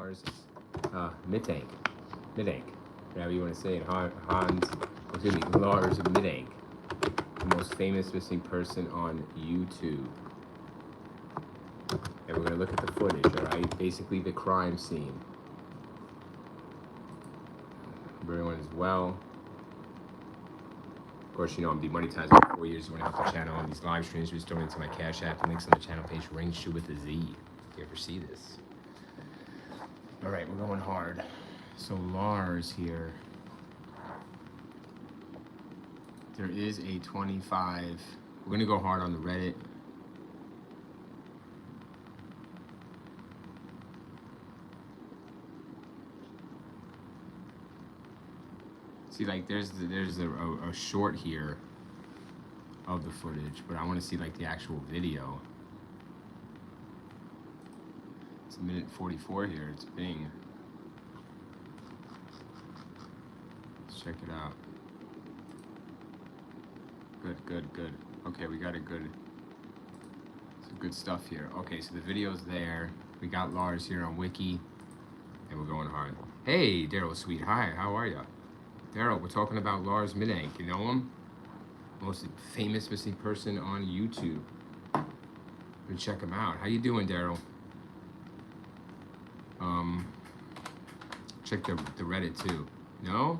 Lars Mittank, whatever you want to say it, Lars Mittank, the most famous missing person on YouTube. And we're going to look at the footage, all right? Basically the crime scene. Everyone is well. Of course, you know I'm demonetized for 4 years. You want to help the channel on these live streams, just donate to my Cash App. Links on the channel page, Ring Shoe with a Z. If you ever see this. All right, we're going hard. So Lars here. There is a 25. We're going to go hard on the Reddit. See, like, there's a short here of the footage, but I want to see, like, the actual video. It's 1:44 here. It's Bing. Let's check it out. Good. Okay, we got some good stuff here. Okay, so the video's there. We got Lars here on Wiki, and we're going hard. Hey, Daryl, sweet. Hi, how are ya? Daryl, we're talking about Lars Mittank. You know him? Most famous missing person on YouTube. Go check him out. How you doing, Daryl? Check the Reddit too. No?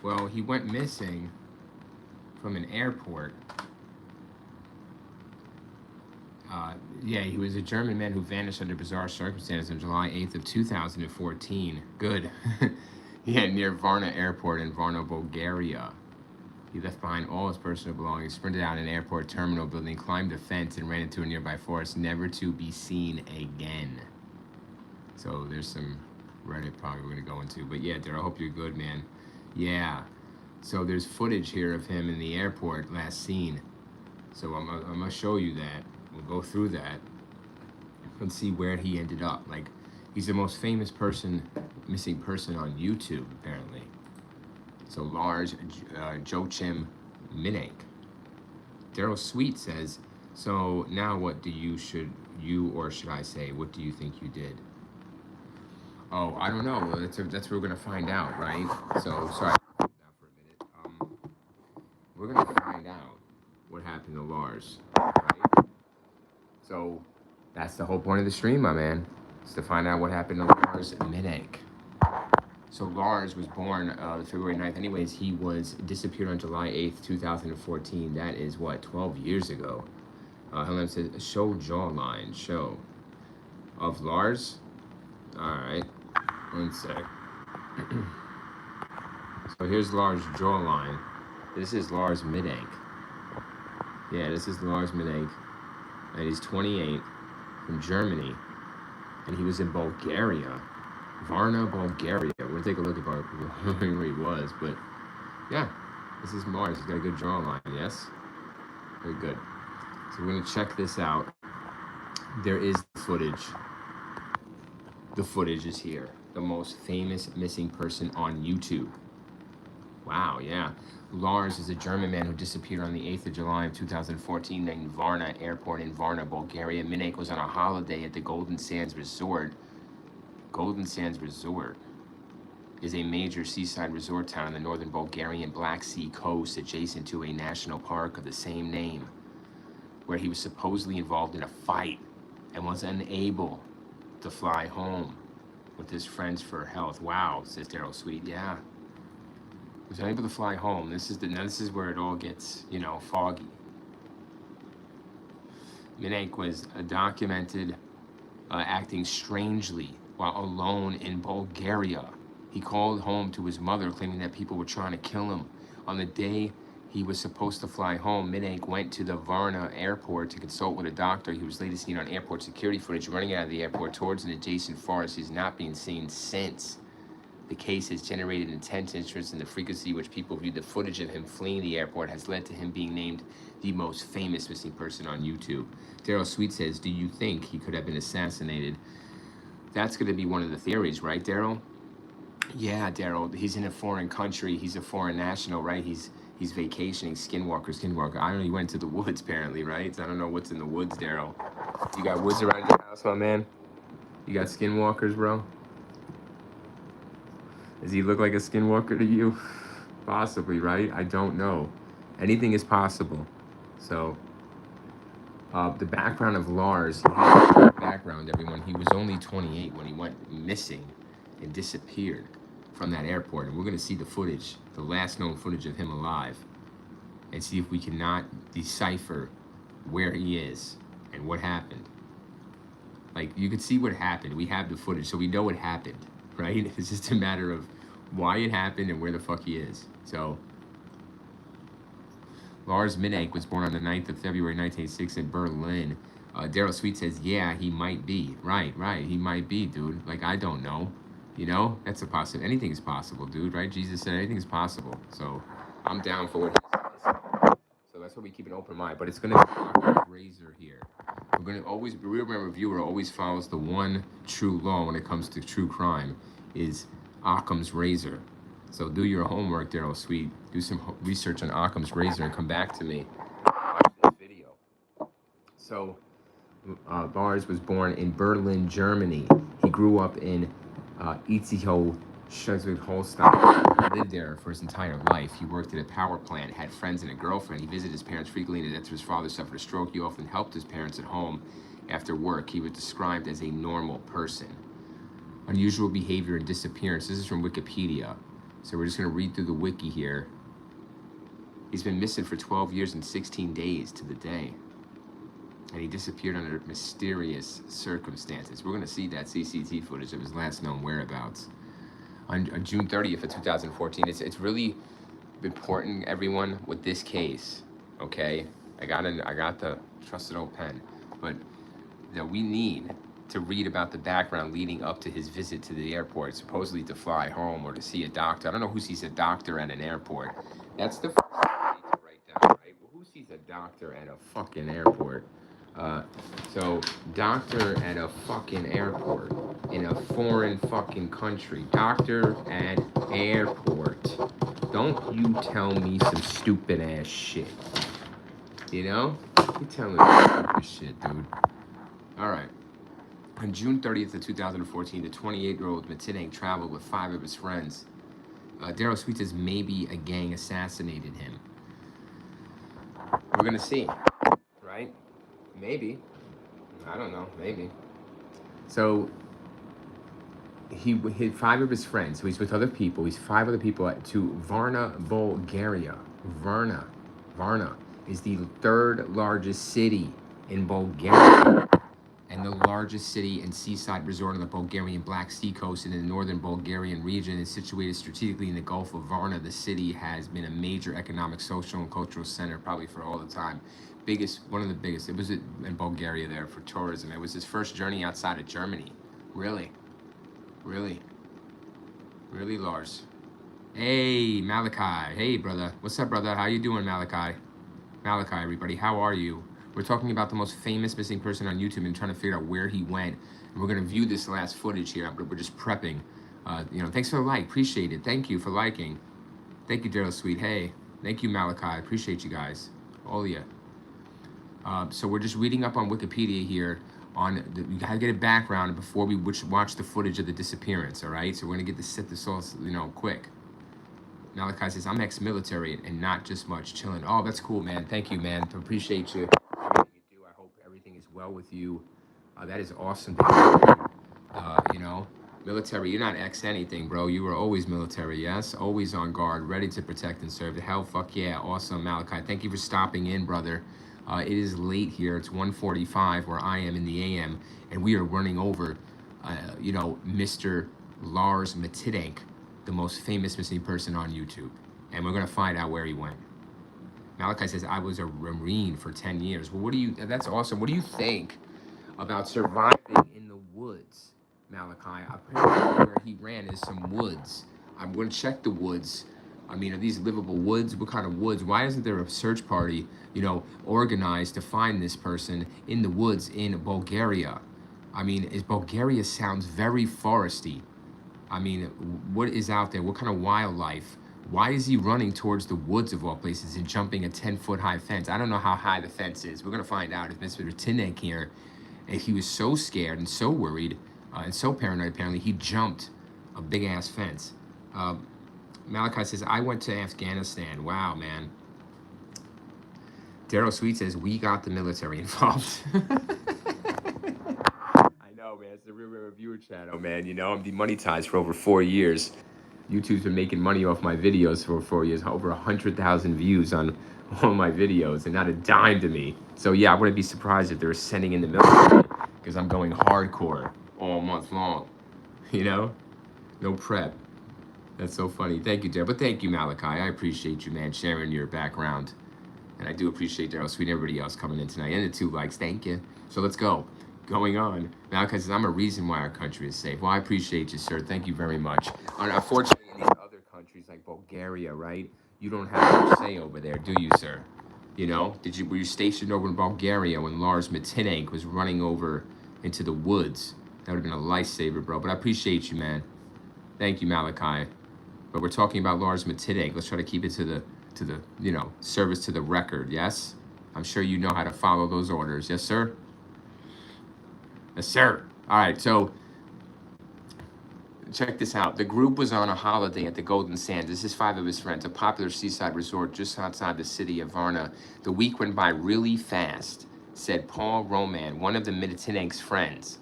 Well, he went missing from an airport. Yeah, he was a German man who vanished under bizarre circumstances on July 8th of 2014. Good. Yeah, near Varna Airport in Varna, Bulgaria. He left behind all his personal belongings, sprinted out an airport terminal building, climbed a fence, and ran into a nearby forest, never to be seen again. So there's some Reddit probably we're going to go into. But yeah, Daryl, I hope you're good, man. Yeah. So there's footage here of him in the airport, last seen. So I'm going to show you that. We'll go through that and see where he ended up. Like, he's the most famous missing person on YouTube, apparently. So Lars Joachim Mittank. Daryl Sweet says, so now what do you, or should I say, what do you think you did? Oh, I don't know. That's what we're going to find out, right? So, sorry. We're going to find out what happened to Lars, right? So that's the whole point of the stream, my man. Is to find out what happened to Lars Mittank. So Lars was born February 9th. Anyways, he was disappeared on July 8th, 2014. That is, what, 12 years ago. Helen says, show jawline, show. Of Lars? All right. One sec. So here's Lars' jawline. This is Lars Mittank. Yeah, this is Lars Mittank. And he's 28, from Germany. And he was in Bulgaria. Varna, Bulgaria. We're going to take a look at where he was. But, yeah, this is Lars. He's got a good jawline, yes? Very good. So we're going to check this out. There is footage. The footage is here. The most famous missing person on YouTube. Wow, yeah. Lars is a German man who disappeared on the 8th of July of 2014 named Varna Airport in Varna, Bulgaria. Mittank was on a holiday at the Golden Sands Resort. Golden Sands Resort is a major seaside resort town on the northern Bulgarian Black Sea coast adjacent to a national park of the same name, where he was supposedly involved in a fight and was unable to fly home with his friends for health. Wow, says Daryl Sweet. Yeah. Was unable to fly home. This is where it all gets, you know, foggy. Mittank was documented acting strangely while alone in Bulgaria. He called home to his mother, claiming that people were trying to kill him. On the day he was supposed to fly home, Mittank went to the Varna airport to consult with a doctor. He was later seen on airport security footage running out of the airport towards an adjacent forest. He's not been seen since. The case has generated intense interest, in the frequency which people view the footage of him fleeing the airport has led to him being named the most famous missing person on YouTube. Daryl Sweet says, do you think he could have been assassinated? That's going to be one of the theories, right, Daryl? Yeah, Daryl, he's in a foreign country. He's a foreign national, right? He's vacationing, skinwalker. I don't know, he went to the woods, apparently, right? So I don't know what's in the woods, Daryl. You got woods around your house, my man? You got skinwalkers, bro? Does he look like a skinwalker to you? Possibly, right? I don't know. Anything is possible. So, the background of Lars, he has a background, everyone. He was only 28 when he went missing and disappeared from that airport. And we're going to see the footage, the last known footage of him alive, and see if we cannot decipher where he is and what happened. Like, you could see what happened. We have the footage, so we know what happened, right? It's just a matter of why it happened and where the fuck he is. So, Lars Mittank was born on the 9th of February 1986 in Berlin. Daryl Sweet says, yeah, he might be. Right, he might be, dude. Like, I don't know. You know, that's a possible. Anything is possible, dude, right? Jesus said anything is possible. So, I'm down for what he says. So that's why we keep an open mind. But it's going to be Occam's razor here. We're going to always, remember, viewer always follows the one true law when it comes to true crime, is Occam's razor. So do your homework, Daryl Sweet. Do some research on Occam's razor and come back to me. Watch this video. So Lars was born in Berlin, Germany. He grew up in Itzehoe, Schleswig-Holstein. He lived there for his entire life. He worked at a power plant, had friends and a girlfriend. He visited his parents frequently, and after his father suffered a stroke, he often helped his parents at home after work. He was described as a normal person. Unusual behavior and disappearance. This is from Wikipedia. So we're just going to read through the wiki here. He's been missing for 12 years and 16 days to the day. And he disappeared under mysterious circumstances. We're going to see that CCTV footage of his last known whereabouts. On June 30th of 2014, it's really important, everyone, with this case, okay? I got the trusted old pen, but that we need to read about the background leading up to his visit to the airport, supposedly to fly home or to see a doctor. I don't know who sees a doctor at an airport. That's the first thing I need to write down, right? Well, who sees a doctor at a fucking airport? So, doctor at a fucking airport in a foreign fucking country. Doctor at airport. Don't you tell me some stupid ass shit. You know? You tell me some stupid shit, dude. Alright. On June 30th of 2014, the 28-year-old Mittank traveled with 5 of his friends. Daryl Sweet says maybe a gang assassinated him. We're gonna see, right? Maybe. I don't know. Maybe. So he hit 5 of his friends. So he's with other people. He's 5 other people to Varna, Bulgaria. Varna is the 3rd largest city in Bulgaria, and the largest city and seaside resort on the Bulgarian Black Sea coast in the northern Bulgarian region. Is situated strategically in the Gulf of Varna. The city has been a major economic, social, and cultural center probably for all the time. One of the biggest. It was in Bulgaria there for tourism. It was his first journey outside of Germany. Really, Lars. Hey, Malachi. Hey, brother. What's up, brother? How you doing, Malachi? Malachi, everybody. How are you? We're talking about the most famous missing person on YouTube and trying to figure out where he went. And we're going to view this last footage here. We're just prepping. Thanks for the like. Appreciate it. Thank you for liking. Thank you, Daryl Sweet. Hey, thank you, Malachi. Appreciate you guys. All of you. So we're just reading up on Wikipedia here. You gotta get a background before we watch the footage of the disappearance. All right. So we're gonna set this all quick. Malachi says, I'm ex-military and not just much chilling. Oh, that's cool, man. Thank you, man. Appreciate you. Everything you do. I hope everything is well with you. That is awesome to hear. Military, you're not ex anything, bro. You were always military, yes? Always on guard, ready to protect and serve. The hell, fuck yeah. Awesome, Malachi. Thank you for stopping in, brother. It is late here. It's 1:45 where I am in the AM, and we are running over, Mr. Lars Mittank, the most famous missing person on YouTube. And we're going to find out where he went. Malachi says, I was a Marine for 10 years. Well, that's awesome. What do you think about surviving in the woods, Malachi? Apparently where he ran is some woods. I'm going to check the woods. I mean, are these livable woods? What kind of woods? Why isn't there a search party, organized to find this person in the woods in Bulgaria? I mean, Bulgaria sounds very foresty. I mean, what is out there? What kind of wildlife? Why is he running towards the woods of all places and jumping a 10-foot high fence? I don't know how high the fence is. We're going to find out if Mr. Mittank here, if he was so scared and so worried and so paranoid, apparently, he jumped a big-ass fence. Malachi says, I went to Afghanistan. Wow, man. Daryl Sweet says, we got the military involved. I know, man. It's the Real Reviewer channel, man. You know, I'm demonetized for over 4 years. YouTube's been making money off my videos for 4 years. Over 100,000 views on all my videos and not a dime to me. So, yeah, I wouldn't be surprised if they're sending in the military because I'm going hardcore all month long. You know? No prep. That's so funny. Thank you, Daryl. But thank you, Malachi. I appreciate you, man, sharing your background. And I do appreciate Daryl Sweet and everybody else coming in tonight. And the 2 likes. Thank you. So let's go. Going on. Malachi says, I'm a reason why our country is safe. Well, I appreciate you, sir. Thank you very much. Unfortunately, in these other countries like Bulgaria, right? You don't have much say over there, do you, sir? You know? Were you stationed over in Bulgaria when Lars Mittank was running over into the woods? That would have been a lifesaver, bro. But I appreciate you, man. Thank you, Malachi. But we're talking about Lars Mittank. Let's try to keep it to the service to the record. Yes, I'm sure you know how to follow those orders. Yes, sir. Yes, sir. All right. So check this out. The group was on a holiday at the Golden Sands. This is 5 of his friends, a popular seaside resort just outside the city of Varna. The week went by really fast, said Paul Roman, one of the Mittank's friends,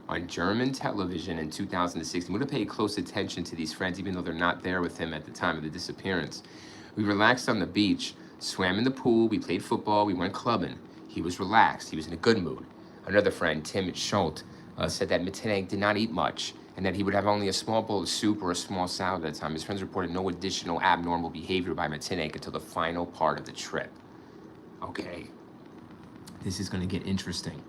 on German television in 2016. We're going to pay close attention to these friends, even though they're not there with him at the time of the disappearance. We relaxed on the beach, swam in the pool, we played football, we went clubbing. He was relaxed. He was in a good mood. Another friend, Tim Schultz, said that Mittank did not eat much and that he would have only a small bowl of soup or a small salad at a time. His friends reported no additional abnormal behavior by Mittank until the final part of the trip. Okay. This is going to get interesting.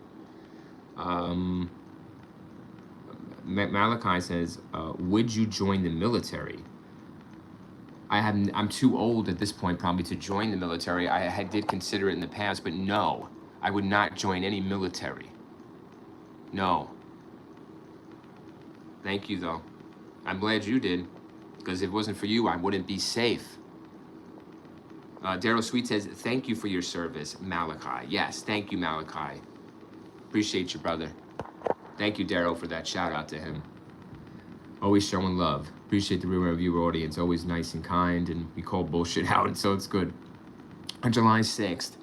Malachi says, would you join the military? I'm too old at this point probably to join the military. I did consider it in the past, but no, I would not join any military. No. Thank you, though. I'm glad you did, because if it wasn't for you, I wouldn't be safe. Daryl Sweet says, thank you for your service, Malachi. Yes, thank you, Malachi. Appreciate you, brother. Thank you, Daryl, for that shout out to him. Always showing love. Appreciate the Real Reviewer audience. Always nice and kind, and we call bullshit out, so it's good. On July 6th,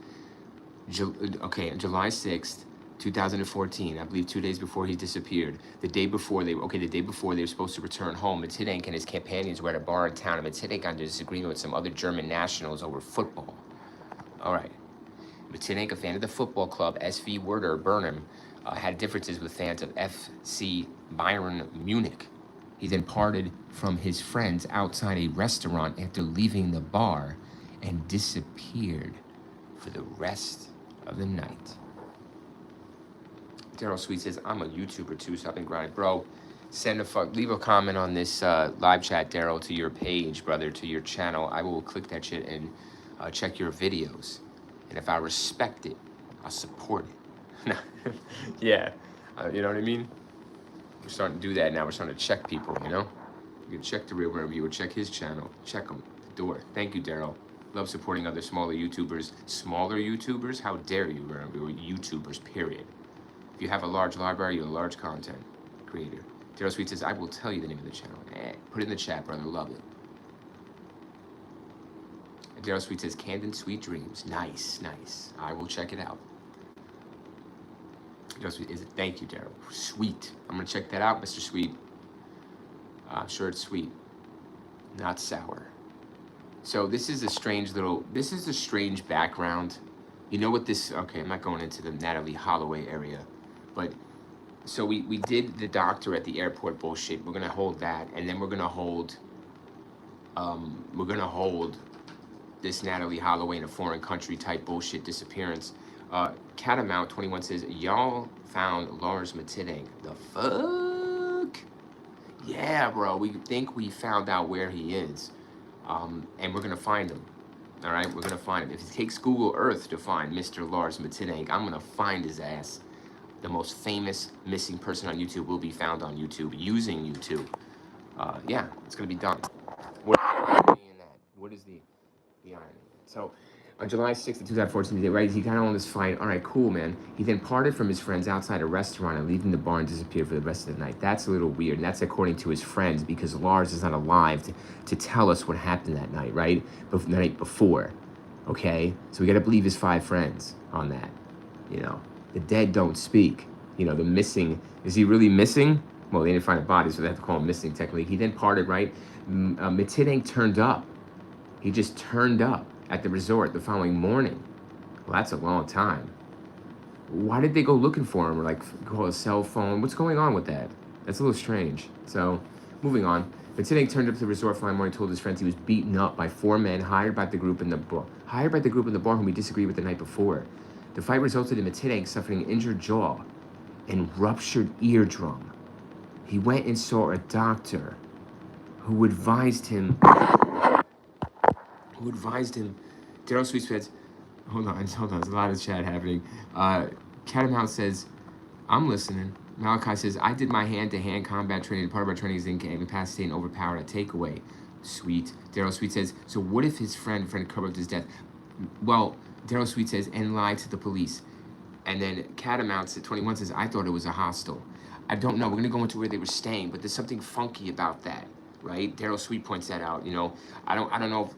July 6th, 2014, I believe 2 days before he disappeared, the day before they were supposed to return home, Mittank and his companions were at a bar in town, and Mittank got into disagreement with some other German nationals over football. All right. Mittank, a fan of the football club SV Werder Bremen, had differences with fans of FC Bayern Munich. He then parted from his friends outside a restaurant after leaving the bar and disappeared for the rest of the night. Daryl Sweet says, I'm a YouTuber too, so I've been grinding. Bro, leave a comment on this live chat, Daryl, to your page, brother, to your channel. I will click that shit and check your videos. And if I respect it, I'll support it. Yeah, you know what I mean? We're starting to do that now. We're starting to check people, you know? You can check the Real Reviewer, check his channel, check him, the door. Thank you, Daryl. Love supporting other smaller YouTubers. Smaller YouTubers? How dare you, Real Reviewer? YouTubers, period. If you have a large library, you're a large content creator. Daryl Sweet says, I will tell you the name of the channel. Put it in the chat, brother. Love it. And Daryl Sweet says, Candid Sweet Dreams. Nice, nice. I will check it out. Thank you, Daryl. Sweet. I'm going to check that out, Mr. Sweet. I'm sure it's sweet. Not sour. So this is a strange background. You know what this, okay, I'm not going into the Natalie Holloway area, but so we did the doctor at the airport bullshit. We're going to hold that, and then we're going to hold this Natalie Holloway in a foreign country type bullshit disappearance. Catamount 21 says, y'all found Lars Mittank. The fuck? Yeah, bro. We think we found out where he is. And we're gonna find him. All right, we're gonna find him. If it takes Google Earth to find Mr. Lars Mittank, I'm gonna find his ass. The most famous missing person on YouTube will be found on YouTube using YouTube. Yeah, it's gonna be done. What is the irony in that? What is the irony? So, On July 6th of 2014, right, he got on this flight. All right, cool, man. He then parted from his friends outside a restaurant and leaving the bar and disappeared for the rest of the night. That's a little weird, and that's according to his friends because Lars is not alive to tell us what happened that night, right? The night before, okay? So we got to believe his 5 friends on that, you know. The dead don't speak. You know, the missing, is he really missing? Well, they didn't find a body, so they have to call him missing technically. He then parted, right? Mittank turned up. He just turned up at the resort the following morning. Well, that's a long time. Why did they go looking for him or like call a cell phone? What's going on with that? That's a little strange. So, moving on. Mittank turned up to the resort the following morning, told his friends he was beaten up by 4 men hired by the group in the bar whom he disagreed with the night before. The fight resulted in Mittank suffering an injured jaw and ruptured eardrum. He went and saw a doctor who advised him. Daryl Sweet says, hold on, there's a lot of chat happening. Catamount says, I'm listening. Malachi says, I did my hand-to-hand combat training. Part of our training is incapacitated and overpowered at takeaway. Sweet. Daryl Sweet says, so what if his friend covered up his death? Well, Daryl Sweet says, and lied to the police. And then Catamount at 21 says, I thought it was a hostel. I don't know. We're going to go into where they were staying, but there's something funky about that, right? Daryl Sweet points that out. You know, I don't know if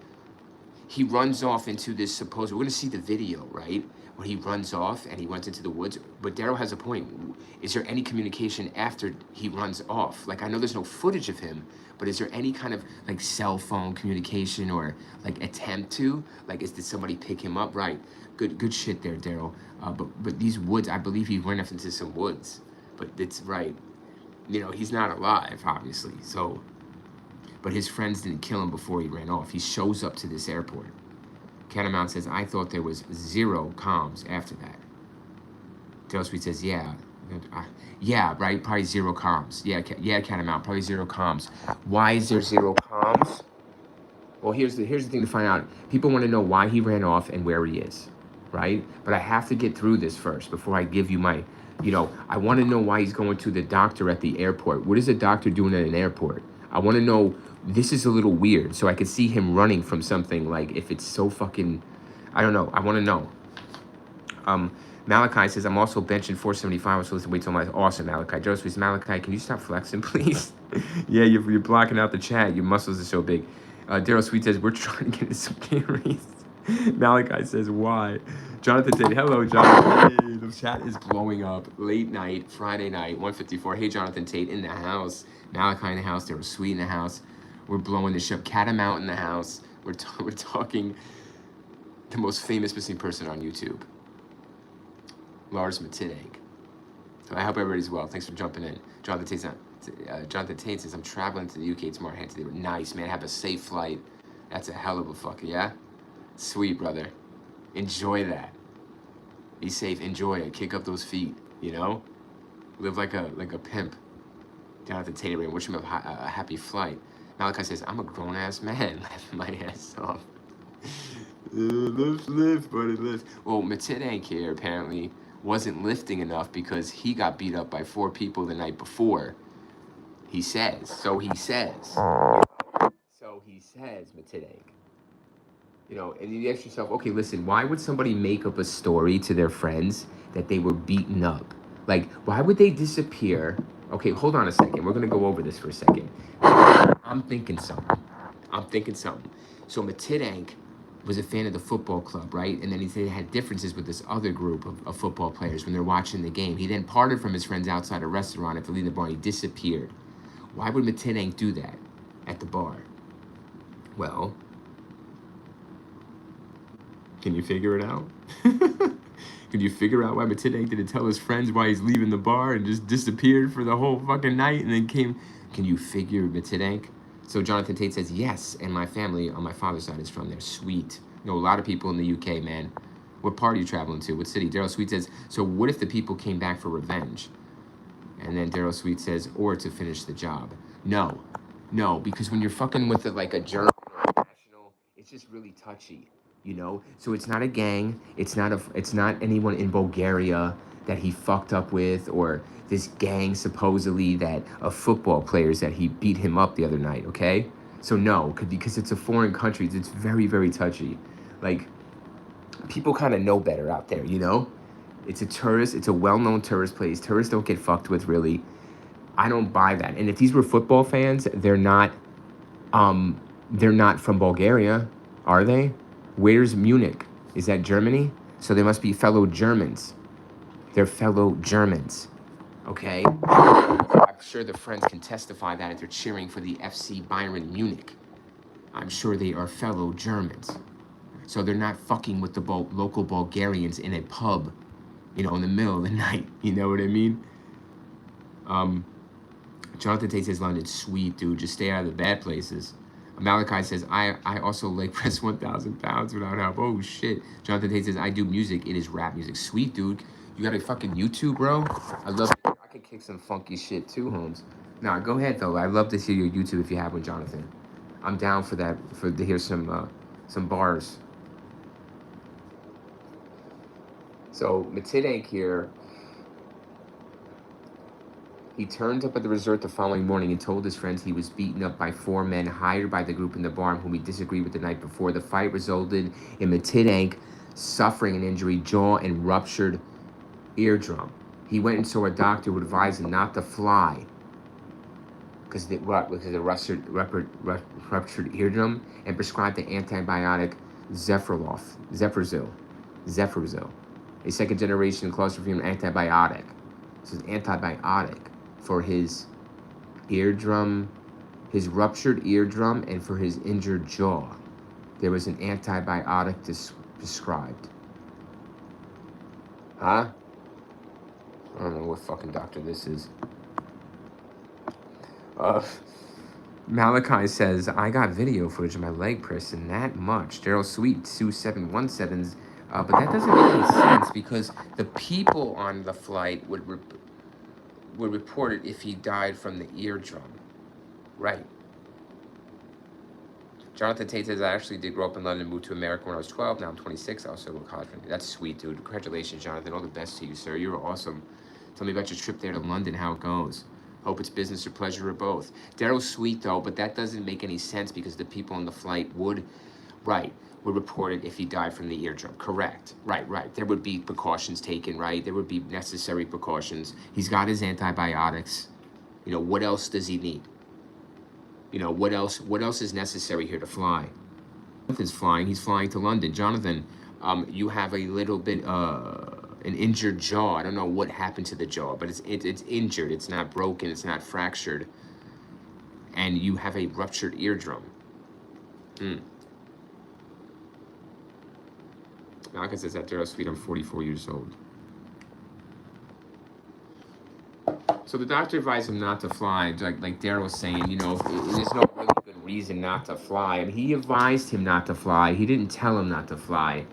he runs off into this supposed, we're going to see the video, right? Where he runs off and he went into the woods. But Daryl has a point. Is there any communication after he runs off? Like, I know there's no footage of him, but is there any kind of like cell phone communication or like attempt to? Like, did somebody pick him up? Right. Good shit there, Daryl. But these woods, I believe he went off into some woods. But it's right. You know, he's not alive, obviously. So, but his friends didn't kill him before he ran off. He shows up to this airport. Catamount says, I thought there was 0 comms after that. Daryl Sweet says, yeah, right, probably 0 comms. Yeah, Catamount, probably 0 comms. Why is there 0 comms? Well, here's the thing to find out. People want to know why he ran off and where he is, right? But I have to get through this first before I give you my, you know, I want to know why he's going to the doctor at the airport. What is a doctor doing at an airport? I want to know. This is a little weird, so I could see him running from something, like, if it's so fucking, I don't know, I want to know. Malachi says, I'm also benching 475, so let's wait till my, awesome, Malachi. Joseph says, Malachi, can you stop flexing, please? Yeah, you're blocking out the chat, your muscles are so big. Daryl Sweet says, we're trying to get into some carries. Malachi says, why? Jonathan Tate, hello, Jonathan. Hey, the chat is blowing up. Late night, Friday night, 1:54. Hey, Jonathan Tate in the house. Malachi in the house. Daryl Sweet in the house. We're blowing this up. Catamount in the house. We're talking the most famous missing person on YouTube, Lars Mittank. So I hope everybody's well. Thanks for jumping in. Jonathan Tate says, I'm traveling to the UK tomorrow. They were nice, man. Have a safe flight. That's a hell of a fucker, yeah? Sweet, brother. Enjoy that. Be safe. Enjoy it. Kick up those feet, you know? Live like a pimp. Jonathan Tate, wish him a happy flight. Malachi says, I'm a grown-ass man. Laughing my ass off. Lift, buddy, lift. Well, Mittank here apparently wasn't lifting enough because he got beat up by 4 people the night before. He says. So he says, Mittank. You know, and you ask yourself, okay, listen, why would somebody make up a story to their friends that they were beaten up? Like, why would they disappear? Okay, hold on a second. We're going to go over this for a second. I'm thinking something. So Mittank was a fan of the football club, right? And then he said he had differences with this other group of football players when they're watching the game. He then parted from his friends outside a restaurant after leaving the bar. He disappeared. Why would Mittank do that at the bar? Well, can you figure it out? Can you figure out why Mittank didn't tell his friends why he's leaving the bar and just disappeared for the whole fucking night and then came? Can you figure Mittank? So Jonathan Tate says, yes, and my family on my father's side is from there. Sweet. You know, a lot of people in the UK, man. What part are you traveling to? What city? Daryl Sweet says, so what if the people came back for revenge? And then Daryl Sweet says, or to finish the job. No, because when you're fucking with like a German or a national, it's just really touchy, you know? So it's not a gang. It's not anyone in Bulgaria that he fucked up with, or this gang supposedly that of football players that he beat him up the other night, okay? So no, because it's a foreign country, it's very, very touchy. Like, people kind of know better out there, you know? It's a well-known tourist place. Tourists don't get fucked with, really. I don't buy that. And if these were football fans, they're not from Bulgaria, are they? Where's Munich? Is that Germany? So they must be fellow Germans. They're fellow Germans, okay? I'm sure the friends can testify that if they're cheering for the FC Bayern Munich. I'm sure they are fellow Germans. So they're not fucking with the local Bulgarians in a pub, you know, in the middle of the night. You know what I mean? Jonathan Tate says, London, sweet, dude. Just stay out of the bad places. Malachi says, I also leg press 1,000 pounds without help. Oh, shit. Jonathan Tate says, I do music. It is rap music. Sweet, dude. You got a fucking YouTube, bro? I love it. I can kick some funky shit, too, Holmes. Nah, go ahead, though. I'd love to see your YouTube if you have one, Jonathan. I'm down for that, to hear some bars. So, Mittank here, he turned up at the resort the following morning and told his friends he was beaten up by 4 men hired by the group in the bar whom he disagreed with the night before. The fight resulted in Mittank suffering an injury, jaw, and ruptured eardrum. He went and saw a doctor who advised him not to fly because of the ruptured eardrum, and prescribed the antibiotic Zephyril, a second-generation clostridium antibiotic. This is antibiotic for his eardrum, his ruptured eardrum, and for his injured jaw. There was an antibiotic prescribed. Huh? I don't know what fucking doctor this is. Malachi says, I got video footage of my leg pressing that much. Daryl Sweet, 2717s. But that doesn't make any sense because the people on the flight would report it if he died from the eardrum. Right. Jonathan Tate says, I actually did grow up in London, moved to America when I was 12. Now I'm 26. I also go to college. That's sweet, dude. Congratulations, Jonathan. All the best to you, sir. You're awesome. Tell me about your trip there to London, how it goes. Hope it's business or pleasure or both. Daryl's sweet, though, but that doesn't make any sense because the people on the flight would report it if he died from the eardrum. Correct. Right. There would be precautions taken, right? There would be necessary precautions. He's got his antibiotics. You know, what else does he need? You know, what else is necessary here to fly? Jonathan's flying. He's flying to London. Jonathan, you have a little bit, an injured jaw. I don't know what happened to the jaw, but it's injured. It's not broken. It's not fractured. And you have a ruptured eardrum. Malcolm says that Daryl Sweet, I'm 44 years old. So the doctor advised him not to fly. Like Daryl was saying, you know, there's no really good reason not to fly. I mean, he advised him not to fly. He didn't tell him not to fly.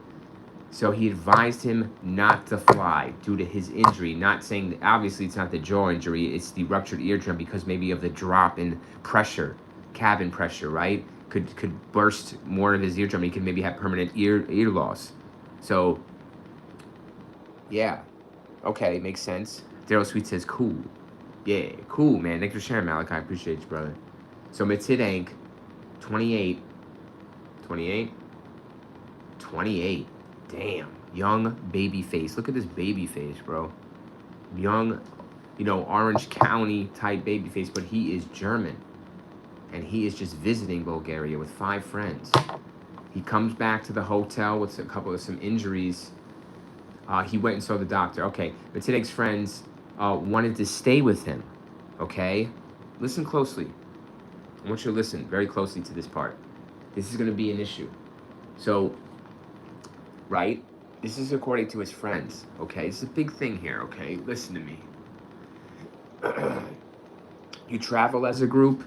So he advised him not to fly due to his injury. Not saying that, obviously it's not the jaw injury, it's the ruptured eardrum because maybe of the drop in pressure, cabin pressure, right? Could burst more of his eardrum. He could maybe have permanent ear loss. So, yeah. Okay, makes sense. Daryl Sweet says, cool. Yeah, cool, man. Thanks for sharing, Malachi. I appreciate you, brother. So, Mittank, 28. 28? 28. Damn. Young baby face. Look at this baby face, bro. Young, you know, Orange County type baby face, but he is German. And he is just visiting Bulgaria with 5 friends. He comes back to the hotel with some injuries. He went and saw the doctor. Okay, Mittank's friends wanted to stay with him. Okay? Listen closely. I want you to listen very closely to this part. This is going to be an issue. So, right? This is according to his friends. Okay? It's a big thing here, okay? Listen to me. You travel as a group.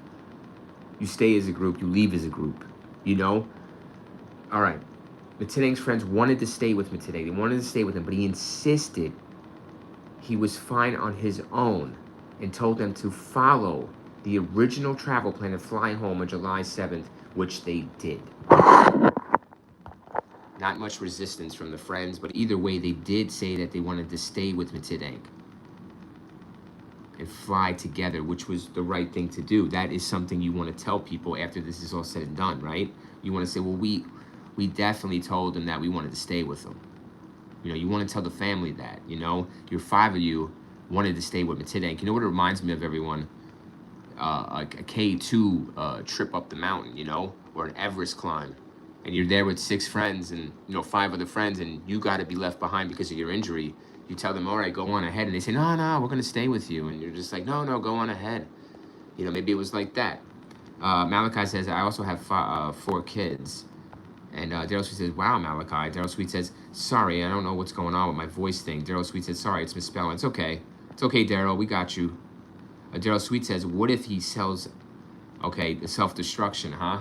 You stay as a group. You leave as a group. You know? All right. Mittank's friends wanted to stay with Mittank. They wanted to stay with him, but he insisted he was fine on his own and told them to follow the original travel plan and fly home on July 7th, which they did. Not much resistance from the friends, but either way, they did say that they wanted to stay with Mittank and fly together, which was the right thing to do. That is something you want to tell people after this is all said and done, right? You want to say, well, we definitely told him that we wanted to stay with him. You know, you want to tell the family that, you know, your 5 of you wanted to stay with Mittank. You know what it reminds me of, everyone? Like a K2 trip up the mountain, you know, or an Everest climb. And you're there with 6 friends and, you know, 5 other friends, and you got to be left behind because of your injury. You tell them, all right, go on ahead. And they say, no, we're going to stay with you. And you're just like, no, go on ahead. You know, maybe it was like that. Malachi says, I also have 4 kids. And Daryl Sweet says, wow, Malachi. Daryl Sweet says, sorry, I don't know what's going on with my voice thing. Daryl Sweet says, sorry, it's misspelling. It's okay. It's okay, Daryl. We got you. Daryl Sweet says, what if he sells, okay, the self-destruction, huh?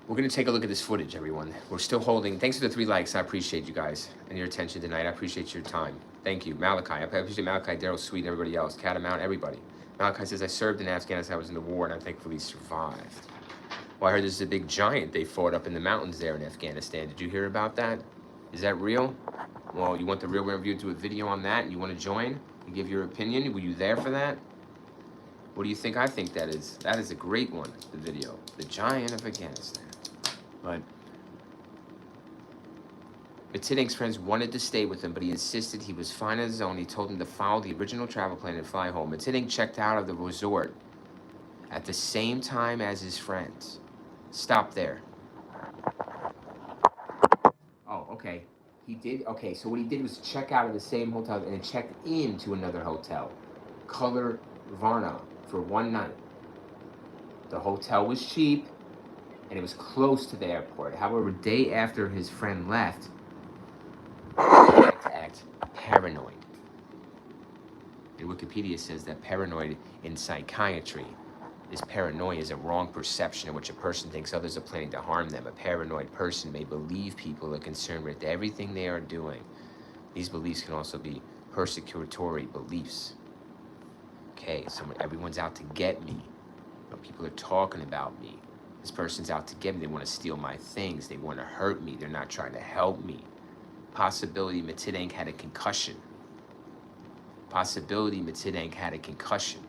We're going to take a look at this footage, everyone. We're still holding. Thanks for the 3 likes. I appreciate you guys and your attention tonight. I appreciate your time. Thank you. Malachi. I appreciate Malachi, Daryl Sweet, and everybody else. Catamount, everybody. Malachi says, I served in Afghanistan. I was in the war, and I thankfully survived. Well, I heard there's a big giant they fought up in the mountains there in Afghanistan. Did you hear about that? Is that real? Well, you want the real review to do a video on that, and you want to join and give your opinion? Were you there for that? What do you think I think that is? That is a great one, the video. The Giant of Afghanistan. But Mittank's friends wanted to stay with him, but he insisted he was fine on his own. He told them to follow the original travel plan and fly home. Mittank checked out of the resort at the same time as his friends. Stop there. Oh, okay. He did, okay, so what he did was check out of the same hotel and then checked into another hotel, Color Varna, for 1 night. The hotel was cheap, and it was close to the airport. However, a day after his friend left, he began to act paranoid. And Wikipedia says that paranoid in psychiatry is paranoia is a wrong perception in which a person thinks others are planning to harm them. A paranoid person may believe people are concerned with everything they are doing. These beliefs can also be persecutory beliefs. Okay, so everyone's out to get me. You know, people are talking about me. This person's out to get me. They want to steal my things. They want to hurt me. They're not trying to help me. Possibility Mittank had a concussion. Possibility Mittank had a concussion.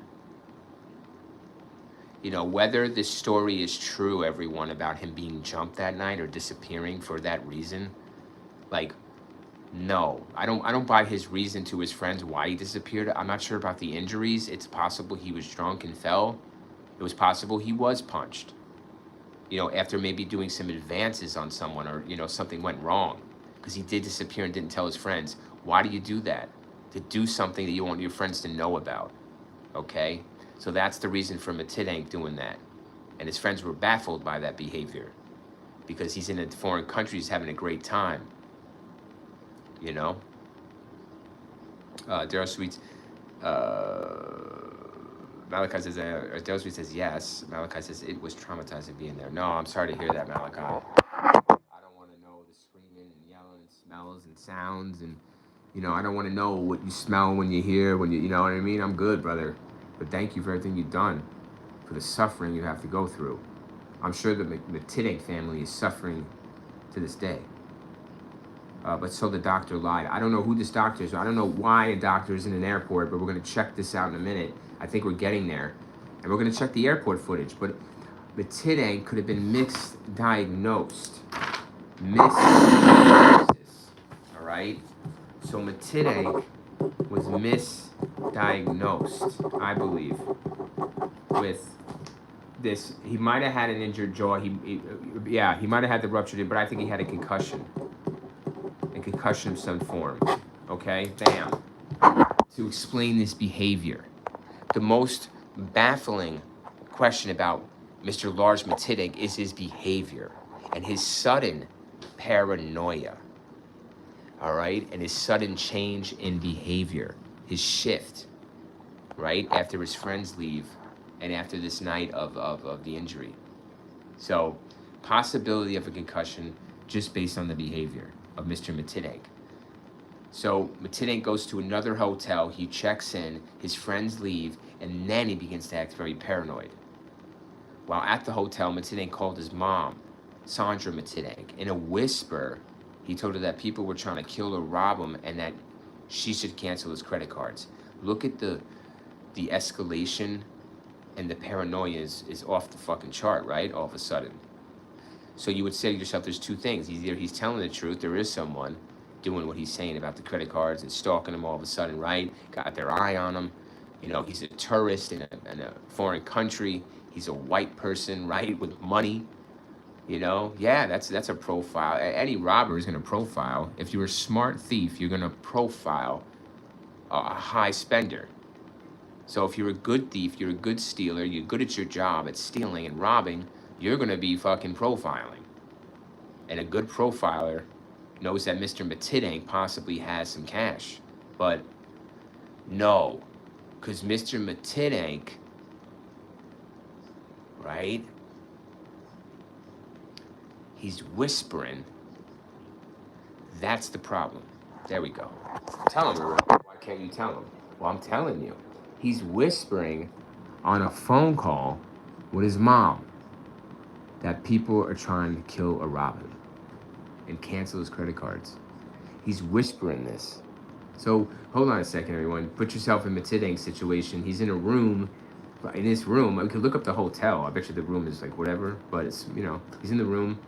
You know, whether this story is true, everyone, about him being jumped that night or disappearing for that reason, like, no. I don't buy his reason to his friends why he disappeared. I'm not sure about the injuries. It's possible he was drunk and fell. It was possible he was punched. You know, after maybe doing some advances on someone, or, you know, something went wrong. Because he did disappear and didn't tell his friends. Why do you do that? To do something that you want your friends to know about. Okay? So that's the reason for Mittank doing that. And his friends were baffled by that behavior. Because he's in a foreign country, he's having a great time. You know? Daryl Sweets, Malachi says, Daryl Sweet says yes. Malachi says it was traumatizing being there. No, I'm sorry to hear that, Malachi. I don't want to know the screaming and yelling and smells and sounds, and, you know, I don't want to know what you smell when you hear, when you know what I mean? I'm good, brother. But thank you for everything you've done, for the suffering you have to go through. I'm sure the Mittank family is suffering to this day. But so the doctor lied. I don't know who this doctor is. I don't know why a doctor is in an airport, but we're going to check this out in a minute. I think we're getting there. And we're going to check the airport footage. But Mittank could have been misdiagnosed. Misdiagnosis. All right? So Mittank was misdiagnosed, I believe, with this. He might have had an injured jaw. He might have had the ruptured it, but I think he had a concussion. A concussion of some form. Okay? Bam. To explain this behavior. The most baffling question about Mr. Lars Mittank is his behavior and his sudden paranoia. All right? And his sudden change in behavior. His shift. Right? After his friends leave and after this night of the injury. So, possibility of a concussion just based on the behavior of Mr. Mittank. So Mittank goes to another hotel, he checks in, his friends leave, and then he begins to act very paranoid. While at the hotel, Mittank called his mom, Sandra Mittank. In a whisper, he told her that people were trying to kill or rob him and that she should cancel his credit cards. Look at the escalation, and the paranoia is off the fucking chart, right? All of a sudden. So you would say to yourself, there's two things. Either he's telling the truth, there is someone doing what he's saying about the credit cards and stalking him all of a sudden, right? Got their eye on him. You know, he's a tourist in a foreign country. He's a white person, right, with money. You know, yeah, that's a profile. Any robber is going to profile. If you're a smart thief, you're going to profile a high spender. So if you're a good thief, you're a good stealer, you're good at your job at stealing and robbing, you're going to be fucking profiling. And a good profiler knows that Mr. Mittank possibly has some cash. But no, because Mr. Mittank, right, he's whispering. That's the problem. There we go. Tell him, why can't you tell him? Well, I'm telling you. He's whispering on a phone call with his mom that people are trying to kill a Robin and cancel his credit cards. He's whispering this. So hold on a second, everyone. Put yourself in Mittadank's situation. He's in a room. In this room, we could look up the hotel. I bet you the room is like whatever, but it's, you know, he's in the room.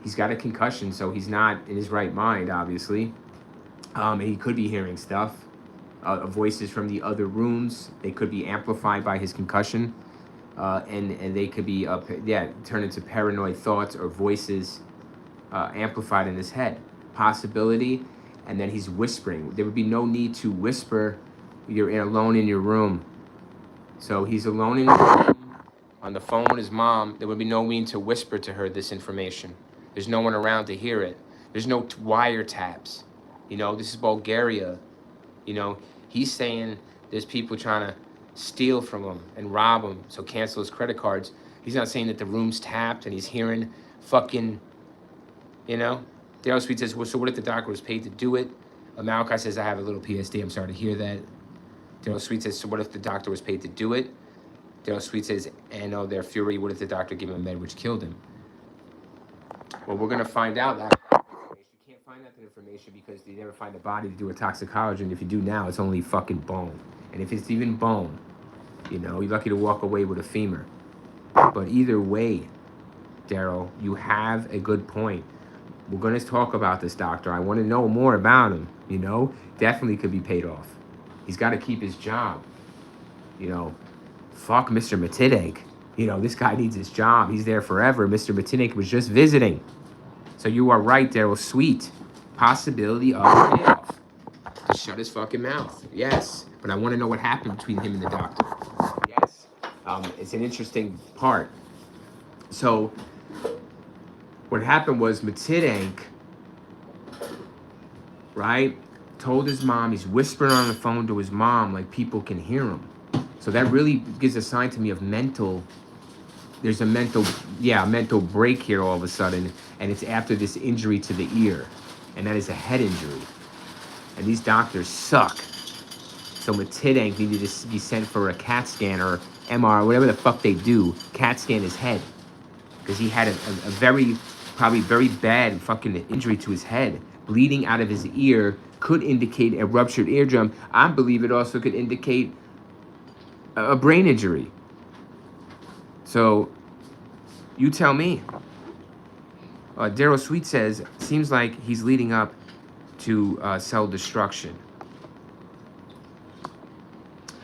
He's got a concussion, so he's not in his right mind, obviously. And he could be hearing stuff. Voices from the other rooms. They could be amplified by his concussion. And they could be, turn into paranoid thoughts or voices amplified in his head. Possibility. And then he's whispering. There would be no need to whisper. You're alone in your room. So he's alone in his room on the phone with his mom. There would be no need to whisper to her this information. There's no one around to hear it. There's no wiretaps. You know, this is Bulgaria. You know, he's saying there's people trying to steal from him and rob him, so cancel his credit cards. He's not saying that the room's tapped and he's hearing fucking, you know. Daryl Sweet says, well, so what if the doctor was paid to do it? Malachi says, I have a little PSD. I'm sorry to hear that. Daryl Sweet says, so what if the doctor was paid to do it? Daryl Sweet says, and oh, they're fury. What if the doctor gave him a med which killed him? Well, we're going to find out that information. You can't find out that information because they never find a body to do a toxicology. And if you do now, it's only fucking bone. And if it's even bone, you know, you're lucky to walk away with a femur. But either way, Daryl, you have a good point. We're going to talk about this doctor. I want to know more about him, you know. Definitely could be paid off. He's got to keep his job. You know, fuck Mr. Mittank. You know, this guy needs his job. He's there forever. Mr. Mittank was just visiting. So you are right, Daryl. Sweet. Possibility of payoff. To shut his fucking mouth. Yes. But I want to know what happened between him and the doctor. Yes. It's an interesting part. So what happened was Mittank, right, told his mom, he's whispering on the phone to his mom like people can hear him. So that really gives a sign to me of there's a mental break here all of a sudden, and it's after this injury to the ear, and that is a head injury. And these doctors suck. So Mittank needed to be sent for a CAT scan or MR, whatever the fuck they do, CAT scan his head. Because he had a probably very bad fucking injury to his head. Bleeding out of his ear could indicate a ruptured eardrum. I believe it also could indicate a brain injury. So, you tell me. Daryl Sweet says, seems like he's leading up to cell destruction.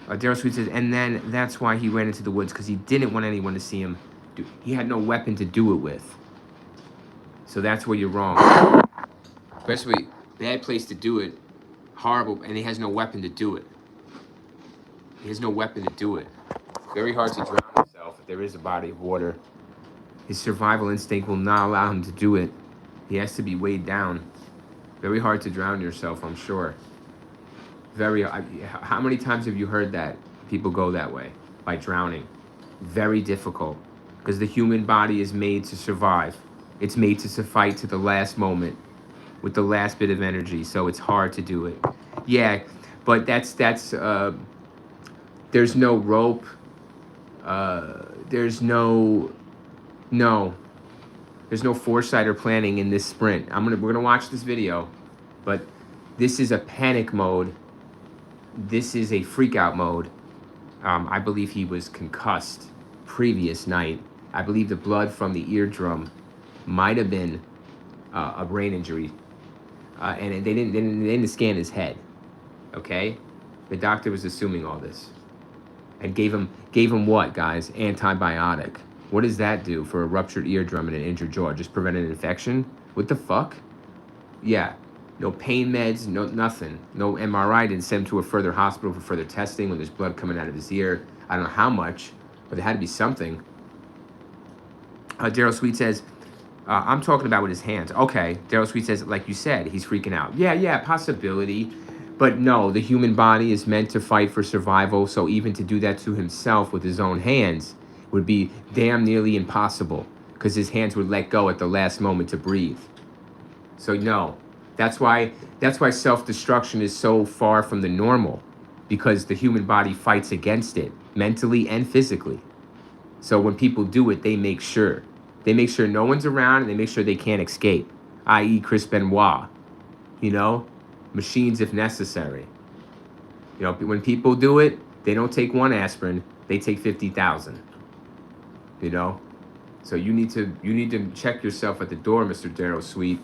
Daryl Sweet says, and then that's why he ran into the woods, because he didn't want anyone to see him. He had no weapon to do it with. So that's where you're wrong. Especially, bad place to do it. Horrible, and he has no weapon to do it. He has no weapon to do it. Very hard to drown himself if there is a body of water. His survival instinct will not allow him to do it. He has to be weighed down. Very hard to drown yourself, I'm sure. How many times have you heard that people go that way? By drowning. Very difficult. Because the human body is made to survive. It's made to fight to the last moment with the last bit of energy. So it's hard to do it. Yeah, but there's no rope. There's no foresight or planning in this sprint. We're gonna watch this video, but this is a panic mode. This is a freak out mode. I believe he was concussed previous night. I believe the blood from the eardrum might have been a brain injury, and they didn't scan his head. Okay, the doctor was assuming all this, and gave him what, guys? Antibiotic. What does that do for a ruptured eardrum and an injured jaw? Just prevent an infection? What the fuck? Yeah, no pain meds, no nothing, no MRI. Didn't send him to a further hospital for further testing when there's blood coming out of his ear. I don't know how much, but there had to be something. Daryl Sweet says, I'm talking about with his hands. Okay, Daryl Sweet says, like you said, he's freaking out. Yeah, possibility. But no, the human body is meant to fight for survival, so even to do that to himself with his own hands would be damn nearly impossible, because his hands would let go at the last moment to breathe. So no, that's why self-destruction is so far from the normal, because the human body fights against it, mentally and physically. So when people do it, they make sure no one's around, and they make sure they can't escape, i.e. Chris Benoit, you know, machines if necessary. You know, when people do it, they don't take one aspirin, they take 50,000, you know. So you need to check yourself at the door, Mr. Daryl Sweet.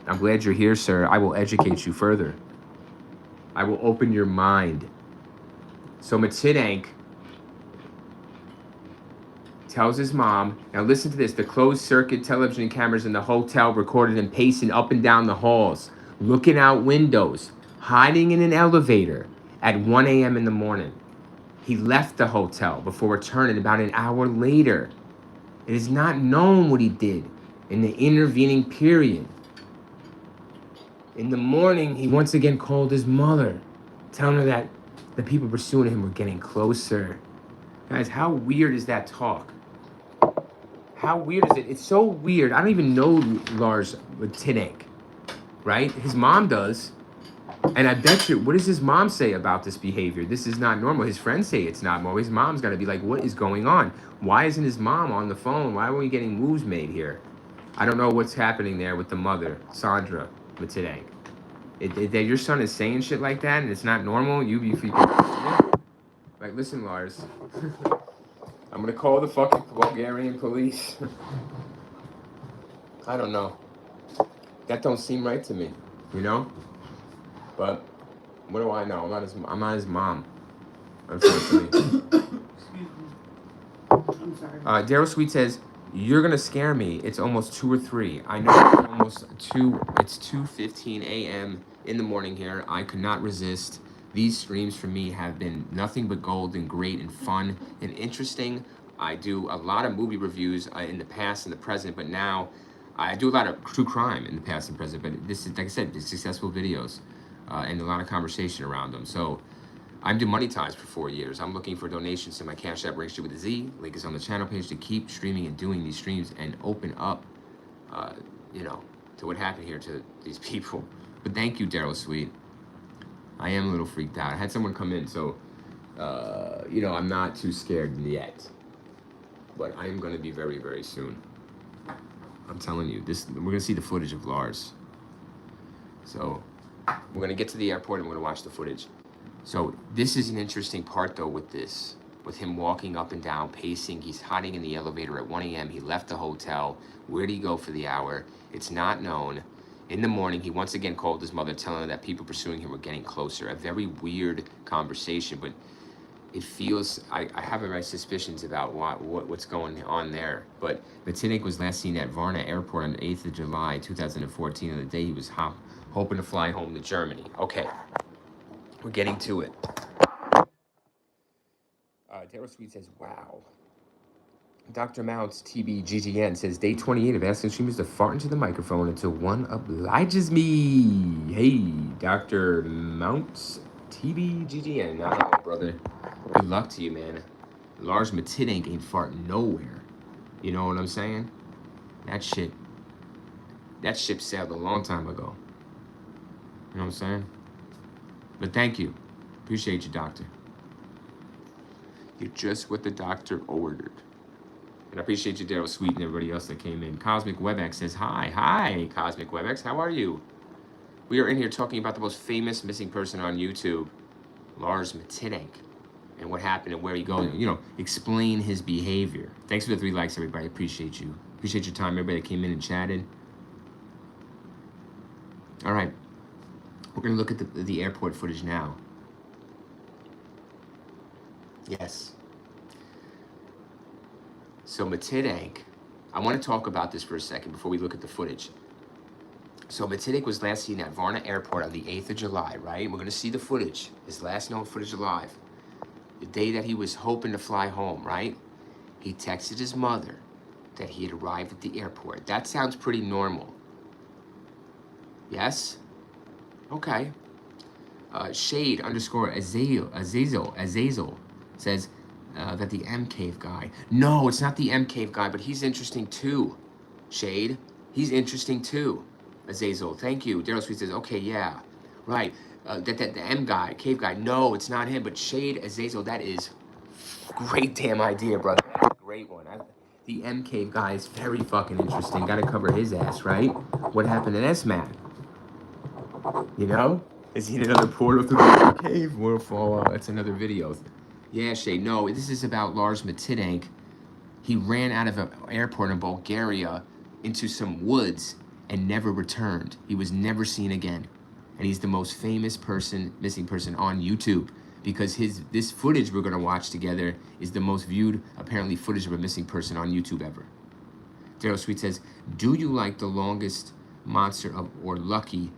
I'm glad you're here, sir. I will educate you further. I will open your mind. So Mittank tells his mom, now listen to this, the closed circuit television cameras in the hotel recorded him pacing up and down the halls, looking out windows, hiding in an elevator at 1 a.m. in the morning. He left the hotel before returning about an hour later. It is not known what he did in the intervening period. In the morning, he once again called his mother, telling her that the people pursuing him were getting closer. Guys, how weird is that talk? How weird is it? It's so weird. I don't even know Lars Mittank, right? His mom does. And I bet you, what does his mom say about this behavior? This is not normal. His friends say it's not normal. His mom's got to be like, what is going on? Why isn't his mom on the phone? Why are we getting moves made here? I don't know what's happening there with the mother, Sandra Mittank. That your son is saying shit like that and it's not normal, you like, listen, Lars. I'm gonna call the fucking Bulgarian police. I don't know. That don't seem right to me, you know? But what do I know? I'm not his mom, unfortunately. Excuse me. I'm sorry. Daryl Sweet says, you're gonna scare me. It's almost 2 or 3. I know it's almost 2. It's 2:15 a.m. in the morning here. I could not resist. These streams for me have been nothing but gold and great and fun and interesting. I do a lot of movie reviews in the past and the present, but now I do a lot of true crime in the past and present. But this is, like I said, successful videos and a lot of conversation around them. So I'm demonetized for 4 years. I'm looking for donations to my Cash App registered with a Z. Link is on the channel page to keep streaming and doing these streams and open up, you know, to what happened here to these people. But thank you, Daryl Sweet. I am a little freaked out. I had someone come in, so, you know, I'm not too scared yet. But I am going to be very, very soon. I'm telling you, we're going to see the footage of Lars. So we're going to get to the airport and we're going to watch the footage. So this is an interesting part, though, with this. With him walking up and down, pacing. He's hiding in the elevator at 1 a.m. He left the hotel. Where did he go for the hour? It's not known. In the morning, he once again called his mother, telling her that people pursuing him were getting closer. A very weird conversation, but it feels, I have my suspicions about what's going on there. But Mittank was last seen at Varna Airport on the 8th of July, 2014, on the day he was hoping to fly home to Germany. Okay, we're getting to it. Daryl Sweet says, wow. Dr. Mounts TBGGN says, day 28 of asking streamers to fart into the microphone until one obliges me. Hey, Dr. Mounts TBGGN. All right, brother. Good luck to you, man. Lars Mittank ain't farting nowhere. You know what I'm saying? That ship sailed a long time ago. You know what I'm saying? But thank you. Appreciate you, doctor. You're just what the doctor ordered. And I appreciate you, Daryl Sweet, and everybody else that came in. Cosmic WebX says, hi. Hi, Cosmic WebX. How are you? We are in here talking about the most famous missing person on YouTube, Lars Mittank, and what happened and where he goes. You know, explain his behavior. Thanks for the 3 likes, everybody. Appreciate you. Appreciate your time, everybody that came in and chatted. All right, we're gonna look at the airport footage now. Yes. So Mittank, I want to talk about this for a second before we look at the footage. So Mittank was last seen at Varna Airport on the 8th of July, right? We're going to see the footage, his last known footage alive. The day that he was hoping to fly home, right? He texted his mother that he had arrived at the airport. That sounds pretty normal. Yes? Okay. Shade _ Azazel says that the M Cave guy. No, it's not the M Cave guy, but he's interesting too. Shade, he's interesting too. Azazel, thank you. Daryl Sweet says, okay, yeah, right. The M guy, Cave guy. No, it's not him, but Shade Azazel. That is great damn idea, brother. That's a great one. The M Cave guy is very fucking interesting. Got to cover his ass, right? What happened in S-Man? You know? Is he in another portal through the cave? We'll fall. That's another video. Yeah, Shade. No, this is about Lars Mittank. He ran out of an airport in Bulgaria into some woods and never returned. He was never seen again. And he's the most famous missing person on YouTube because this footage we're gonna watch together is the most viewed, apparently, footage of a missing person on YouTube ever. Daryl Sweet says, do you like the longest monster or Lucky?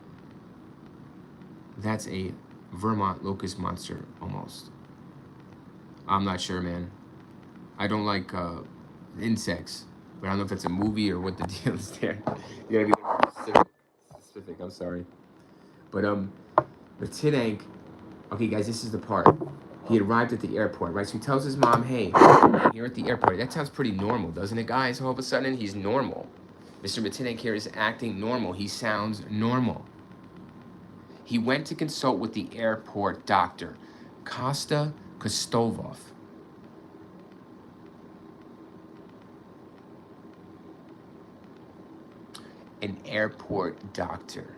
That's a Vermont locust monster, almost. I'm not sure, man. I don't like insects, but I don't know if that's a movie or what the deal is there. You gotta be specific. I'm sorry, but Mittank. Okay, guys, this is the part. He arrived at the airport, right? So he tells his mom, "Hey, I'm here at the airport." That sounds pretty normal, doesn't it, guys? All of a sudden, he's normal. Mr. Mittank here is acting normal. He sounds normal. He went to consult with the airport doctor, Kosta Kostovov. An airport doctor.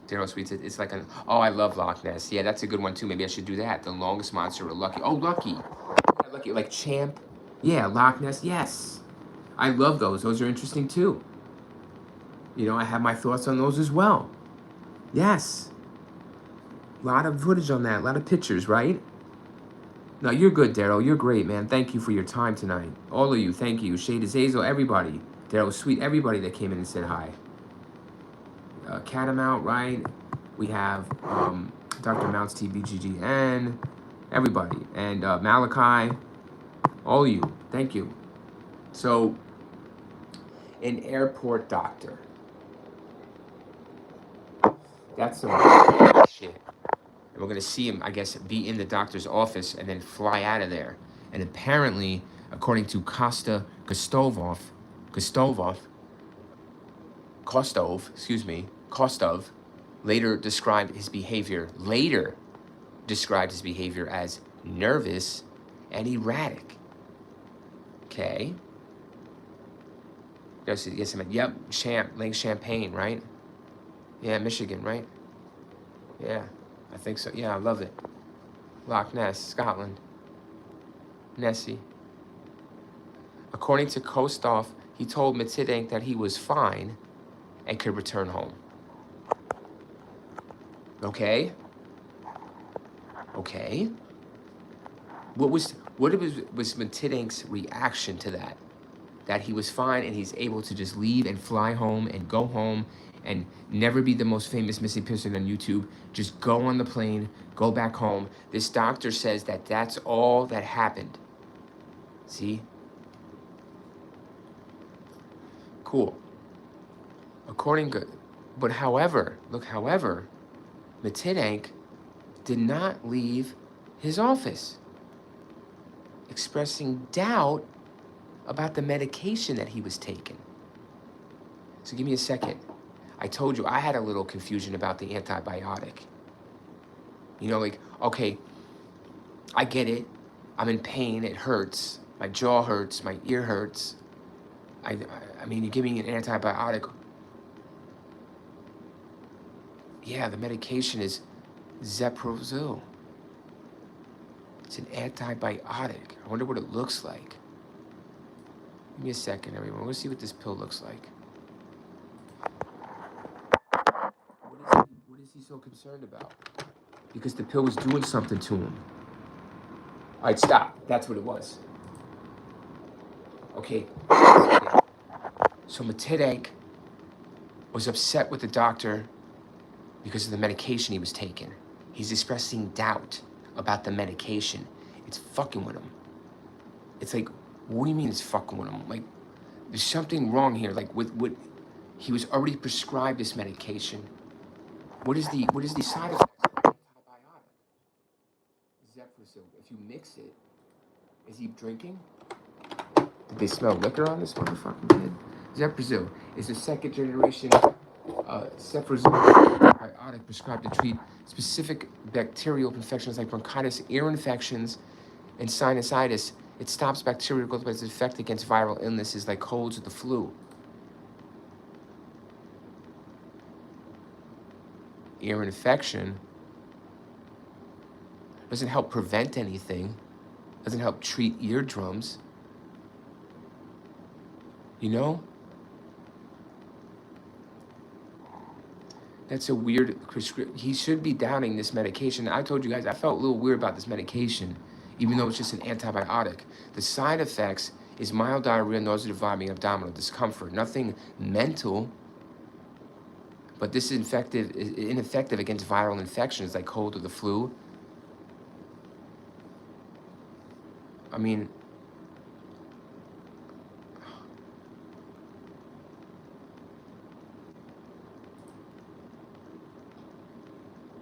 Daryl Sweet said, it's like oh, I love Loch Ness. Yeah, that's a good one too. Maybe I should do that. The longest monster or Lucky. Oh, Lucky. Yeah, Lucky, like Champ. Yeah, Loch Ness, yes. I love those. Those are interesting too. You know, I have my thoughts on those as well. Yes. A lot of footage on that. A lot of pictures, right? No, you're good, Daryl. You're great, man. Thank you for your time tonight. All of you, thank you. Shade Azazel, everybody. Daryl Sweet, everybody that came in and said hi. Catamount, right? We have Dr. Mounts TBGGN, everybody. And Malachi, all of you, thank you. So, an airport doctor. That's some shit. And we're going to see him, I guess, be in the doctor's office and then fly out of there. And apparently, according to Kostov, later described his behavior as nervous and erratic. Okay. Yes, I mean, yep, Lake Champagne, right? Yeah, Michigan, right? Yeah, I think so. Yeah, I love it. Loch Ness, Scotland. Nessie. According to Kostov, he told Mittank that he was fine and could return home. Okay? Okay. What was Mittank's reaction to that? That he was fine and he's able to just leave and fly home and go home and never be the most famous missing person on YouTube. Just go on the plane, go back home. This doctor says that that's all that happened. See? Cool. However, Mittank did not leave his office, expressing doubt about the medication that he was taking. So give me a second. I told you I had a little confusion about the antibiotic. You know, like, okay, I get it. I'm in pain. It hurts. My jaw hurts. My ear hurts. I mean, you give me an antibiotic. Yeah, the medication is Zeprozil. It's an antibiotic. I wonder what it looks like. Give me a second, everyone. Let's see what this pill looks like. What is he so concerned about? Because the pill was doing something to him. All right, stop. That's what it was. Okay. So Mittank was upset with the doctor because of the medication he was taking. He's expressing doubt about the medication. It's fucking with him. It's like, what do you mean it's fucking with him? Like, there's something wrong here. Like, with he was already prescribed this medication. What is the side effects of an antibiotic? Zephyr, if you mix it, is he drinking? Did they smell liquor on this motherfucking kid? Zephyr is a second generation Zephyr antibiotic prescribed to treat specific bacterial infections like bronchitis, ear infections, and sinusitis. It stops bacterial growth, but its effect against viral illnesses like colds or the flu. Ear infection doesn't help prevent anything, doesn't help treat eardrums. You know? That's a weird prescription. He should be downing this medication. I told you guys, I felt a little weird about this medication, even though it's just an antibiotic. The side effects is mild diarrhea, nausea, vomiting, abdominal discomfort. Nothing mental, but this is ineffective against viral infections like cold or the flu. I mean,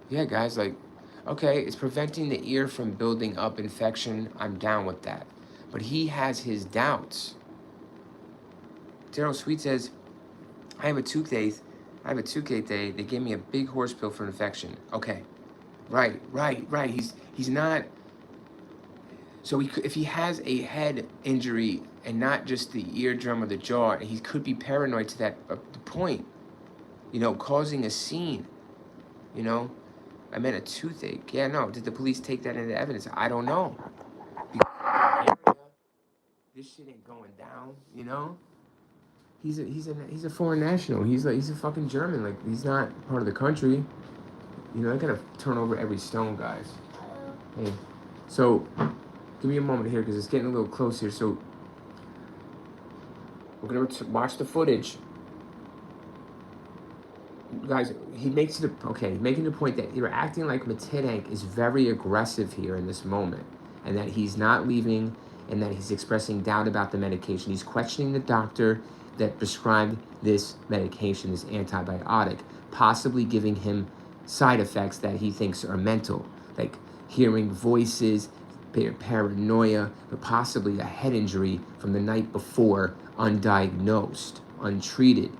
yeah, guys, like, okay, it's preventing the ear from building up infection. I'm down with that. But he has his doubts. Daryl Sweet says, I have a toothache day. They gave me a big horse pill for infection. Okay, right. He's not. So if he has a head injury and not just the eardrum or the jaw, he could be paranoid to that point, causing a scene, I meant a toothache. Yeah, no. Did the police take that into evidence? I don't know. This shit ain't going down, He's a foreign national. He's a fucking German. Like, he's not part of the country. I gotta turn over every stone, guys. Hey, so give me a moment here because it's getting a little close here. So we're gonna watch the footage, guys. He makes it making the point that you're acting like Mittank is very aggressive here in this moment, and that he's not leaving, and that he's expressing doubt about the medication. He's questioning the doctor that prescribed this medication, this antibiotic, possibly giving him side effects that he thinks are mental, like hearing voices, paranoia, but possibly a head injury from the night before, undiagnosed, untreated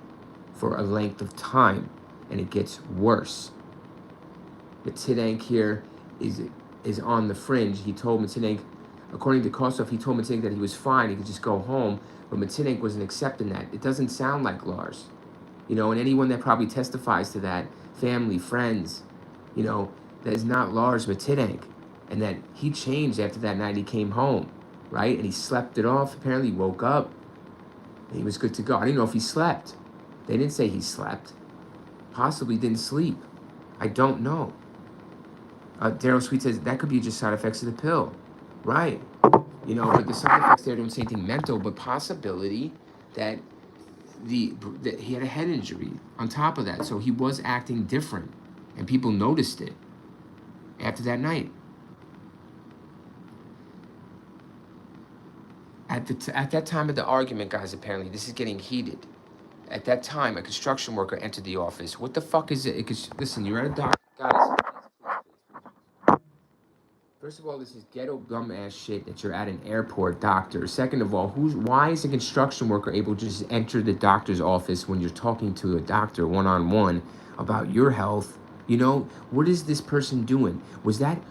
for a length of time, and it gets worse. Mittank here is on the fringe. He told Mittank, according to Kosov, he told Mittank that he was fine, he could just go home, but Mittank wasn't accepting that. It doesn't sound like Lars. And anyone that probably testifies to that, family, friends, that is not Lars Mittank. And that he changed after that night he came home, right? And he slept it off. Apparently he woke up and he was good to go. I didn't know if he slept. They didn't say he slept. Possibly didn't sleep. I don't know. Daryl Sweet says that could be just side effects of the pill. Right. But the side effects there don't say anything mental, but possibility that that he had a head injury on top of that. So he was acting different, and people noticed it after that night. At that time of the argument, guys, apparently, this is getting heated. At that time, a construction worker entered the office. What the fuck is it? Listen, you're at a doctor. Guys, please. First of all, this is ghetto dumbass shit that you're at an airport doctor. Second of all, why is a construction worker able to just enter the doctor's office when you're talking to a doctor one-on-one about your health? What is this person doing? Was that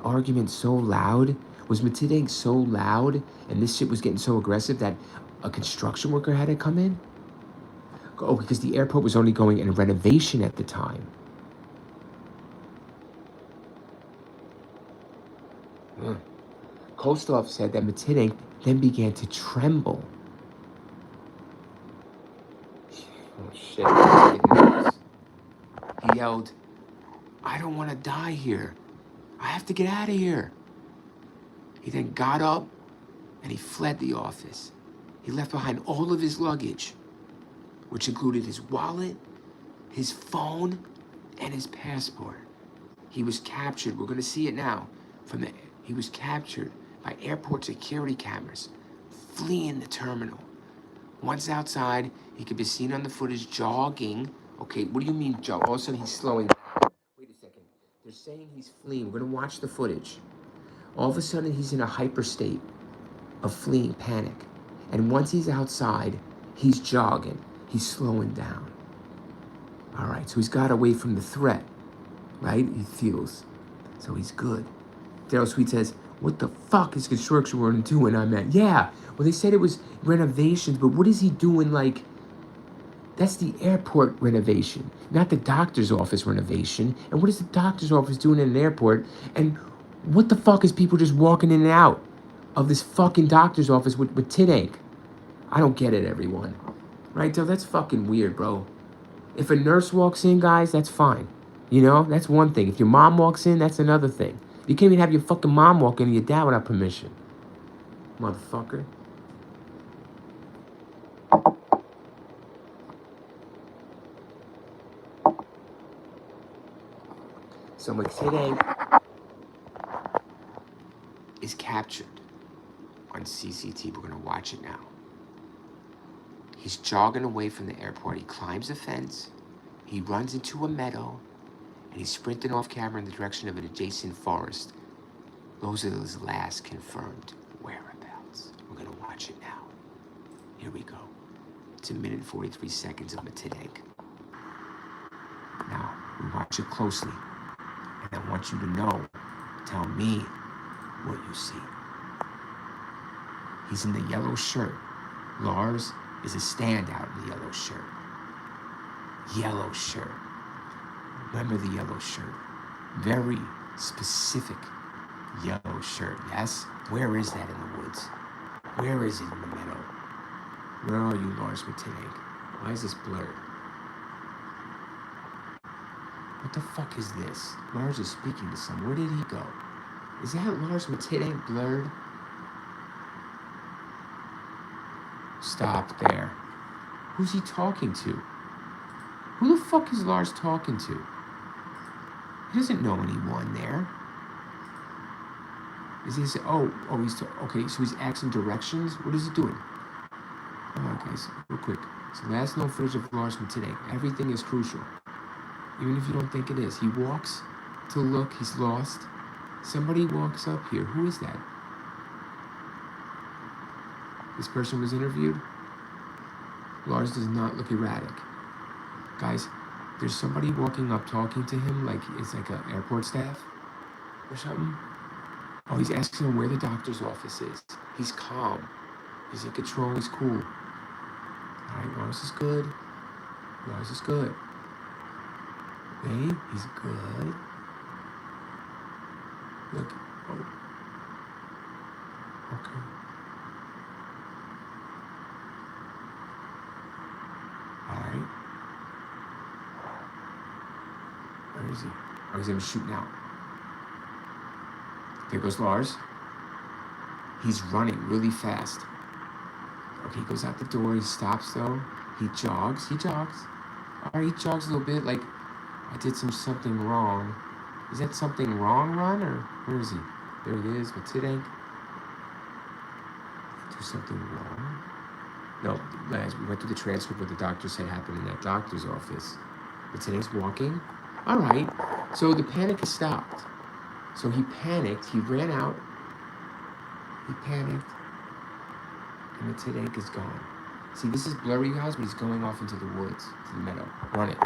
argument so loud? Was Mittank so loud and this shit was getting so aggressive that a construction worker had to come in? Oh, because the airport was only going in renovation at the time. Kostov said that Mittank then began to tremble. Oh shit, it's getting worse. He yelled, "I don't want to die here. I have to get out of here." He then got up and he fled the office. He left behind all of his luggage, which included his wallet, his phone, and his passport. He was captured. We're going to see it now. He was captured by airport security cameras, fleeing the terminal. Once outside, he could be seen on the footage jogging. Okay, what do you mean jog? All of a sudden, he's slowing down. Wait a second. They're saying he's fleeing. We're going to watch the footage. All of a sudden, he's in a hyper state of fleeing panic. And once he's outside, he's jogging. He's slowing down. All right, so he's got away from the threat, right? He feels. So he's good. Daryl Sweet says, "What the fuck is construction work doing?" I'm at, yeah. Well, they said it was renovations, but what is he doing? Like, that's the airport renovation, not the doctor's office renovation. And what is the doctor's office doing in an airport? And what the fuck is people just walking in and out of this fucking doctor's office with Mittank? I don't get it, everyone. Right, so that's fucking weird, bro. If a nurse walks in, guys, that's fine. You know, that's one thing. If your mom walks in, that's another thing. You can't even have your fucking mom walk in and your dad without permission. Motherfucker. So Mittank is captured on CCTV. We're going to watch it now. He's jogging away from the airport. He climbs a fence. He runs into a meadow. And he's sprinting off camera in the direction of an adjacent forest. Those are his last confirmed whereabouts. We're going to watch it now. Here we go. It's 1 minute and 43 seconds of Mittank. Now, we watch it closely. And I want you to know, tell me what you see. He's in the yellow shirt. Lars is a standout in the yellow shirt. Yellow shirt. Remember the yellow shirt. Very specific yellow shirt, yes? Where is that in the woods? Where is it in the meadow? Where are you, Lars Mittank? Why is this blurred? What the fuck is this? Lars is speaking to someone. Where did he go? Is that Lars Mittank blurred? Stop there. Who's he talking to? Who the fuck is Lars talking to? He doesn't know anyone there. Is he say, okay, so he's asking directions? What is he doing? Alright guys, real quick. So last known footage of Lars Mittank. Everything is crucial. Even if you don't think it is. He walks to look, he's lost. Somebody walks up here. Who is that? This person was interviewed. Lars does not look erratic. Guys, there's somebody walking up talking to him like it's like an airport staff or something. Oh, he's asking him where the doctor's office is. He's calm. He's in control. He's cool. All right, Lars is good. Lars is good. Hey, he's good. Look. Oh. Okay. All right. Where is he? Oh, he's gonna shoot now. There goes Lars. He's running really fast. Okay, he goes out the door. He stops though. He jogs. He jogs. All right, he jogs a little bit. Like I did something wrong. Is that something wrong, run, or where is he? There he is, Mittank. Do something wrong? No, Laz, we went through the transcript what the doctor said happened in that doctor's office. Mittank's walking. All right, so the panic has stopped. So he panicked. He ran out. He panicked. And Mittank is gone. See, this is blurry, guys, but he's going off into the woods, to the meadow. Run it.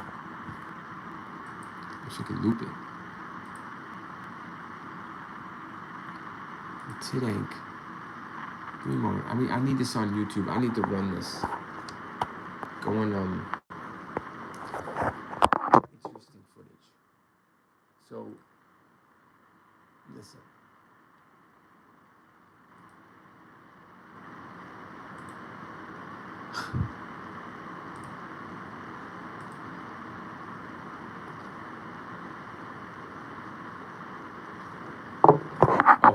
Wish you could loop it. Mittank. Give me a moment. I need this on YouTube. I need to run this. Go on, interesting footage. So, listen.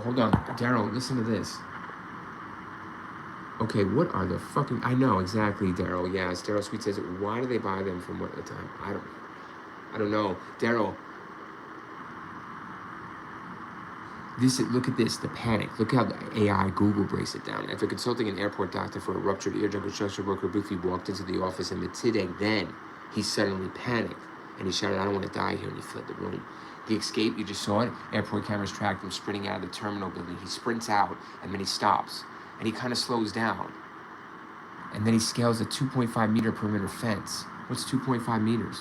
hold on. Daryl, listen to this. Okay, what are the fucking... I know, exactly, Daryl. Yes, Daryl Sweet says, why do they buy them from what time? I don't know. Daryl, look at this, the panic. Look how the AI Google breaks it down. After consulting an airport doctor for a ruptured eardrum, construction worker briefly walked into the office in Mittank. Then he suddenly panicked and he shouted, I don't want to die here, and he fled the room. The escape, you just saw it. Airport cameras tracked him sprinting out of the terminal building. He sprints out and then he stops and he kind of slows down. And then he scales a 2.5 meter perimeter fence. What's 2.5 meters?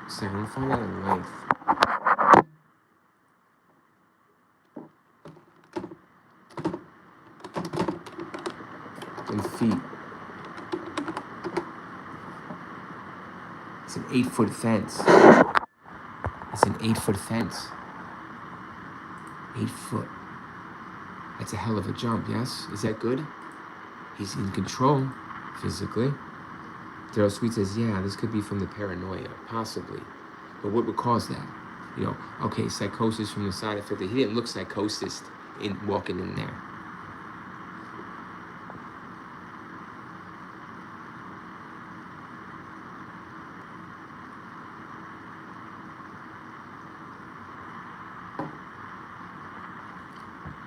So I'm gonna find out in length. In feet. It's an 8-foot fence. It's an 8-foot fence. 8 foot. That's a hell of a jump, yes? Is that good? He's in control, physically. Daryl Sweet says, yeah, this could be from the paranoia, possibly. But what would cause that? You know, okay, psychosis from the side effect. He didn't look psychosis in walking in there.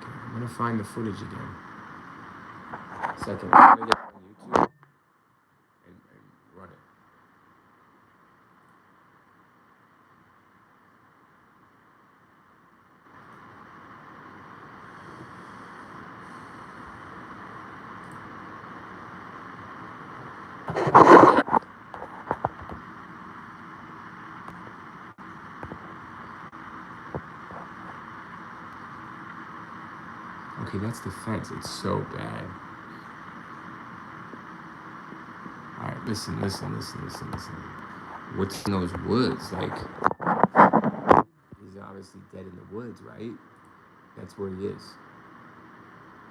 Okay, I'm gonna find the footage again. Second, I'm gonna get on YouTube and run it. Okay, that's the fence. It's so bad. All right, listen. What's in those woods? Like, he's obviously dead in the woods, right? That's where he is.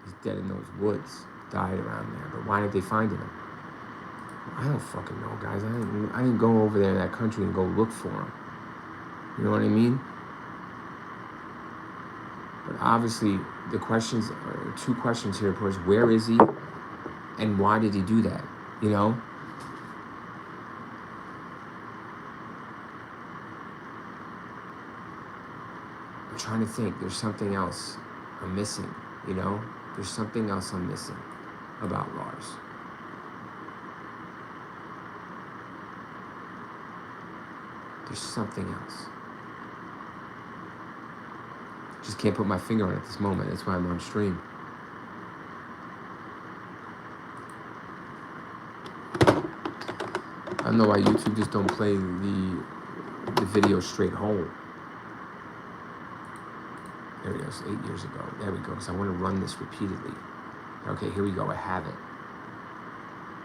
He's dead in those woods. Died around there. But why did they find him? I don't fucking know, guys. I didn't go over there in that country and go look for him. You know what I mean? But obviously, the questions are 2 questions here, of course. Where is he? And why did he do that? You know? I'm trying to think. There's something else I'm missing, you know? There's something else I'm missing about Lars. There's something else. Just can't put my finger on it at this moment. That's why I'm on stream. I don't know why YouTube just don't play the video straight whole. There it goes, 8 years ago. There we go, because I want to run this repeatedly. Okay, here we go, I have it.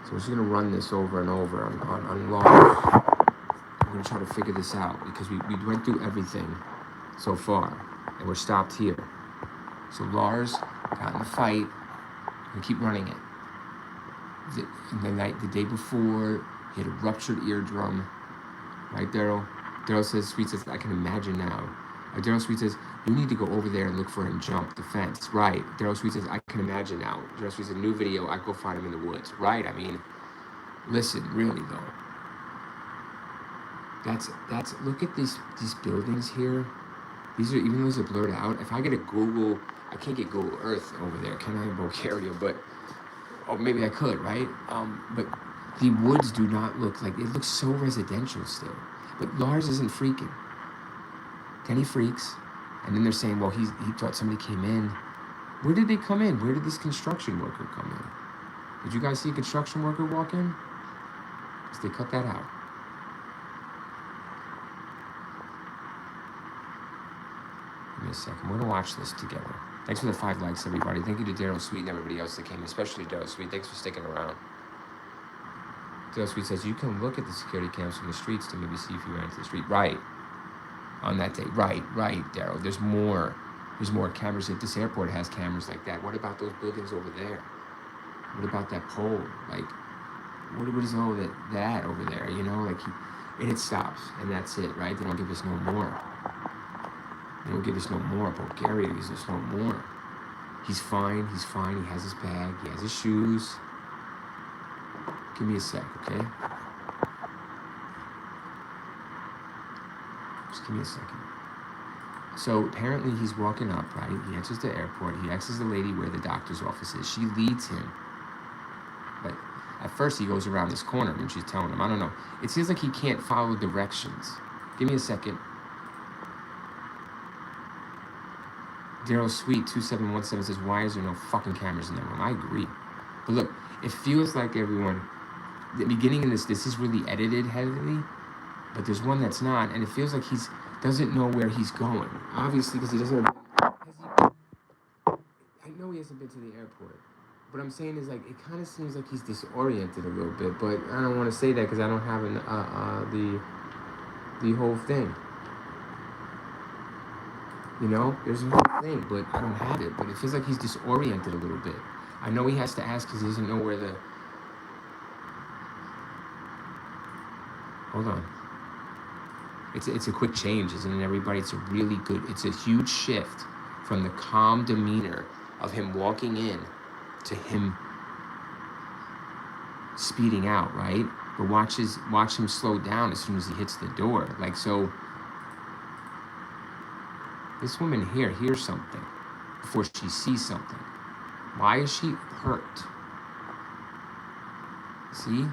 So we're just gonna run this over and over on Lars. I'm gonna try to figure this out, because we went through everything so far, and we're stopped here. So Lars got in a fight, and keep running it. The day before, he had a ruptured eardrum. Right, Daryl? Daryl says, Sweet says, I can imagine now. Daryl Sweet says, you need to go over there and look for him, jump the fence. Right. Daryl Sweet says, I can imagine now. Daryl Sweet says, new video, I go find him in the woods. Right, I mean, listen, really though. That's look at these buildings here. These are, even though these are blurred out, if I get a Google, I can't get Google Earth over there, can I, in Bulgaria? But, oh, maybe I could, right? But the woods do not look like, it looks so residential still. But Lars isn't freaking. Then he freaks, and then they're saying, well, he thought somebody came in. Where did they come in? Where did this construction worker come in? Did you guys see a construction worker walk in? Because they cut that out. Give me a second. We're going to watch this together. Thanks for the 5 likes, everybody. Thank you to Daryl Sweet and everybody else that came, especially Daryl Sweet. Thanks for sticking around. Daryl Sweet says, you can look at the security cams from the streets to maybe see if you ran into the street. Right. On that day. Right, Daryl. There's more cameras. If this airport has cameras like that, what about those buildings over there? What about that pole? Like, what is all that over there? You know, like and it stops, and that's it, right? They don't give us no more. They don't give us no more. Bulgaria gives us no more. He's fine. He's fine. He has his bag. He has his shoes. Give me a sec, okay? Just give me a second. So apparently he's walking up, right? He enters the airport. He asks the lady where the doctor's office is. She leads him. But at first he goes around this corner and she's telling him, I don't know. It seems like he can't follow directions. Give me a second. Daryl Sweet 2717 says, why is there no fucking cameras in that room? I agree. But look, it feels like everyone, the beginning of this is really edited heavily, but there's one that's not, and it feels like he's doesn't know where he's going. Obviously, because he doesn't. I know he hasn't been to the airport. What I'm saying is, like, it kind of seems like he's disoriented a little bit, but I don't want to say that because I don't have the whole thing. You know, there's a whole thing, but I don't have it. But it feels like he's disoriented a little bit. I know he has to ask because he doesn't know where the. Hold on. It's a quick change, isn't it, everybody? It's a really good. It's a huge shift from the calm demeanor of him walking in to him speeding out, right? But watch him slow down as soon as he hits the door. Like, so this woman here hears something before she sees something. Why is she hurt? See?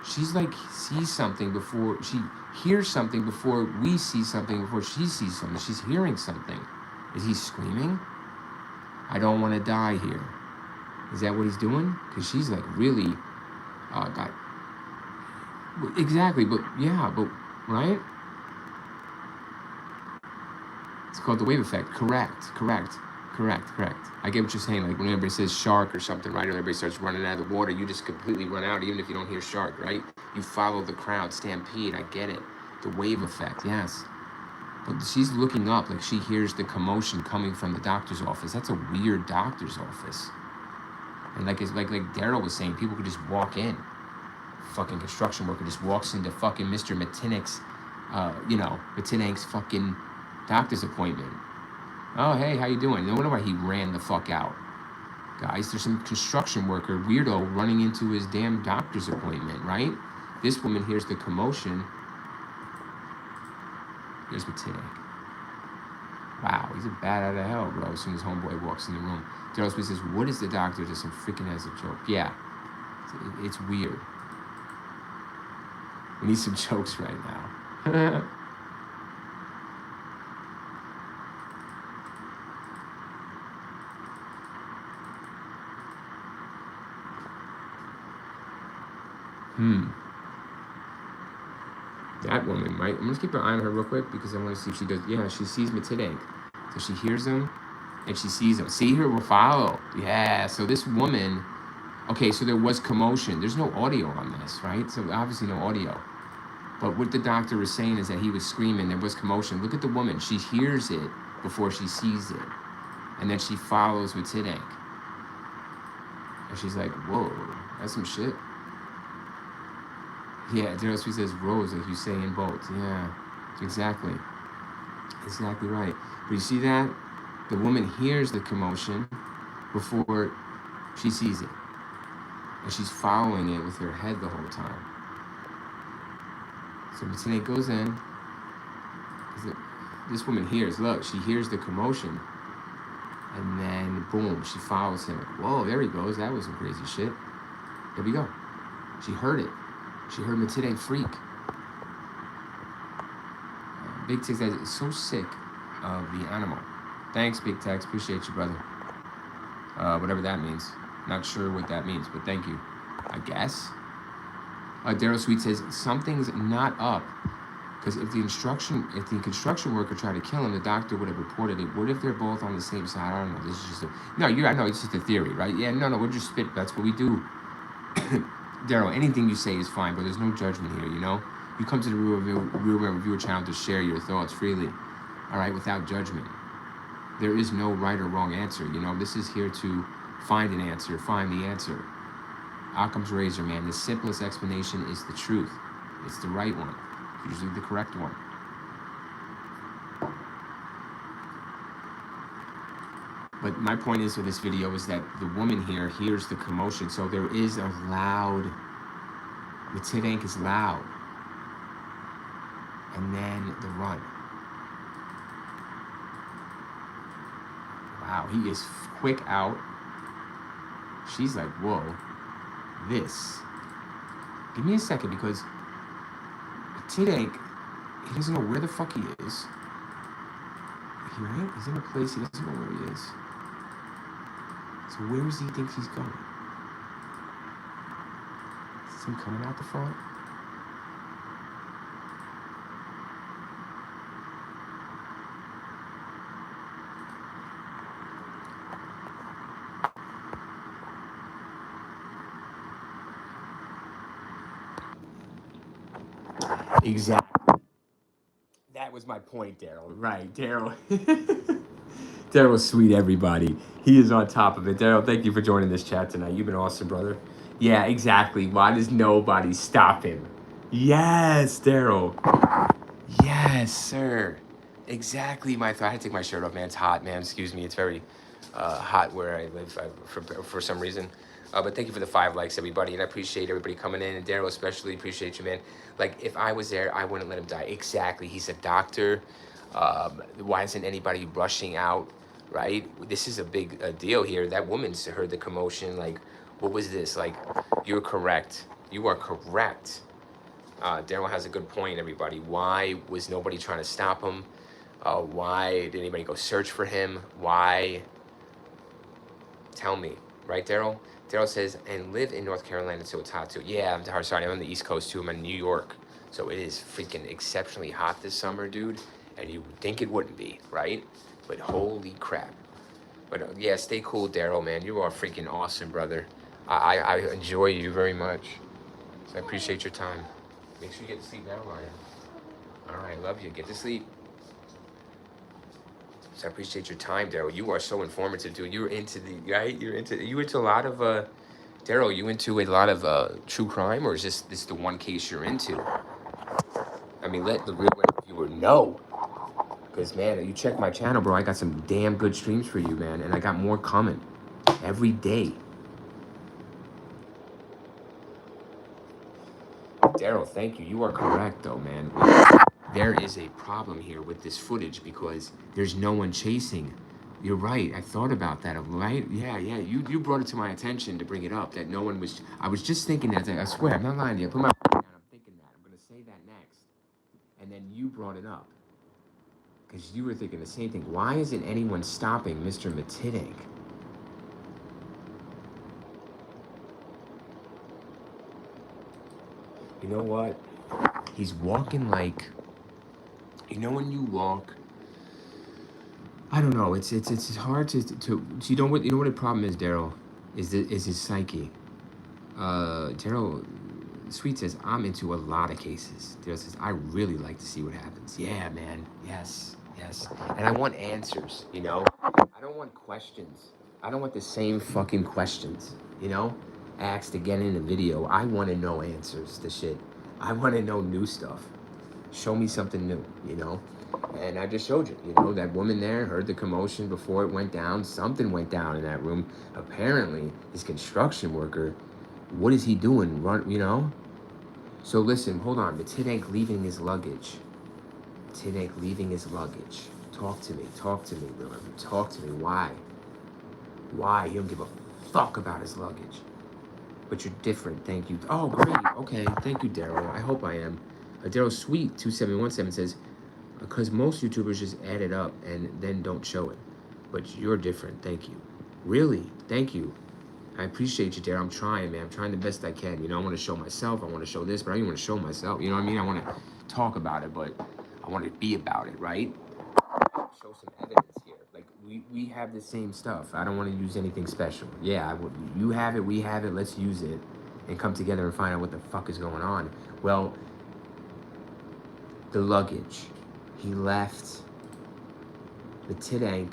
She's like sees something before she hears something before we see something before she sees something. She's hearing something. Is he screaming? I don't want to die here. Is that what he's doing? Because she's like really got exactly, but yeah, but right? It's called the wave effect. Correct. I get what you're saying. Like when everybody says shark or something, right? Or everybody starts running out of the water, you just completely run out, even if you don't hear shark, right? You follow the crowd, stampede. I get it. The wave effect, yes. But she's looking up, like she hears the commotion coming from the doctor's office. That's a weird doctor's office. And like Daryl was saying, people could just walk in. Fucking construction worker just walks into fucking Mr. Mittanek's, Mittanank's fucking doctor's appointment. Oh, hey, how you doing? No wonder why he ran the fuck out. Guys, there's some construction worker, weirdo, running into his damn doctor's appointment, right? This woman hears the commotion. Here's Mittank. Wow, he's a bat out of hell, bro, as soon as homeboy walks in the room. Daryl Smith says, what is the doctor? Just some freaking as a joke. Yeah, it's weird. We need some jokes right now. That woman, right? I'm gonna keep an eye on her real quick because I want to see if she does. Yeah, she sees Mittank. So she hears him and she sees him. See her, will follow. Yeah, so this woman, okay, so there was commotion. There's no audio on this, right? So obviously no audio. But what the doctor is saying is that he was screaming, there was commotion. Look at the woman. She hears it before she sees it. And then she follows Mittank. And she's like, whoa, that's some shit. Yeah, Daryl Sweet says Rose, like you say in Bolt. Yeah, exactly right. But you see that? The woman hears the commotion before she sees it. And she's following it with her head the whole time. So Mittank goes in. This woman hears, look, she hears the commotion. And then, boom, she follows him. Like, whoa, there he goes. That was some crazy shit. There we go. She heard it. She heard Mittank freak. Big Tex is so sick of the animal. Thanks, Big Tex. Appreciate you, brother. Whatever that means. Not sure what that means, but thank you. I guess. Daryl Sweet says something's not up. Because if the construction worker tried to kill him, the doctor would have reported it. What if they're both on the same side? I don't know. This is just I know it's just a theory, right? Yeah, no, we're just spit. That's what we do. Daryl, anything you say is fine, but there's no judgment here, you know? You come to the Real Reviewer channel to share your thoughts freely, all right, without judgment. There is no right or wrong answer, you know? This is here to find an answer, find the answer. Occam's razor, man. The simplest explanation is the truth. It's the right one. It's usually the correct one. But my point is with this video is that the woman here hears the commotion. So there is a loud, Mittank is loud. And then the run. Wow, he is quick out. She's like, whoa, this. Give me a second because Mittank, he doesn't know where the fuck he is. Right? He's in a place he doesn't know where he is. So where does he think he's going? Is him coming out the front? Exactly. That was my point, Daryl. Right, Daryl. Daryl's sweet, everybody. He is on top of it. Daryl, thank you for joining this chat tonight. You've been awesome, brother. Yeah, exactly. Why does nobody stop him? Yes, Daryl. Yes, sir. Exactly, my thought. I had to take my shirt off, man. It's hot, man. Excuse me. It's very hot where I live for some reason. But thank you for the 5 likes, everybody. And I appreciate everybody coming in. And Daryl especially, appreciate you, man. Like, if I was there, I wouldn't let him die. Exactly. He's a doctor. Why isn't anybody rushing out, right? This is a big deal here. That woman's heard the commotion. Like, what was this? Like, you're correct. You are correct. Daryl has a good point, everybody. Why was nobody trying to stop him? Why did anybody go search for him? Why? Tell me. Right, Daryl? Daryl says, and live in North Carolina, so it's hot too. Yeah, I'm sorry, I'm on the East Coast too. I'm in New York. So it is freaking exceptionally hot this summer, dude. And you would think it wouldn't be, right? But holy crap. But yeah, stay cool, Daryl, man. You are freaking awesome, brother. I enjoy you very much. So I appreciate your time. Make sure you get to sleep now, Ryan. All right, love you. Get to sleep. So I appreciate your time, Daryl. You are so informative, dude. You're into the, right? You into a lot of, Daryl, you into a lot of true crime, or is this the one case you're into? I mean, let the real viewer know. Because, man, you check my channel, bro. I got some damn good streams for you, man. And I got more coming every day. Daryl, thank you. You are correct, though, man. There is a problem here with this footage because there's no one chasing. You're right. I thought about that, right? Yeah. You brought it to my attention to bring it up that no one was. I was just thinking that. I swear, I'm not lying to you. I put my phone down. I'm thinking that. I'm going to say that next. And then you brought it up because you were thinking the same thing. Why isn't anyone stopping Mr. Mittank? You know what? He's walking like, you know, when you walk, I don't know. It's hard to you know what the problem is, Daryl, is his psyche. Daryl Sweet says, I'm into a lot of cases. Daryl says, I really like to see what happens. Yeah, man. Yes. And I want answers, you know? I don't want questions. I don't want the same fucking questions, you know? Asked again in the video. I want to know answers to shit. I want to know new stuff. Show me something new, you know? And I just showed you, you know, that woman there heard the commotion before it went down. Something went down in that room. Apparently, this construction worker, what is he doing? Run, you know? So listen, hold on. Mittank leaving his luggage. Mittank leaving his luggage. Talk to me, Willem. Talk to me. Why? Why? You don't give a fuck about his luggage. But you're different, thank you. Oh, great. Okay, thank you, Daryl. I hope I am. Daryl Sweet 2717 says, because most YouTubers just add it up and then don't show it. But you're different, thank you. Really, thank you. I appreciate you, Daryl. I'm trying, man. I'm trying the best I can. You know, I want to show myself. I want to show this, but I don't even want to show myself. You know what I mean? I want to talk about it, but I want to be about it, right? Show some evidence here. Like, we have the same stuff. I don't want to use anything special. Yeah, you have it, we have it. Let's use it and come together and find out what the fuck is going on. Well, the luggage. He left Mittank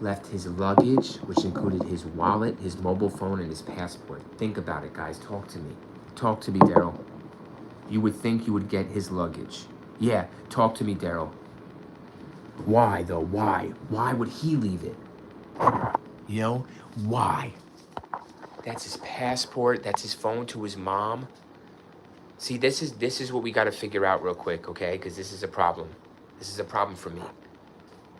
left his luggage, which included his wallet, his mobile phone, and his passport. Think about it, guys. Talk to me. Talk to me, Daryl. You would think you would get his luggage. Yeah, talk to me, Daryl. Why, though? Why? Why would he leave it? You know? Why? That's his passport. That's his phone to his mom. See, this is what we got to figure out real quick, okay? Because this is a problem. This is a problem for me.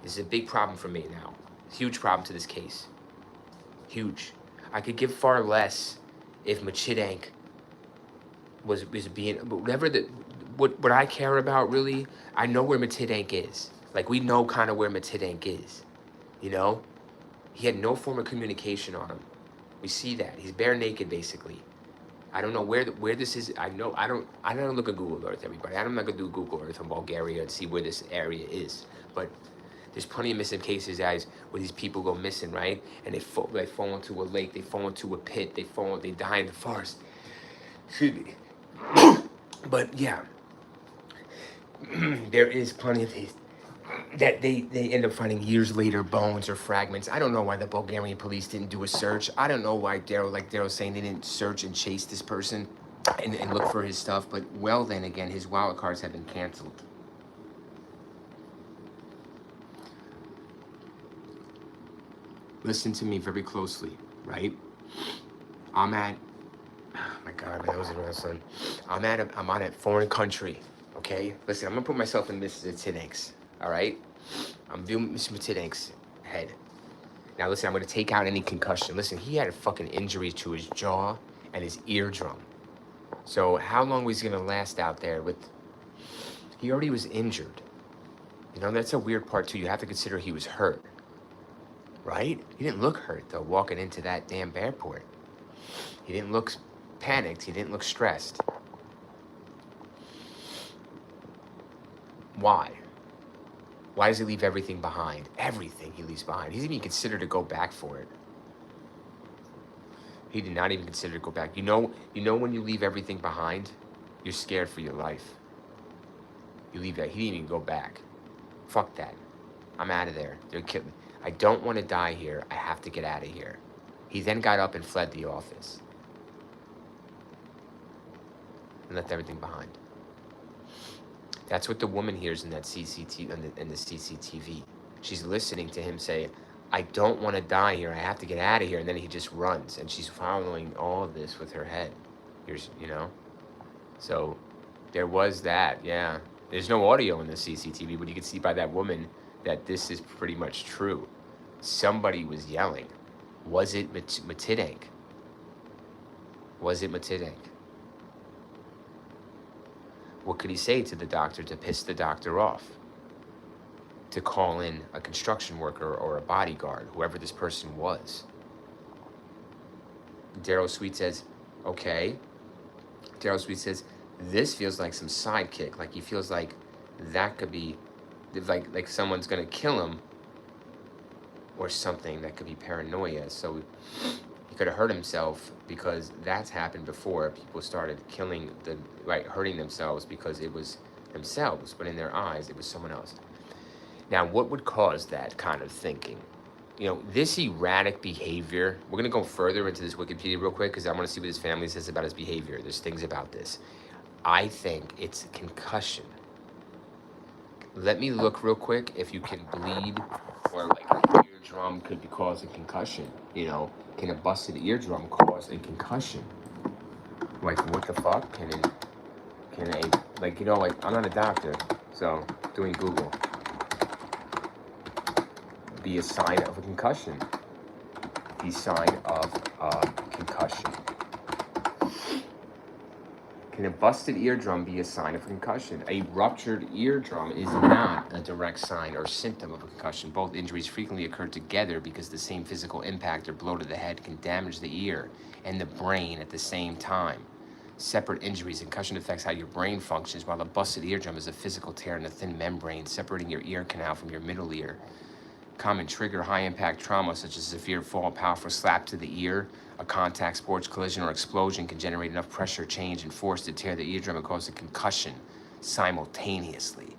This is a big problem for me now. Huge problem to this case. Huge. I could give far less if Mittank was being, whatever the, what I care about really, I know where Mittank is. Like, we know kind of where Mittank is, you know? He had no form of communication on him. We see that. He's bare naked, basically. I don't know where this is. I don't look at Google Earth, everybody. I'm not gonna do Google Earth on Bulgaria and see where this area is. But there's plenty of missing cases, guys, where these people go missing, right? And they fall into a lake, they fall into a pit, they die in the forest. Excuse me. But yeah, there is plenty of these that they end up finding years later, bones or fragments. I don't know why the Bulgarian police didn't do a search. I don't know why Daryl's saying they didn't search and chase this person and look for his stuff. But well, then again, his wild cards have been canceled. Listen to me very closely, right? Oh my God, man, that was a son. I'm on a foreign country, okay? Listen, I'm gonna put myself in Mr. Mittank's, all right? I'm viewing Mr. Mittank's head. Now listen, I'm gonna take out any concussion. Listen, he had a fucking injury to his jaw and his eardrum. So how long was he gonna last out there with, he already was injured. You know, that's a weird part too. You have to consider he was hurt, right? He didn't look hurt though, walking into that damn airport. He didn't look panicked. He didn't look stressed. Why? Why does he leave everything behind? Everything he leaves behind. He didn't even consider to go back for it. He did not even consider to go back. You know when you leave everything behind, you're scared for your life. You leave that. He didn't even go back. Fuck that. I'm out of there. They're killing me. I don't want to die here. I have to get out of here. He then got up and fled the office. And left everything behind. That's what the woman hears in that CCTV, in the CCTV. She's listening to him say, I don't want to die here. I have to get out of here. And then he just runs. And she's following all of this with her head. Here's, you know? So there was that, yeah. There's no audio in the CCTV, but you can see by that woman that this is pretty much true. Somebody was yelling. Was it Mittank? Was it Mittank? What could he say to the doctor to piss the doctor off? To call in a construction worker or a bodyguard, whoever this person was. Daryl Sweet says, okay. Daryl Sweet says, this feels like some sidekick. Like he feels like that could be, like someone's gonna kill him or something. That could be paranoia. So he could have hurt himself because that's happened before. People started hurting themselves because it was themselves, but in their eyes, it was someone else. Now, what would cause that kind of thinking? You know, this erratic behavior, we're going to go further into this Wikipedia real quick because I want to see what his family says about his behavior. There's things about this. I think it's concussion. Let me look real quick if you can bleed or like an eardrum could be causing concussion. You know, can a busted eardrum cause a concussion? Like, what the fuck? Can a, like, you know, like, I'm not a doctor, so doing Google. Be a sign of a concussion. The sign of a concussion. Can a busted eardrum be a sign of a concussion? A ruptured eardrum is not a direct sign or symptom of a concussion. Both injuries frequently occur together because the same physical impact or blow to the head can damage the ear and the brain at the same time. Separate injuries, concussion affects how your brain functions, while a busted eardrum is a physical tear in the thin membrane separating your ear canal from your middle ear. Common trigger, high-impact trauma such as a severe fall, powerful slap to the ear, a contact sports collision or explosion can generate enough pressure, change, and force to tear the eardrum and cause a concussion simultaneously.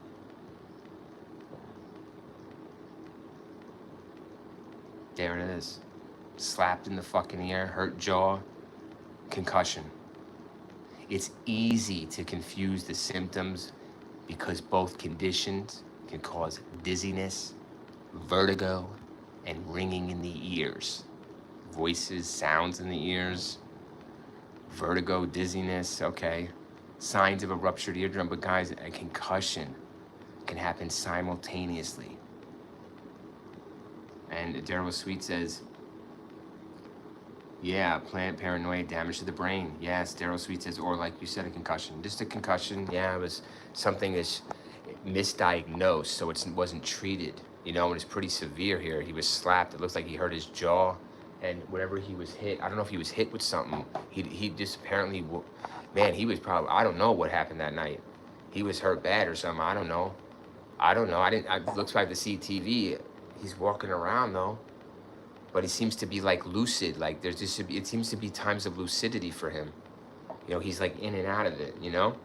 there it is. Slapped in the fucking ear, hurt jaw, concussion. It's easy to confuse the symptoms because both conditions can cause dizziness, vertigo, and ringing in the ears. Voices, sounds in the ears, vertigo, dizziness, okay. Signs of a ruptured eardrum, but guys, a concussion can happen simultaneously. And Daryl Sweet says, yeah, plant paranoia, damage to the brain. Yes, Daryl Sweet says, or like you said, a concussion. Just a concussion, yeah, it was something that's misdiagnosed, so it wasn't treated. You know, and it's pretty severe here. He was slapped. It looks like he hurt his jaw, and whatever he was hit, I don't know if he was hit with something. He just apparently, man, he was probably, I don't know what happened that night. He was hurt bad or something. I don't know. It looks like the CTV. He's walking around though. But he seems to be like lucid, like it seems to be times of lucidity for him. You know, he's like in and out of it, you know?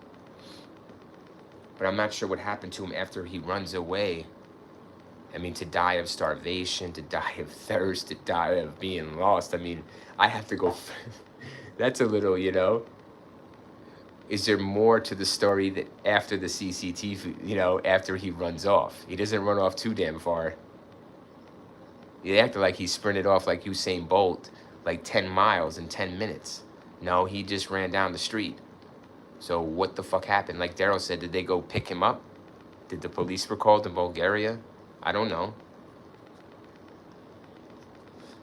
But I'm not sure what happened to him after he runs away. I mean, to die of starvation, to die of thirst, to die of being lost. I mean, I have to go, that's a little, you know? Is there more to the story that after the CCTV, you know, after he runs off? He doesn't run off too damn far. He acted like he sprinted off like Usain Bolt, like 10 miles in 10 minutes. No, he just ran down the street. So what the fuck happened? Like Daryl said, did they go pick him up? Did the police were called in Bulgaria? I don't know.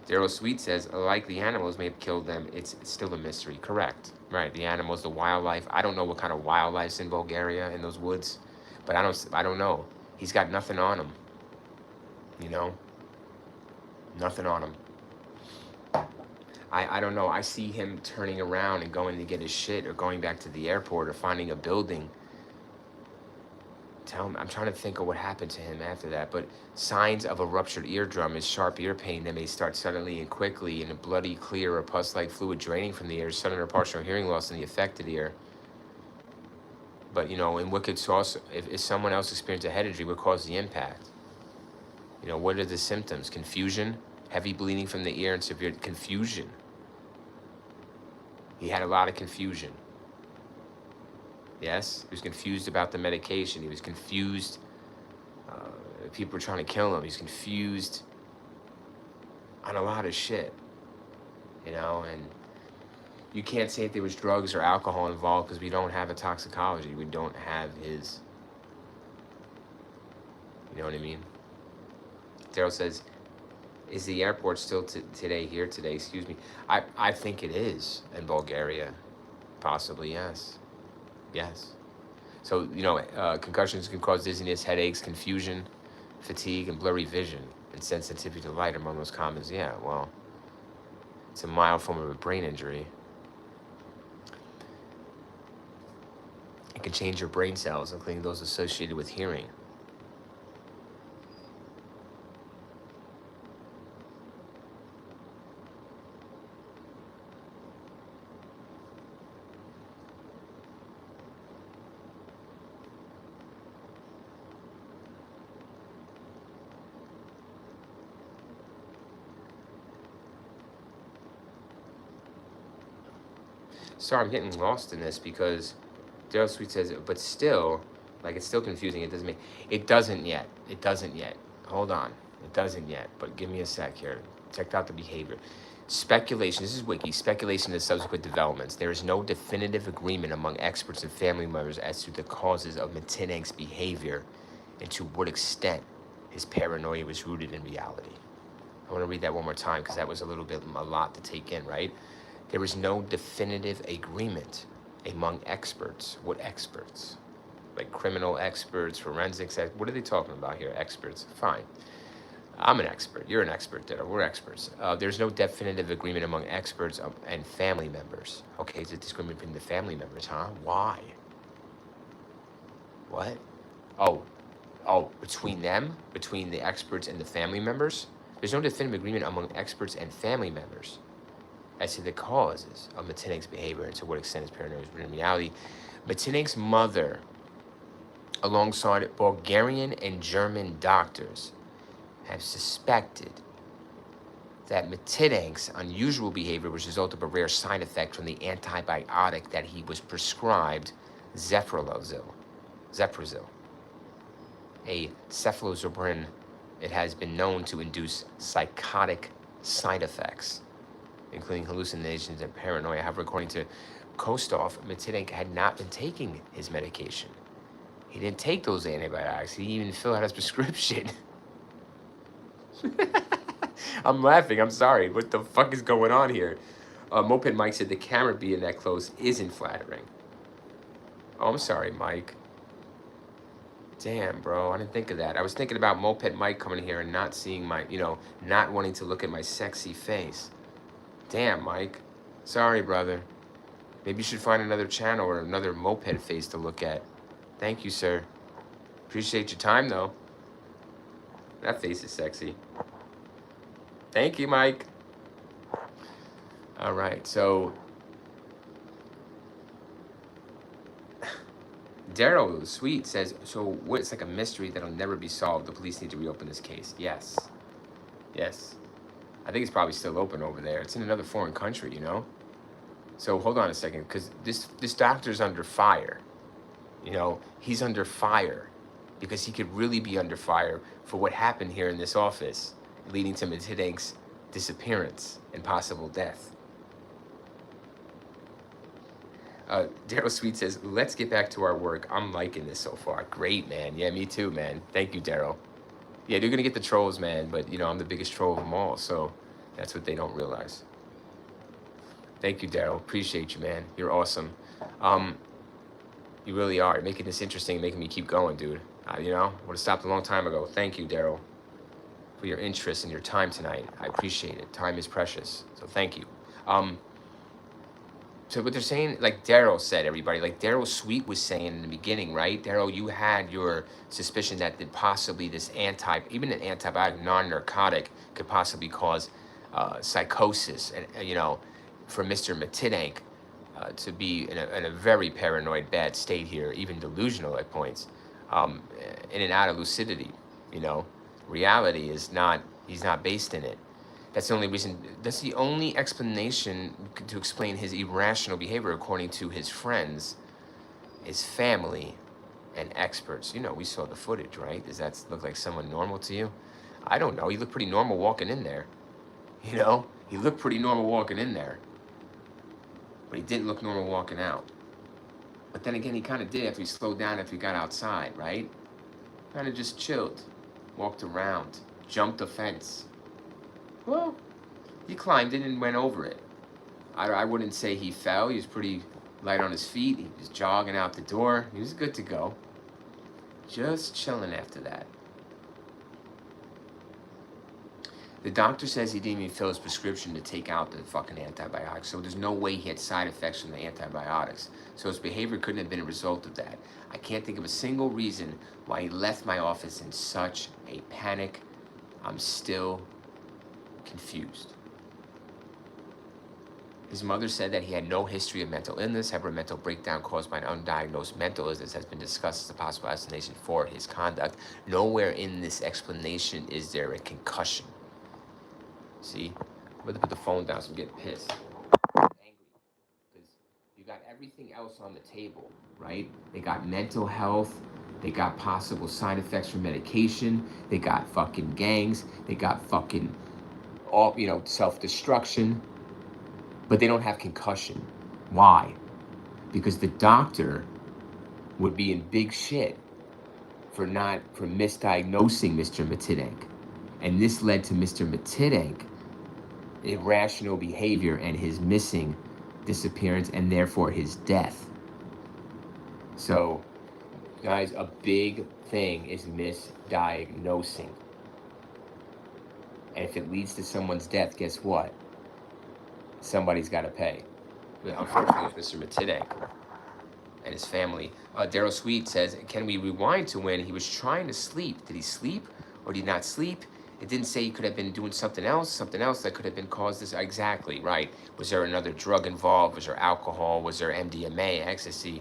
Daryl Sweet says, like the animals may have killed them, it's still a mystery. Correct. Right, the animals, the wildlife. I don't know what kind of wildlife's in Bulgaria, in those woods. But I don't know. He's got nothing on him. You know? Nothing on him. I don't know. I see him turning around and going to get his shit or going back to the airport or finding a building. I'm trying to think of what happened to him after that. But signs of a ruptured eardrum is sharp ear pain that may start suddenly and quickly, and a bloody, clear, or pus-like fluid draining from the ear, sudden or partial hearing loss in the affected ear. But, you know, and what could also, if someone else experienced a head injury, what caused the impact? You know, what are the symptoms? Confusion, heavy bleeding from the ear, and severe confusion. He had a lot of confusion. Yes, he was confused about the medication. He was confused. People were trying to kill him. He's confused on a lot of shit. You know, and you can't say if there was drugs or alcohol involved because we don't have a toxicology. We don't have his, you know what I mean? Daryl says, is the airport still here today? Excuse me. I think it is in Bulgaria. Possibly, yes. Yes. So, you know, concussions can cause dizziness, headaches, confusion, fatigue, and blurry vision, and sensitivity to light among those commons. Yeah, well, it's a mild form of a brain injury. It can change your brain cells, including those associated with hearing. Sorry, I'm getting lost in this because Daryl Sweet says, but still, like it's still confusing. It doesn't yet. It doesn't yet. Hold on. It doesn't yet, but give me a sec here. Check out the behavior. Speculation, this is Wiki, speculation of subsequent developments. There is no definitive agreement among experts and family members as to the causes of Mittank's behavior and to what extent his paranoia was rooted in reality. I want to read that one more time because that was a lot to take in, right? There is no definitive agreement among experts. What experts? Like criminal experts, forensics, what are they talking about here? Experts, fine. I'm an expert, you're an expert, we're experts. There's no definitive agreement among experts and family members. Okay, it's a disagreement between the family members, huh? Why? What? Oh, between them? Between the experts and the family members? There's no definitive agreement among experts and family members as to the causes of Mittank's behavior and to what extent his paranoia is rooted in reality. Mittank's mother, alongside Bulgarian and German doctors, have suspected that Mittank's unusual behavior was a result of a rare side effect from the antibiotic that he was prescribed, Zephyrazil, a cephalosporin. It has been known to induce psychotic side effects, including hallucinations and paranoia. However, according to Kostov, Mittank had not been taking his medication. He didn't take those antibiotics. He didn't even fill out his prescription. I'm laughing. I'm sorry. What the fuck is going on here? Moped Mike said the camera being that close isn't flattering. Oh, I'm sorry, Mike. Damn, bro. I didn't think of that. I was thinking about Moped Mike coming here and not seeing my, not wanting to look at my sexy face. Damn, Mike. Sorry, brother. Maybe you should find another channel or another moped face to look at. Thank you, sir. Appreciate your time, though. That face is sexy. Thank you, Mike. All right, so Daryl Sweet says, so what? It's like a mystery that'll never be solved. The police need to reopen this case. Yes. Yes. I think it's probably still open over there. It's in another foreign country, So hold on a second, because this doctor's under fire. He's under fire because he could really be under fire for what happened here in this office, leading to Mittank's disappearance and possible death. Daryl Sweet says, let's get back to our work. I'm liking this so far. Great, man. Yeah, me too, man. Thank you, Daryl. Yeah, they're going to get the trolls, man, but, I'm the biggest troll of them all, so that's what they don't realize. Thank you, Daryl. Appreciate you, man. You're awesome. You really are. You're making this interesting, making me keep going, dude. Would have stopped a long time ago. Thank you, Daryl, for your interest and your time tonight. I appreciate it. Time is precious, so thank you. So what they're saying, like Daryl said, everybody, like Daryl Sweet was saying in the beginning, right? Daryl, you had your suspicion that possibly this even an antibiotic, non-narcotic, could possibly cause psychosis, and for Mr. Mittank to be in a very paranoid, bad state here, even delusional at points, in and out of lucidity. Reality is not. He's not based in it. That's the only reason. That's the only explanation to explain his irrational behavior, according to his friends, his family, and experts. We saw the footage, right? Does that look like someone normal to you? I don't know. He looked pretty normal walking in there. He looked pretty normal walking in there. But he didn't look normal walking out. But then again, he kind of did after he slowed down, after he got outside, right? Kind of just chilled, walked around, jumped a fence. Well, he climbed it and went over it. I wouldn't say he fell. He was pretty light on his feet. He was jogging out the door. He was good to go. Just chilling after that. The doctor says he didn't even fill his prescription to take out the fucking antibiotics, so there's no way he had side effects from the antibiotics. So his behavior couldn't have been a result of that. I can't think of a single reason why he left my office in such a panic. I'm still confused. His mother said that he had no history of mental illness. However, a mental breakdown caused by an undiagnosed mental illness has been discussed as a possible explanation for his conduct. Nowhere in this explanation is there a concussion. See, I'm going to put the phone down so I'm getting pissed. I'm angry because you got everything else on the table, right? They got mental health. They got possible side effects from medication. They got fucking gangs. They got fucking self-destruction. But they don't have concussion. Why? Because the doctor would be in big shit for misdiagnosing Mr. Mittank. And this led to Mr. Mittank irrational behavior and his missing disappearance and therefore his death. So, guys, a big thing is misdiagnosing. And if it leads to someone's death, guess what? Somebody's got to pay. Unfortunately, it's Mr. Mittank and his family. Daryl Sweet says, can we rewind to when he was trying to sleep? Did he sleep or did he not sleep? It didn't say he could have been doing something else that could have been caused this. Exactly, right. Was there another drug involved? Was there alcohol? Was there MDMA, ecstasy,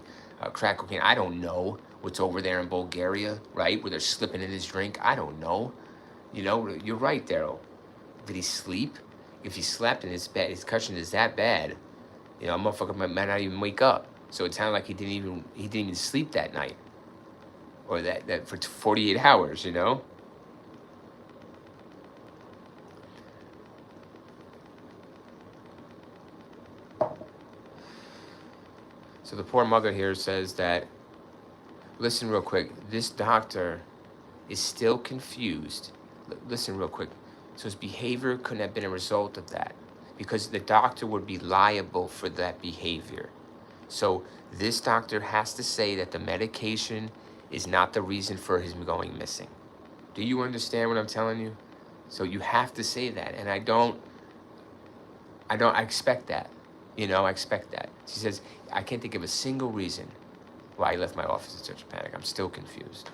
crack cocaine? I don't know what's over there in Bulgaria, right? Where they're slipping in his drink. I don't know. You're right, Daryl. Did he sleep? if he slept and his concussion is that bad, you know, a motherfucker might not even wake up. So it sounded like he didn't even sleep that night, or that for 48 hours, you know. So the poor mother here says that, listen real quick, this doctor is still confused. Listen real quick. So his behavior couldn't have been a result of that, because the doctor would be liable for that behavior. So this doctor has to say that the medication is not the reason for him going missing. Do you understand what I'm telling you? So you have to say that, and I expect that. You know, I expect that. She says, I can't think of a single reason why he left my office in such a panic. I'm still confused.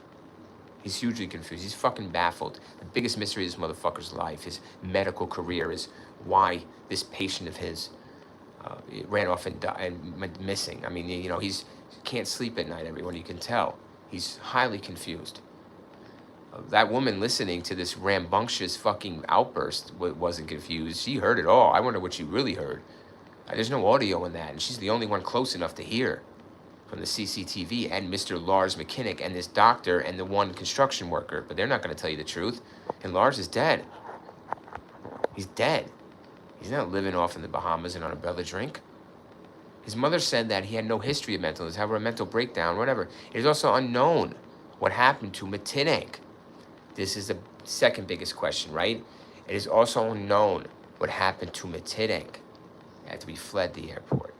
He's hugely confused. He's fucking baffled. The biggest mystery of this motherfucker's life, his medical career, is why this patient of his ran off and died and went missing. I mean, you know, he can't sleep at night, everyone. You can tell. He's highly confused. That woman listening to this rambunctious fucking outburst wasn't confused. She heard it all. I wonder what she really heard. There's no audio in that, and she's the only one close enough to hear from the CCTV and Mr. Lars Mittank and this doctor and the one construction worker. But they're not going to tell you the truth. And Lars is dead. He's dead. He's not living off in the Bahamas and on a Bella drink. His mother said that he had no history of mental illness, have a mental breakdown, whatever. It is also unknown what happened to Mittank. This is the second biggest question, right? It is also unknown what happened to Mittank after he fled the airport.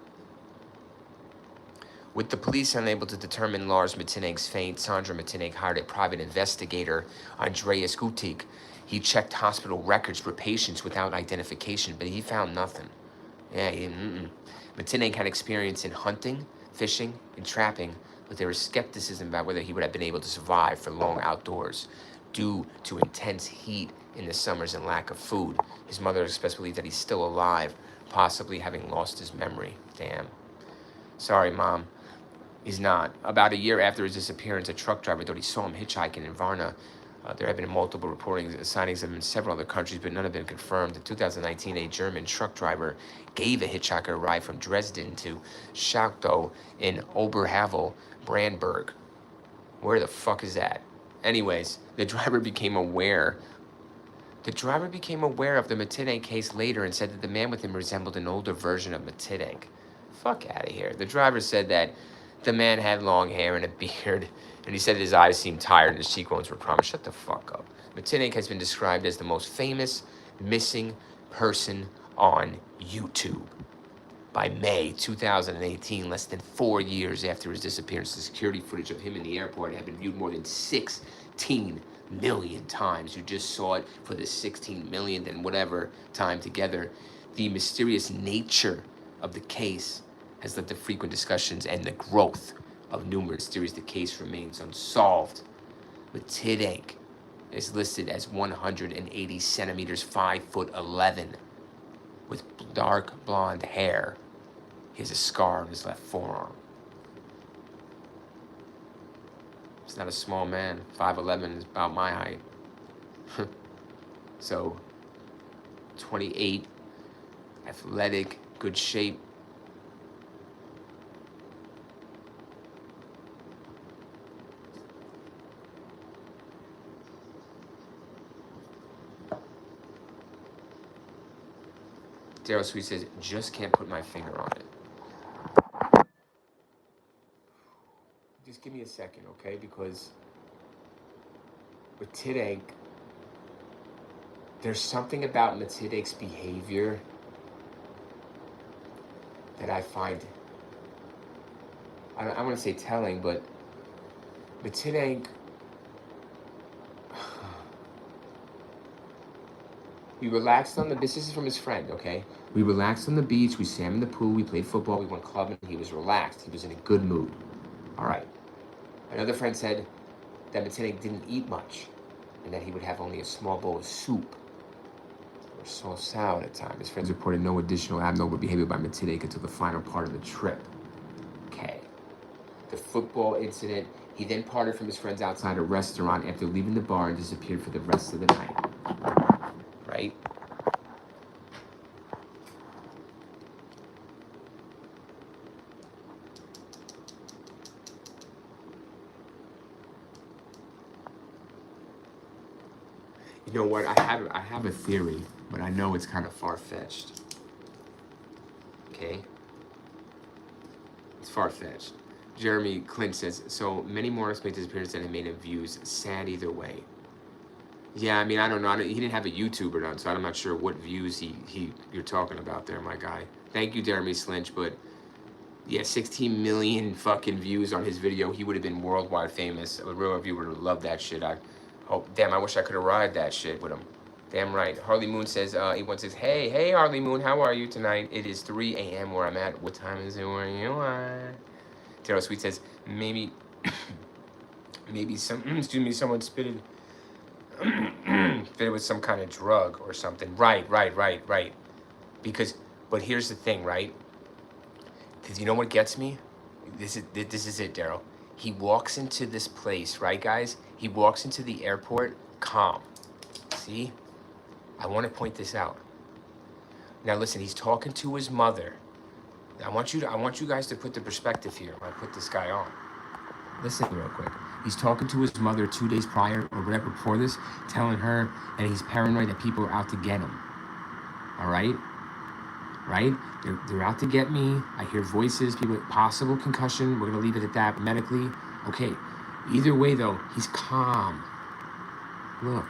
With the police unable to determine Lars Mittank's fate, Sandra Mittank hired a private investigator, Andreas Gutik. He checked hospital records for patients without identification, but he found nothing. Yeah, Mittank had experience in hunting, fishing, and trapping, but there was skepticism about whether he would have been able to survive for long outdoors due to intense heat in the summers and lack of food. His mother expressed belief that he's still alive, possibly having lost his memory. Damn. Sorry, Mom. He's not. About a year after his disappearance, a truck driver thought he saw him hitchhiking in Varna. There have been multiple sightings of him in several other countries, but none have been confirmed. In 2019, a German truck driver gave a hitchhiker a ride from Dresden to Schautow in Oberhavel, Brandenburg. Where the fuck is that? Anyways, the driver became aware of the Mittank case later and said that the man with him resembled an older version of Mittank. Fuck out of here. The driver said that the man had long hair and a beard, and he said his eyes seemed tired and his cheekbones were prominent. Shut the fuck up. Mittank has been described as the most famous missing person on YouTube. By May 2018, less than 4 years after his disappearance, the security footage of him in the airport had been viewed more than 16 million times. You just saw it for the 16 million and whatever time together. The mysterious nature of the case has led to frequent discussions and the growth of numerous theories. The case remains unsolved. Mittank is listed as 180 centimeters, 5'11", with dark blonde hair. He has a scar on his left forearm. He's not a small man. 5'11" is about my height. So, 28, athletic, good shape. Daryl Sweet says, just can't put my finger on it. Just give me a second, okay? Because with Mittank, there's something about Mittank's behavior that I find, I want to say telling, but Mittank, we relaxed on this is from his friend, okay? We relaxed on the beach, we swam in the pool, we played football, we went clubbing, he was relaxed, he was in a good mood. All right. Another friend said that Mittank didn't eat much, and that he would have only a small bowl of soup or sauce salad at times. His friends reported no additional abnormal behavior by Mittank until the final part of the trip. Okay. The football incident, he then parted from his friends outside a restaurant after leaving the bar and disappeared for the rest of the night. Right? You know what? I have a theory, but I know it's kind of far-fetched. Okay? It's far-fetched. Jeremy Clint says, so many more make disappearance than have made him views. Sad either way. Yeah, I mean, I don't know. He didn't have a YouTube or none, so I'm not sure what views you're talking about there, my guy. Thank you, Jeremy Slinch, but yeah, 16 million fucking views on his video. He would have been worldwide famous. A real reviewer would have loved that shit. Damn, I wish I could have ride that shit with him. Damn right. Harley Moon says, he says, hey, Harley Moon, how are you tonight? It is 3 a.m. where I'm at. What time is it where you are? Taro Sweet says, maybe someone spitted with some kind of drug or something. Right. But here's the thing, right? Because you know what gets me? This is it, Daryl. He walks into this place, right, guys? He walks into the airport calm. See? I want to point this out. Now listen, he's talking to his mother. I want you guys to put the perspective here when I put this guy on. Listen real quick. He's talking to his mother 2 days prior or whatever before this, telling her that he's paranoid that people are out to get him. All right? Right? They're out to get me. I hear voices, people, possible concussion. We're going to leave it at that medically. Okay. Either way, though, he's calm. Look.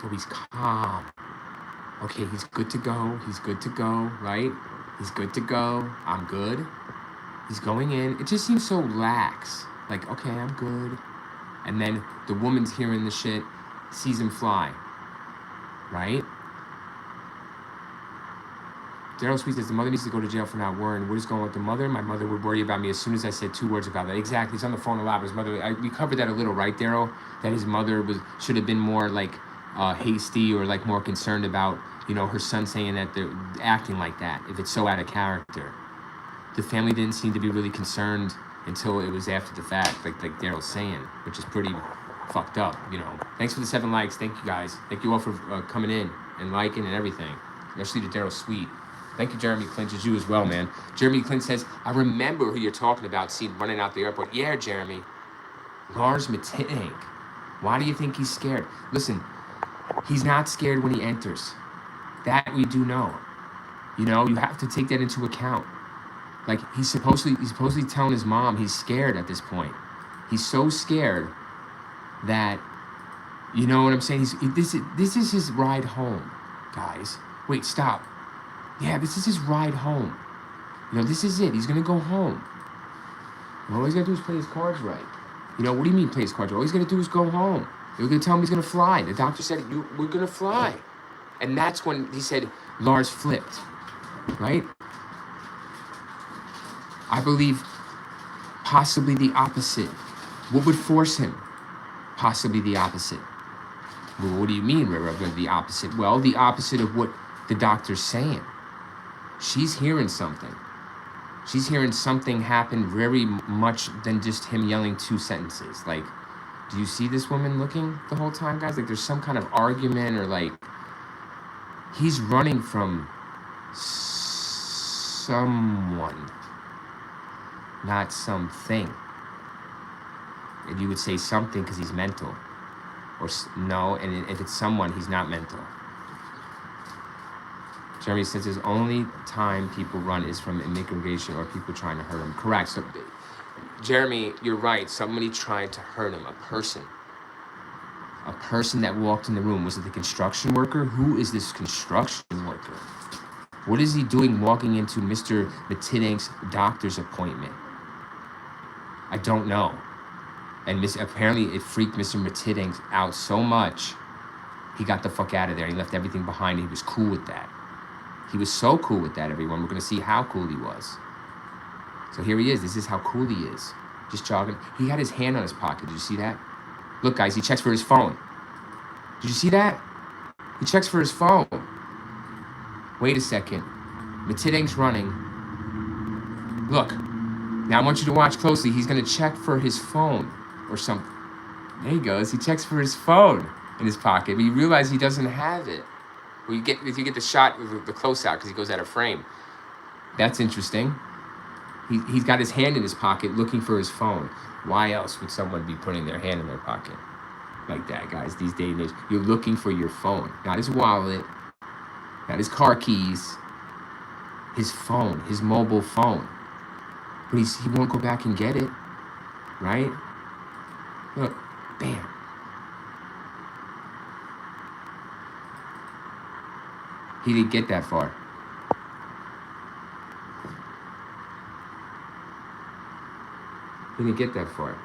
So he's calm. Okay, he's good to go. He's good to go, right? He's good to go. I'm good. He's going in. It just seems so lax. Like, okay, I'm good. And then the woman's hearing the shit, sees him fly. Right? Daryl Sweet says, the mother needs to go to jail for not worrying. What is going on with the mother? My mother would worry about me as soon as I said 2 words about that. Exactly. He's on the phone a lot with his mother. We covered that a little, right, Daryl? That his mother should have been more, like, hasty or, like, more concerned about, you know, her son saying that they're acting like that, if it's so out of character. The family didn't seem to be really concerned until it was after the fact, like Daryl's saying, which is pretty fucked up, you know. Thanks for the 7 likes. Thank you, guys. Thank you all for coming in and liking and everything. Especially to Daryl Sweet. Thank you, Jeremy Clint. It's you as well, man. Jeremy Clint says, I remember who you're talking about, seen running out the airport. Yeah, Jeremy. Lars Mittank. Why do you think he's scared? Listen, he's not scared when he enters. That we do know. You know, you have to take that into account. Like, he's supposedly telling his mom he's scared at this point. He's so scared that, you know what I'm saying? This is his ride home, guys. Wait, stop. Yeah, this is his ride home. You know, this is it. He's going to go home. And all he's got to do is play his cards right. You know, what do you mean play his cards right? All he's going to do is go home. You're going to tell him he's going to fly. The doctor said, we're going to fly. And that's when he said Lars flipped, right? I believe possibly the opposite. What would force him? Possibly the opposite. Well, what do you mean, Reverend, the opposite? Well, the opposite of what the doctor's saying. She's hearing something. She's hearing something happen very much than just him yelling 2 sentences. Like, do you see this woman looking the whole time, guys? Like, there's some kind of argument or, like, he's running from someone, not something. And you would say something because he's mental. Or no, and if it's someone, he's not mental. Jeremy says his only time people run is from immigration or people trying to hurt him. Correct. So, Jeremy, you're right. Somebody tried to hurt him. A person that walked in the room. Was it the construction worker? Who is this construction worker? What is he doing walking into Mr. Mititank's doctor's appointment? I don't know. And apparently it freaked Mr. Mittank out so much, he got the fuck out of there. He left everything behind. He was cool with that. He was so cool with that, everyone. We're going to see how cool he was. So here he is. This is how cool he is. Just jogging. He had his hand on his pocket. Did you see that? Look, guys, he checks for his phone. Did you see that? He checks for his phone. Wait a second. Mititank's running. Look. Now I want you to watch closely. He's going to check for his phone or something. There he goes. He checks for his phone in his pocket. But you realize he doesn't have it. Well, if you get the shot with the close out because he goes out of frame. That's interesting. He's got his hand in his pocket looking for his phone. Why else would someone be putting their hand in their pocket? like that, guys, these days and age. You're looking for your phone. Not his wallet, not his car keys, his phone, his mobile phone. But he won't go back and get it, right? Look, bam. He didn't get that far. He didn't get that far.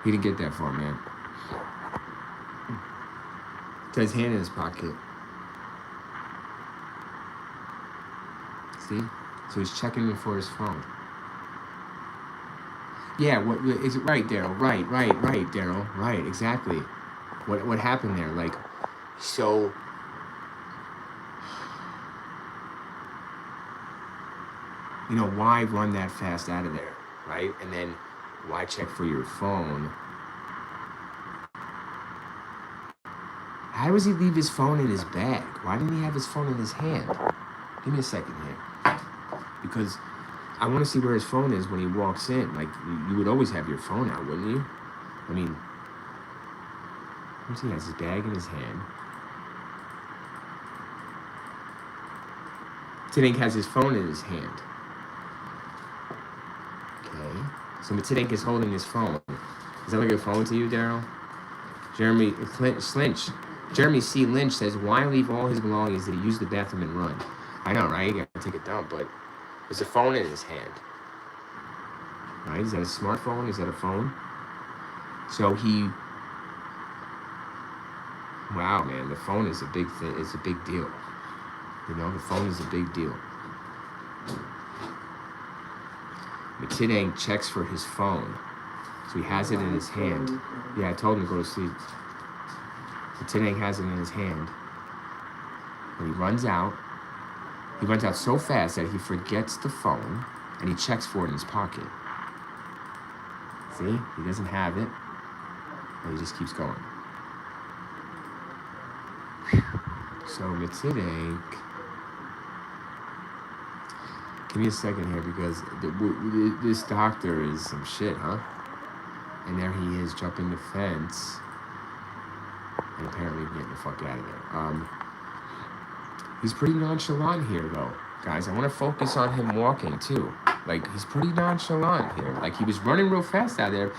He didn't get that far, man. Got his hand in his pocket. See? So he's checking it for his phone. Yeah, what is it? Right, Daryl. Right, Daryl. Right, exactly. What happened there? Like, so. You know, why run that fast out of there, right? And then why check for your phone? How does he leave his phone in his bag? Why didn't he have his phone in his hand? Give me a second here. Because I want to see where his phone is when he walks in. Like, you would always have your phone out, wouldn't you? I mean, he has his bag in his hand. Mittank has his phone in his hand. Okay. So Mittank is holding his phone. Is that like a phone to you, Daryl? Jeremy C. Lynch says, why leave all his belongings? Did he use the bathroom and run? I know, right? You gotta take a dump, but there's a phone in his hand. Right? Is that a smartphone? Is that a phone? So he... Wow, man, the phone is a big thing. It's a big deal. You know, the phone is a big deal. Mittank checks for his phone. So he has it in his hand. Yeah, I told him to go to sleep. Mittank has it in his hand. When he runs out so fast that he forgets the phone and he checks for it in his pocket. See? He doesn't have it. And he just keeps going. So Mittank... Give me a second here because this doctor is some shit, huh? And there he is jumping the fence. And apparently getting the fuck out of there. He's pretty nonchalant here, though. Guys, I want to focus on him walking, too. Like, he's pretty nonchalant here. Like, he was running real fast out there.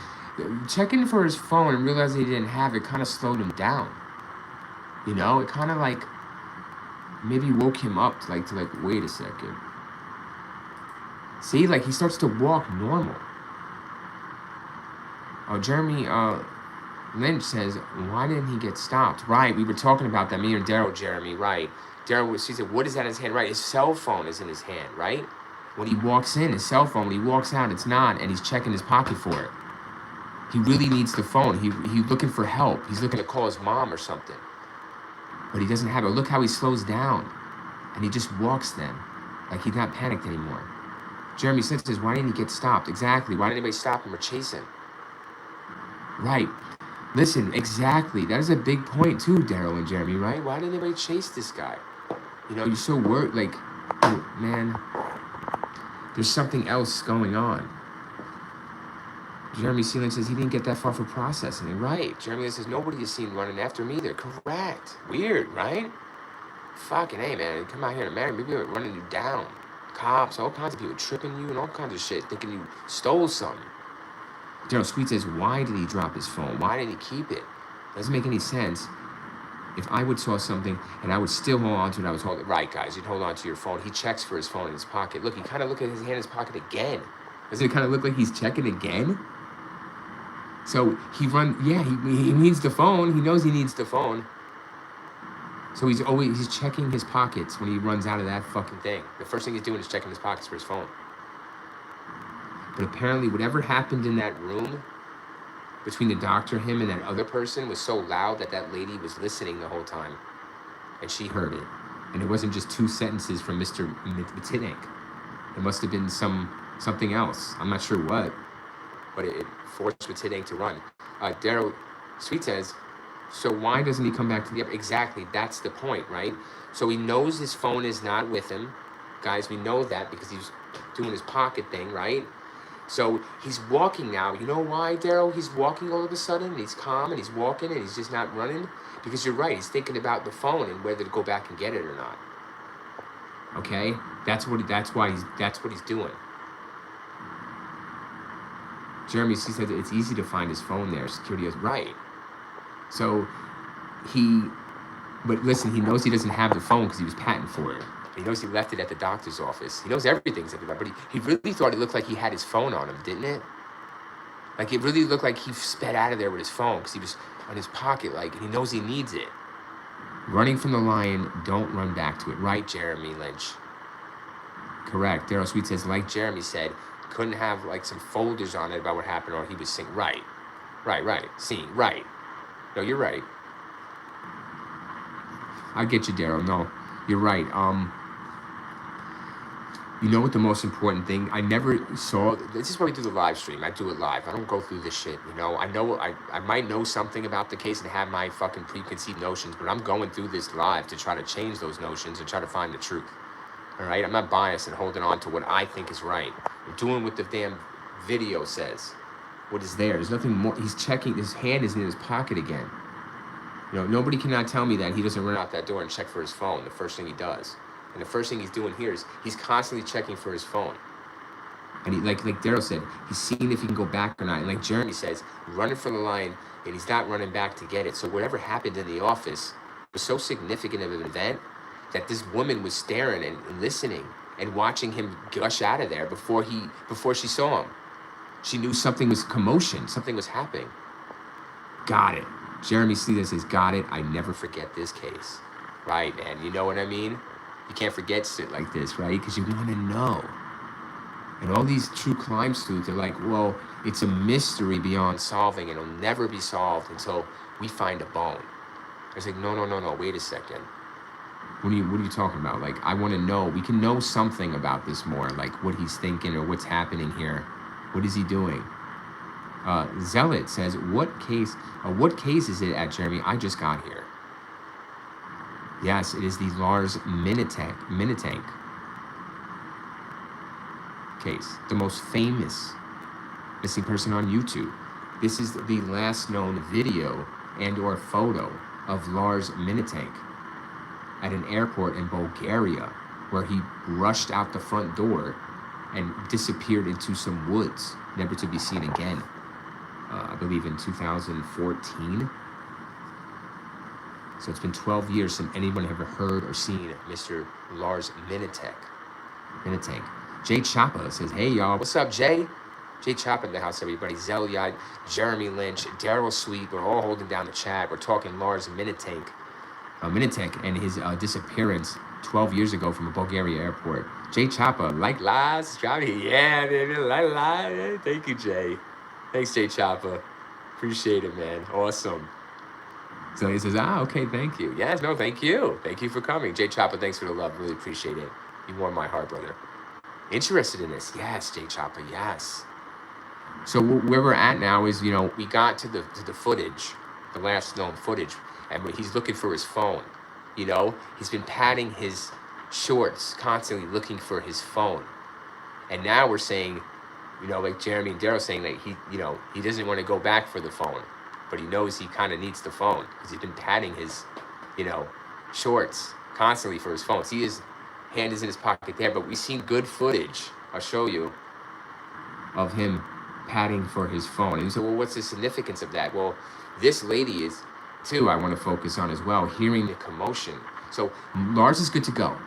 Checking for his phone and realizing he didn't have it kind of slowed him down. You know? It kind of, like, maybe woke him up to, like, wait a second. See? Like, he starts to walk normal. Oh, Jeremy, Lynch says, why didn't he get stopped? Right, we were talking about that, me and Daryl, Jeremy, right. Daryl, she said, what is that in his hand? Right, his cell phone is in his hand, right? When he walks in, his cell phone, when he walks out, it's not, and he's checking his pocket for it. He really needs the phone. He's looking for help. He's looking to call his mom or something. But he doesn't have it. Look how he slows down. And he just walks then. Like he's not panicked anymore. Jeremy says, why didn't he get stopped? Exactly. Why didn't anybody stop him or chase him? Right. Listen, exactly. That is a big point too, Daryl and Jeremy, right? Why didn't anybody chase this guy? You know, you're so worried, like, man, there's something else going on. Jeremy Sealing says he didn't get that far for processing. Right. Jeremy says nobody is seen running after him either. Correct. Weird, right? Fucking hey, man. Come out here to marry. Maybe they're running you down. Cops, all kinds of people tripping you and all kinds of shit, thinking you stole something. Daryl Sweet says, why did he drop his phone? Why did he keep it? Doesn't make any sense. If I would saw something and I would still hold on to it, I was holding it. Right, guys, you'd hold on to your phone. He checks for his phone in his pocket. Look, he kind of look at his hand in his pocket again. Doesn't it kind of look like he's checking again? So he needs the phone. He knows he needs the phone. So he's checking his pockets when he runs out of that fucking thing. The first thing he's doing is checking his pockets for his phone. But apparently whatever happened in that room between the doctor, him, and that other person was so loud that that lady was listening the whole time. And she heard it. And it wasn't just 2 sentences from Mr. Mittank. It must have been something else. I'm not sure what. But it forced Mittank to run. Daryl Sweet says, so why doesn't he come back to the upper? Exactly, that's the point, right? So he knows his phone is not with him. Guys, we know that because he's doing his pocket thing, right? So he's walking now. You know why, Daryl? He's walking all of a sudden, and he's calm, and he's walking, and he's just not running? Because you're right, he's thinking about the phone and whether to go back and get it or not. Okay? That's what he's doing. Jeremy, she said it's easy to find his phone there. Security is right. So but listen, he knows he doesn't have the phone because he was patting for it. He knows he left it at the doctor's office. He knows everything's at the doctor, but he really thought it looked like he had his phone on him, didn't it? Like, it really looked like he sped out of there with his phone because he was on his pocket, like, and he knows he needs it. Running from the lion, don't run back to it. Right, Jeremy Lynch? Correct. Daryl Sweet says, like Jeremy said, couldn't have, like, some folders on it about what happened, or he was saying, right. Seeing, right. No, you're right. I get you, Daryl. No, you're right. You know what the most important thing? I never saw. This is why we do the live stream. I do it live. I don't go through this shit. You know. I might know something about the case and have my fucking preconceived notions, but I'm going through this live to try to change those notions and try to find the truth. All right. I'm not biased and holding on to what I think is right. I'm doing what the damn video says. What is there? There's nothing more. He's checking. His hand is in his pocket again. You know. Nobody cannot tell me that he doesn't run out that door and check for his phone. The first thing he does. And the first thing he's doing here is he's constantly checking for his phone. And he, like Daryl said, he's seeing if he can go back or not. And like Jeremy says, running for the line, and he's not running back to get it. So whatever happened in the office was so significant of an event that this woman was staring and listening and watching him gush out of there before she saw him. She knew something was commotion, something was happening. Got it. Jeremy Sleeter says, got it. I never forget this case. Right, man. You know what I mean? You can't forget shit like this, right? Because you want to know. And all these true crime sleuths are like, well, it's a mystery beyond solving, and it'll never be solved until we find a bone. I was like, no, wait a second. What are you talking about? Like, I want to know. We can know something about this more, like what he's thinking or what's happening here. What is he doing? Zealot says, what case is it at, Jeremy? I just got here. Yes, it is the Lars Mittank case, the most famous missing person on YouTube. This is the last known video and or photo of Lars Mittank at an airport in Bulgaria, where he rushed out the front door and disappeared into some woods, never to be seen again. I believe in 2014. So it's been 12 years since anyone ever heard or seen Mr. Lars Mittank. Jay Choppa says, hey, y'all. What's up, Jay? Jay Choppa in the house, everybody. Zelyad, Jeremy Lynch, Daryl Sweet. We're all holding down the chat. We're talking Lars Mittank. Mittank and his disappearance 12 years ago from a Bulgaria airport. Jay Choppa, like Lars? Yeah, baby, like Lars. Thank you, Jay. Thanks, Jay Choppa. Appreciate it, man. Awesome. So he says, okay, thank you. Yes, no, thank you. Thank you for coming. Jay Choppa, thanks for the love. Really appreciate it. You warmed my heart, brother. Interested in this? Yes, Jay Choppa, yes. So where we're at now is, you know, we got to the footage, the last known footage, and he's looking for his phone. You know, he's been patting his shorts, constantly looking for his phone. And now we're saying, you know, like Jeremy and Daryl saying that he doesn't want to go back for the phone. But he knows he kind of needs the phone because he's been patting his, shorts constantly for his phone. See, his hand is in his pocket there, but we've seen good footage, I'll show you, of him patting for his phone. And you say, well, what's the significance of that? Well, this lady is, too, I want to focus on as well, hearing the commotion. So Lars is good to go.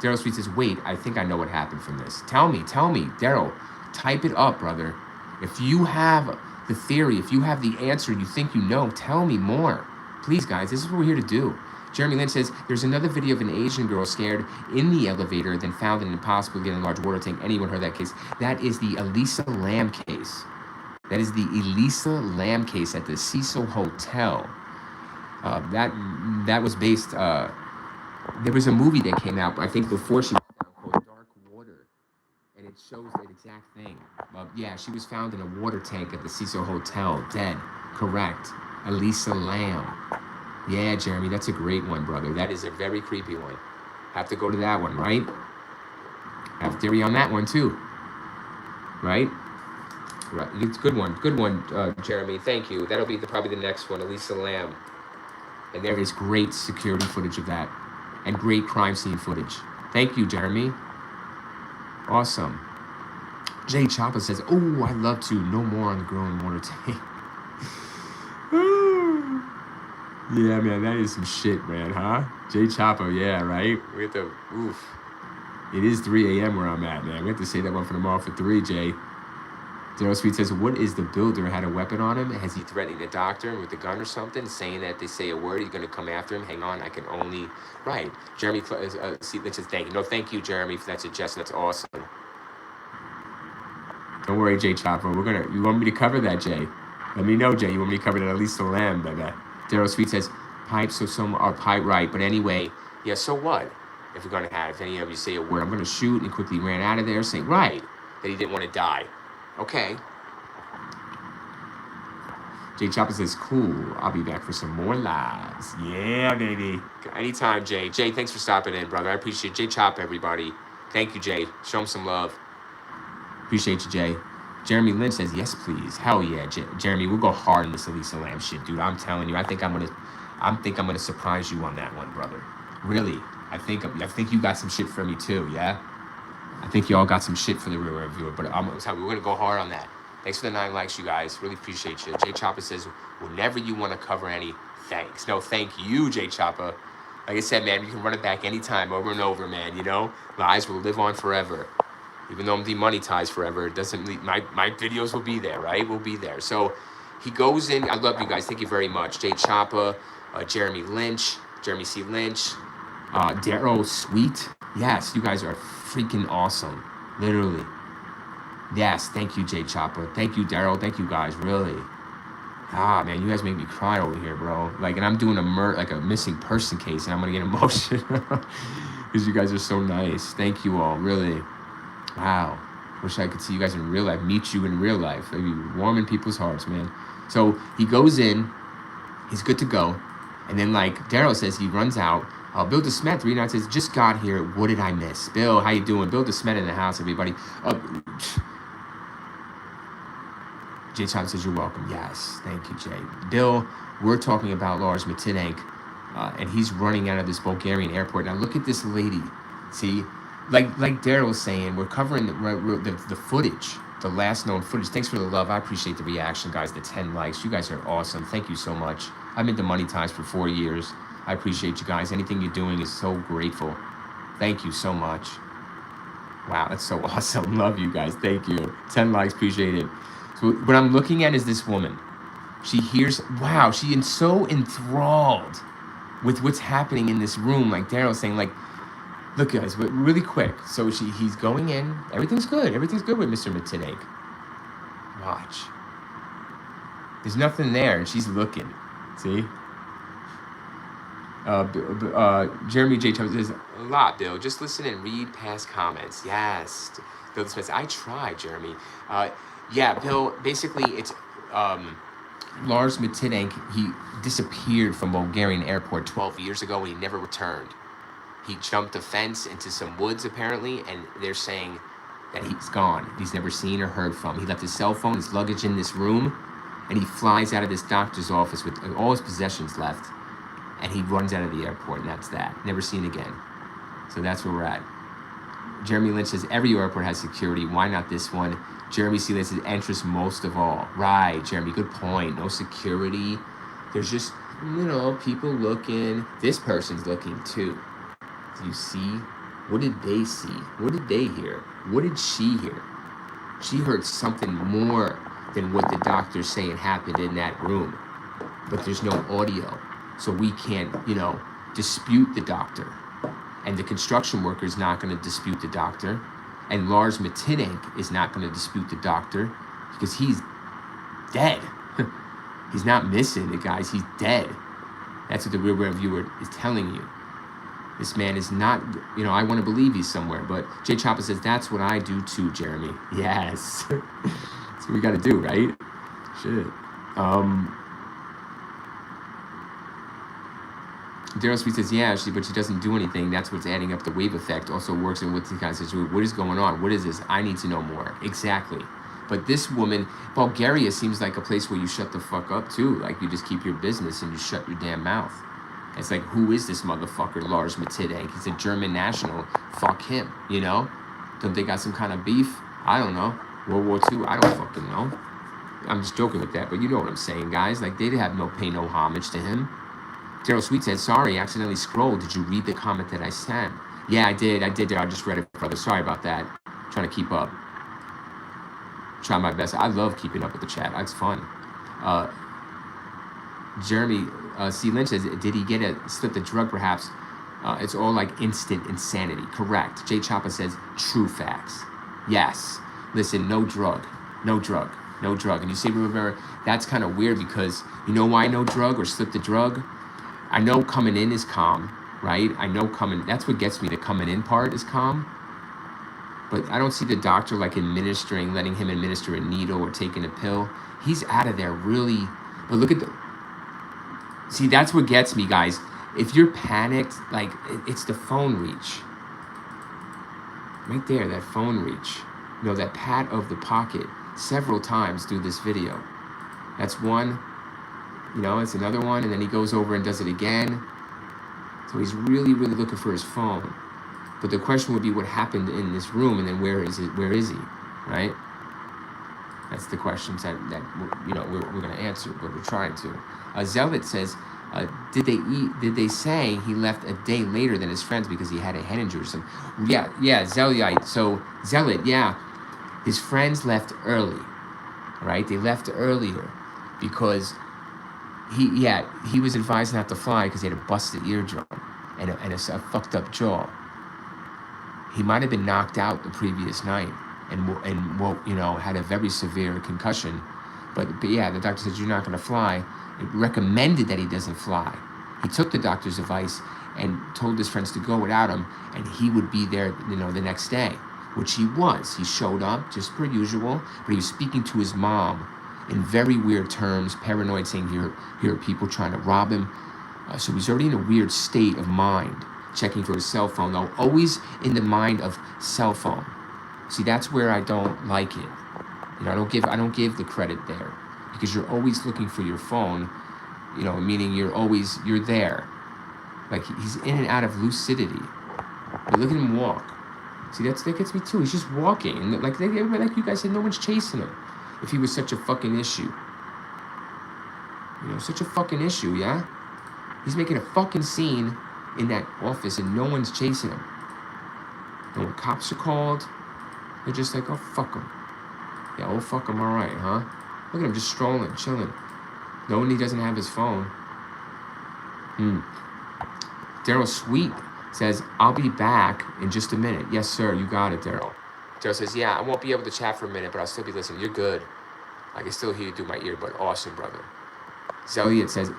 Daryl Sweet says, wait, I think I know what happened from this. Tell me, Daryl, type it up, brother. If you have the theory, if you have the answer, you think you know, tell me more. Please, guys, this is what we're here to do. Jeremy Lynch says, there's another video of an Asian girl scared in the elevator, then found in an impossible to get in a large water tank. Anyone heard that case? That is the Elisa Lam case. That is the Elisa Lam case at the Cecil Hotel. That was based, there was a movie that came out, I think before she was found, called Dark Water. And it shows that exact thing. Yeah, she was found in a water tank at the Cecil Hotel, dead. Correct. Elisa Lam. Yeah, Jeremy, that's a great one, brother. That is a very creepy one. Have to go to that one, right? Have theory on that one, too. right? Right. It's a good one. Good one, Jeremy. Thank you. That'll be probably the next one, Elisa Lamb. And there is great security footage of that and great crime scene footage. Thank you, Jeremy. Awesome. Jay Choppa says, oh, I'd love to. No more on the growing water tank. Yeah, man, that is some shit, man, huh? Jay Choppa, yeah, right? We have to, oof. It is 3 a.m. where I'm at, man. We have to say that one for tomorrow for 3, Jay. Daryl Sweet says, what is the builder had a weapon on him? Has he threatening the doctor with a gun or something? Saying that they say a word, he's going to come after him? Hang on, I can only... Right. Jeremy says, thank you. No, thank you, Jeremy, for that suggestion. That's awesome. Don't worry, Jay Chopper. You want me to cover that, Jay? Let me know, Jay. You want me to cover that at least the lamb, baby. Daryl Sweet says, pipe, so some are pipe right. But anyway, yeah, so what? If we're going to have, if any of you say a word, I'm going to shoot, and quickly ran out of there saying, right, that he didn't want to die. Okay. Jay Chopper says, cool. I'll be back for some more lives. Yeah, baby. Anytime, Jay. Jay, thanks for stopping in, brother. I appreciate it. Jay Chopper, everybody. Thank you, Jay. Show him some love. Appreciate you, Jay. Jeremy Lynch says, yes, please. Hell yeah, Jeremy. We'll go hard in this Elisa Lamb shit, dude. I'm telling you. I think I'm gonna surprise you on that one, brother. Really. I think you got some shit for me too. Yeah. I think you all got some shit for the real reviewer, but I'm gonna tell you, we're gonna go hard on that. Thanks for the 9 likes, you guys. Really appreciate you. Jay Choppa says, whenever you want to cover any, thanks. No, thank you, Jay Choppa. Like I said, man, you can run it back anytime, over and over, man. You know, lies will live on forever. Even though I'm demonetized forever, it doesn't mean my videos will be there, right? Will be there. So he goes in. I love you guys. Thank you very much. Jay Choppa, Jeremy Lynch, Jeremy C. Lynch, Daryl Sweet. Yes, you guys are freaking awesome. Literally. Yes, thank you, Jay Choppa. Thank you, Daryl. Thank you, guys. Really. Ah, man, you guys make me cry over here, bro. Like, and I'm doing a missing person case, and I'm gonna get emotional because you guys are so nice. Thank you all. Really. Wow. Wish I could see you guys in real life. Meet you in real life. It'd be warm in people's hearts, man. So he goes in. He's good to go. And then, like Daryl says, he runs out. Bill DeSmet, 3 nights says, just got here. What did I miss? Bill, how you doing? Bill DeSmet in the house, everybody. Jay Choppa says, you're welcome. Yes, thank you, Jay. Bill, we're talking about Lars Mittank, and he's running out of this Bulgarian airport. Now, look at this lady. See? Like Daryl was saying, we're covering the footage, the last known footage. Thanks for the love. I appreciate the reaction, guys, the 10 likes. You guys are awesome. Thank you so much. I've been demonetized for 4 years. I appreciate you guys. Anything you're doing is so grateful. Thank you so much. Wow, that's so awesome. Love you guys. Thank you. 10 likes. Appreciate it. So what I'm looking at is this woman. She hears, wow, she is so enthralled with what's happening in this room. Like Daryl saying, like, look, guys, but really quick. So he's going in. Everything's good. Everything's good with Mr. Mittank. Watch. There's nothing there, and she's looking. See? Jeremy J. Choppa says, a lot, Bill. Just listen and read past comments. Yes. Bill Smith, I tried, Jeremy. Yeah, Bill, basically, it's Lars Mittank. He disappeared from Bulgarian airport 12 years ago, and he never returned. He jumped a fence into some woods, apparently, and they're saying that he's gone. He's never seen or heard from. He left his cell phone, his luggage in this room, and he flies out of this doctor's office with all his possessions left, and he runs out of the airport, and that's that. Never seen again. So that's where we're at. Jeremy Lynch says, every airport has security. Why not this one? Jeremy C. Lynch says, entrance most of all. Right, Jeremy, good point. No security. There's just, people looking. This person's looking, too. Do you see? What did they see? What did they hear? What did she hear? She heard something more than what the doctor's saying happened in that room. But there's no audio. So we can't, dispute the doctor. And the construction worker's not going to dispute the doctor. And Lars Mittank is not going to dispute the doctor because he's dead. He's not missing it, guys. He's dead. That's what the real reviewer is telling you. This man is not, I want to believe he's somewhere. But Jay Choppa says, that's what I do too, Jeremy. Yes. That's what we got to do, right? Shit. Daryl Sweet says, yeah, but she doesn't do anything. That's what's adding up the wave effect. Also works in with the kind of situation. What is going on? What is this? I need to know more. Exactly. But this woman, Bulgaria seems like a place where you shut the fuck up too. Like you just keep your business and you shut your damn mouth. It's like, who is this motherfucker, Lars Mittank? He's a German national. Fuck him, you know? Don't they got some kind of beef? I don't know. World War II? I don't fucking know. I'm just joking with that, but you know what I'm saying, guys. Like, they have no pay, no homage to him. Daryl Sweet said, sorry, I accidentally scrolled. Did you read the comment that I sent? Yeah, I did. I just read it, brother. Sorry about that. Trying to keep up. Try my best. I love keeping up with the chat. It's fun. Jeremy C. Lynch says, did he slip the drug perhaps? It's all like instant insanity. Correct. Jay Choppa says, true facts. Yes. Listen, no drug. No drug. No drug. And you say, Rivera, that's kind of weird because you know why no drug or slip the drug? I know coming in is calm, right? I know that's what gets me. The coming in part is calm. But I don't see the doctor like letting him administer a needle or taking a pill. He's out of there really. But look at see, that's what gets me, guys. If you're panicked, like it's the phone reach. Right there, that phone reach. You know, that pat of the pocket several times through this video. That's one. You know, it's another one, and then he goes over and does it again. So he's really, really looking for his phone. But the question would be what happened in this room, and then where is he, right? That's the questions that you know, we're going to answer, but we're trying to. Zealot says, did they say he left a day later than his friends because he had a head injury or something? Yeah, Zealot. So, Zealot, yeah, his friends left early, right? They left earlier because he was advised not to fly because he had a busted eardrum and a fucked up jaw. He might have been knocked out the previous night and you know, had a very severe concussion. But yeah, the doctor said, you're not going to fly. It recommended that he doesn't fly. He took the doctor's advice and told his friends to go without him, and he would be there, you know, the next day, which he was. He showed up just per usual, but he was speaking to his mom in very weird terms, paranoid, saying here are people trying to rob him. So he's already in a weird state of mind, checking for his cell phone, though, always in the mind of cell phone. See, that's where I don't like it. You know, I don't give the credit there, because you're always looking for your phone, you know, meaning you're there. Like, he's in and out of lucidity. But look at him walk. See, that gets me too. He's just walking. And like you guys said, no one's chasing him. If he was such a fucking issue. You know, such a fucking issue, yeah? He's making a fucking scene in that office and no one's chasing him. And when cops are called, they're just like, oh, fuck him. Yeah, oh, fuck him, all right, huh? Look at him just strolling, chilling. Knowing he doesn't have his phone. Daryl Sweet says, I'll be back in just a minute. Yes, sir, you got it, Daryl. Daryl says, yeah, I won't be able to chat for a minute, but I'll still be listening. You're good. I can still hear you through my ear, but awesome, brother. Zelliot says,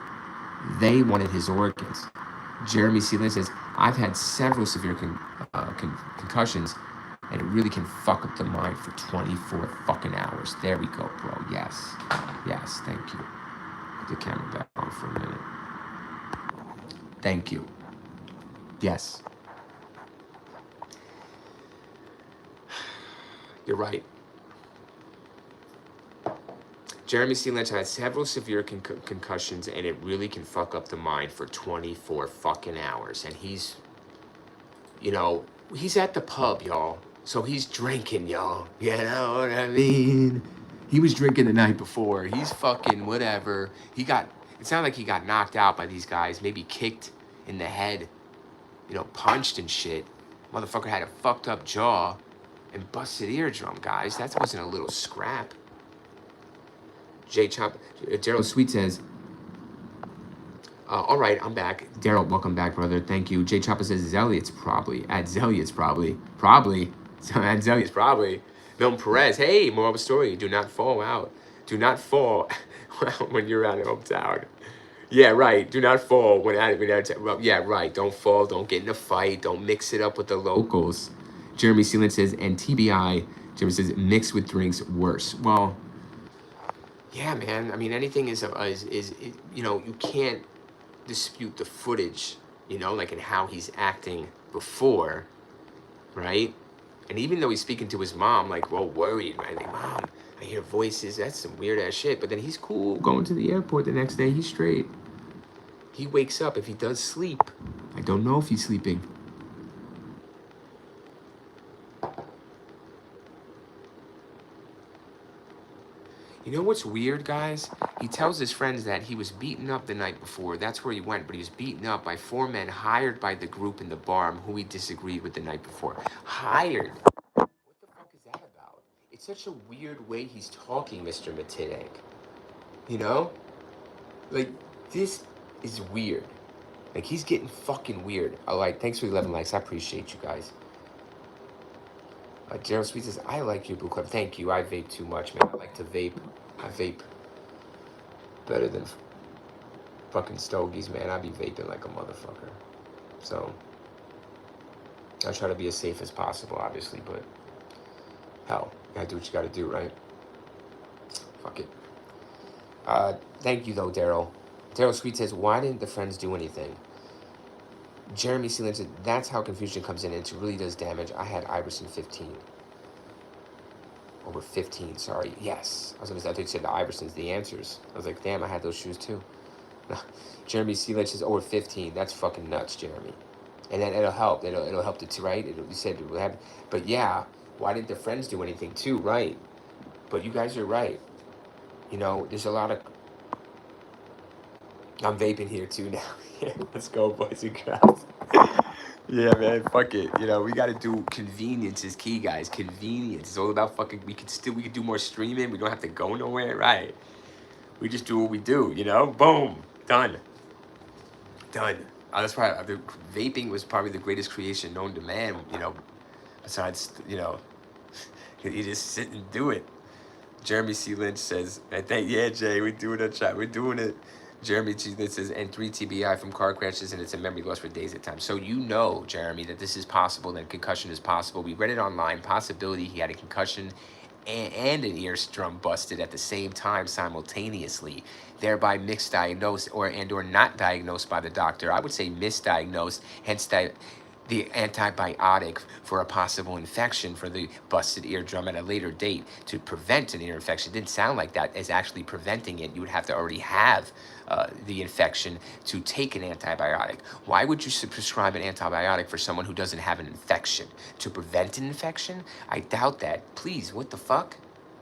they wanted his organs. Jeremy Sealand says, I've had several severe concussions, and it really can fuck up the mind for 24 fucking hours. There we go, bro. Yes. Yes, thank you. Put the camera back on for a minute. Thank you. Yes. You're right. Jeremy C. Lynch had several severe concussions, and it really can fuck up the mind for 24 fucking hours. And he's, you know, he's at the pub, y'all. So he's drinking, y'all. You know what I mean? He was drinking the night before. He's fucking whatever. It sounded like he got knocked out by these guys, maybe kicked in the head, you know, punched and shit. Motherfucker had a fucked up jaw and busted eardrum, guys. That wasn't a little scrap. Daryl Sweet says, all right, I'm back. Daryl, welcome back, brother. Thank you. Jay Choppa says, Zelliot's probably. Add Zelliot's probably. Probably. Add Zelliot's probably. Milton Perez, hey, moral of the story. Do not fall out. Do not fall when you're out of hometown. Yeah, right. Do not fall when out of town. Yeah, right. Don't fall. Don't get in a fight. Don't mix it up with the locals. Jeremy Sealand says, and TBI, Jeremy says, mix with drinks worse. Well, yeah, man. I mean, anything is you know, you can't dispute the footage you know, like in how he's acting before, right? And even though he's speaking to his mom, like, well, worried, right? Like, Mom, I hear voices. That's some weird ass shit. But then he's cool going to the airport the next day. He's straight. He wakes up if he does sleep. I don't know if he's sleeping. You know what's weird, guys? He tells his friends that he was beaten up the night before. That's where he went, but he was beaten up by 4 men hired by the group in the bar who he disagreed with the night before. Hired? What the fuck is that about? It's such a weird way he's talking, Mr. Mittank. You know? Like, this is weird. Like, he's getting fucking weird. All right, thanks for 11 likes. I appreciate you guys. Gerald Sweet says, I like your boot club. Thank you. I vape too much, man. I like to vape. I vape better than fucking stogies, man. I be vaping like a motherfucker. So, I try to be as safe as possible, obviously, but hell, you gotta do what you gotta do, right? Fuck it. Thank you, though, Daryl. Daryl Sweet says, why didn't the friends do anything? Jeremy Sealand said, that's how confusion comes in, and it really does damage. I had Iverson 15. Over 15, sorry. Yes. I thought you said the Iversons, the answers. I was like, damn, I had those shoes too. Jeremy Sealand says, over 15. That's fucking nuts, Jeremy. And then it'll help. It'll help the two, right? You said it will happen. But yeah, why didn't the friends do anything too, right? But you guys are right. You know, there's a lot of... I'm vaping here too now. Yeah, let's go, boys and girls. Yeah, man, fuck it. You know, we got to do convenience is key, guys. Convenience. It's all about fucking... We could do more streaming. We don't have to go nowhere, right? We just do what we do, you know? Boom. Done. Done. That's why the vaping was probably the greatest creation known to man, you know, besides, you know, you just sit and do it. Jeremy C. Lynch says, yeah, Jay, we're doing it, chat. We're doing it. Jeremy G. Lynch says, and 3 TBI from car crashes, and it's a memory loss for days at times. So you know, Jeremy, that this is possible, that concussion is possible. We read it online, possibility he had a concussion and an eardrum busted at the same time simultaneously, thereby misdiagnosed or not diagnosed by the doctor. I would say misdiagnosed, hence the antibiotic for a possible infection for the busted eardrum at a later date to prevent an ear infection. It didn't sound like that as actually preventing it. You would have to already have the infection to take an antibiotic. Why would you prescribe an antibiotic for someone who doesn't have an infection? To prevent an infection? I doubt that. Please, what the fuck?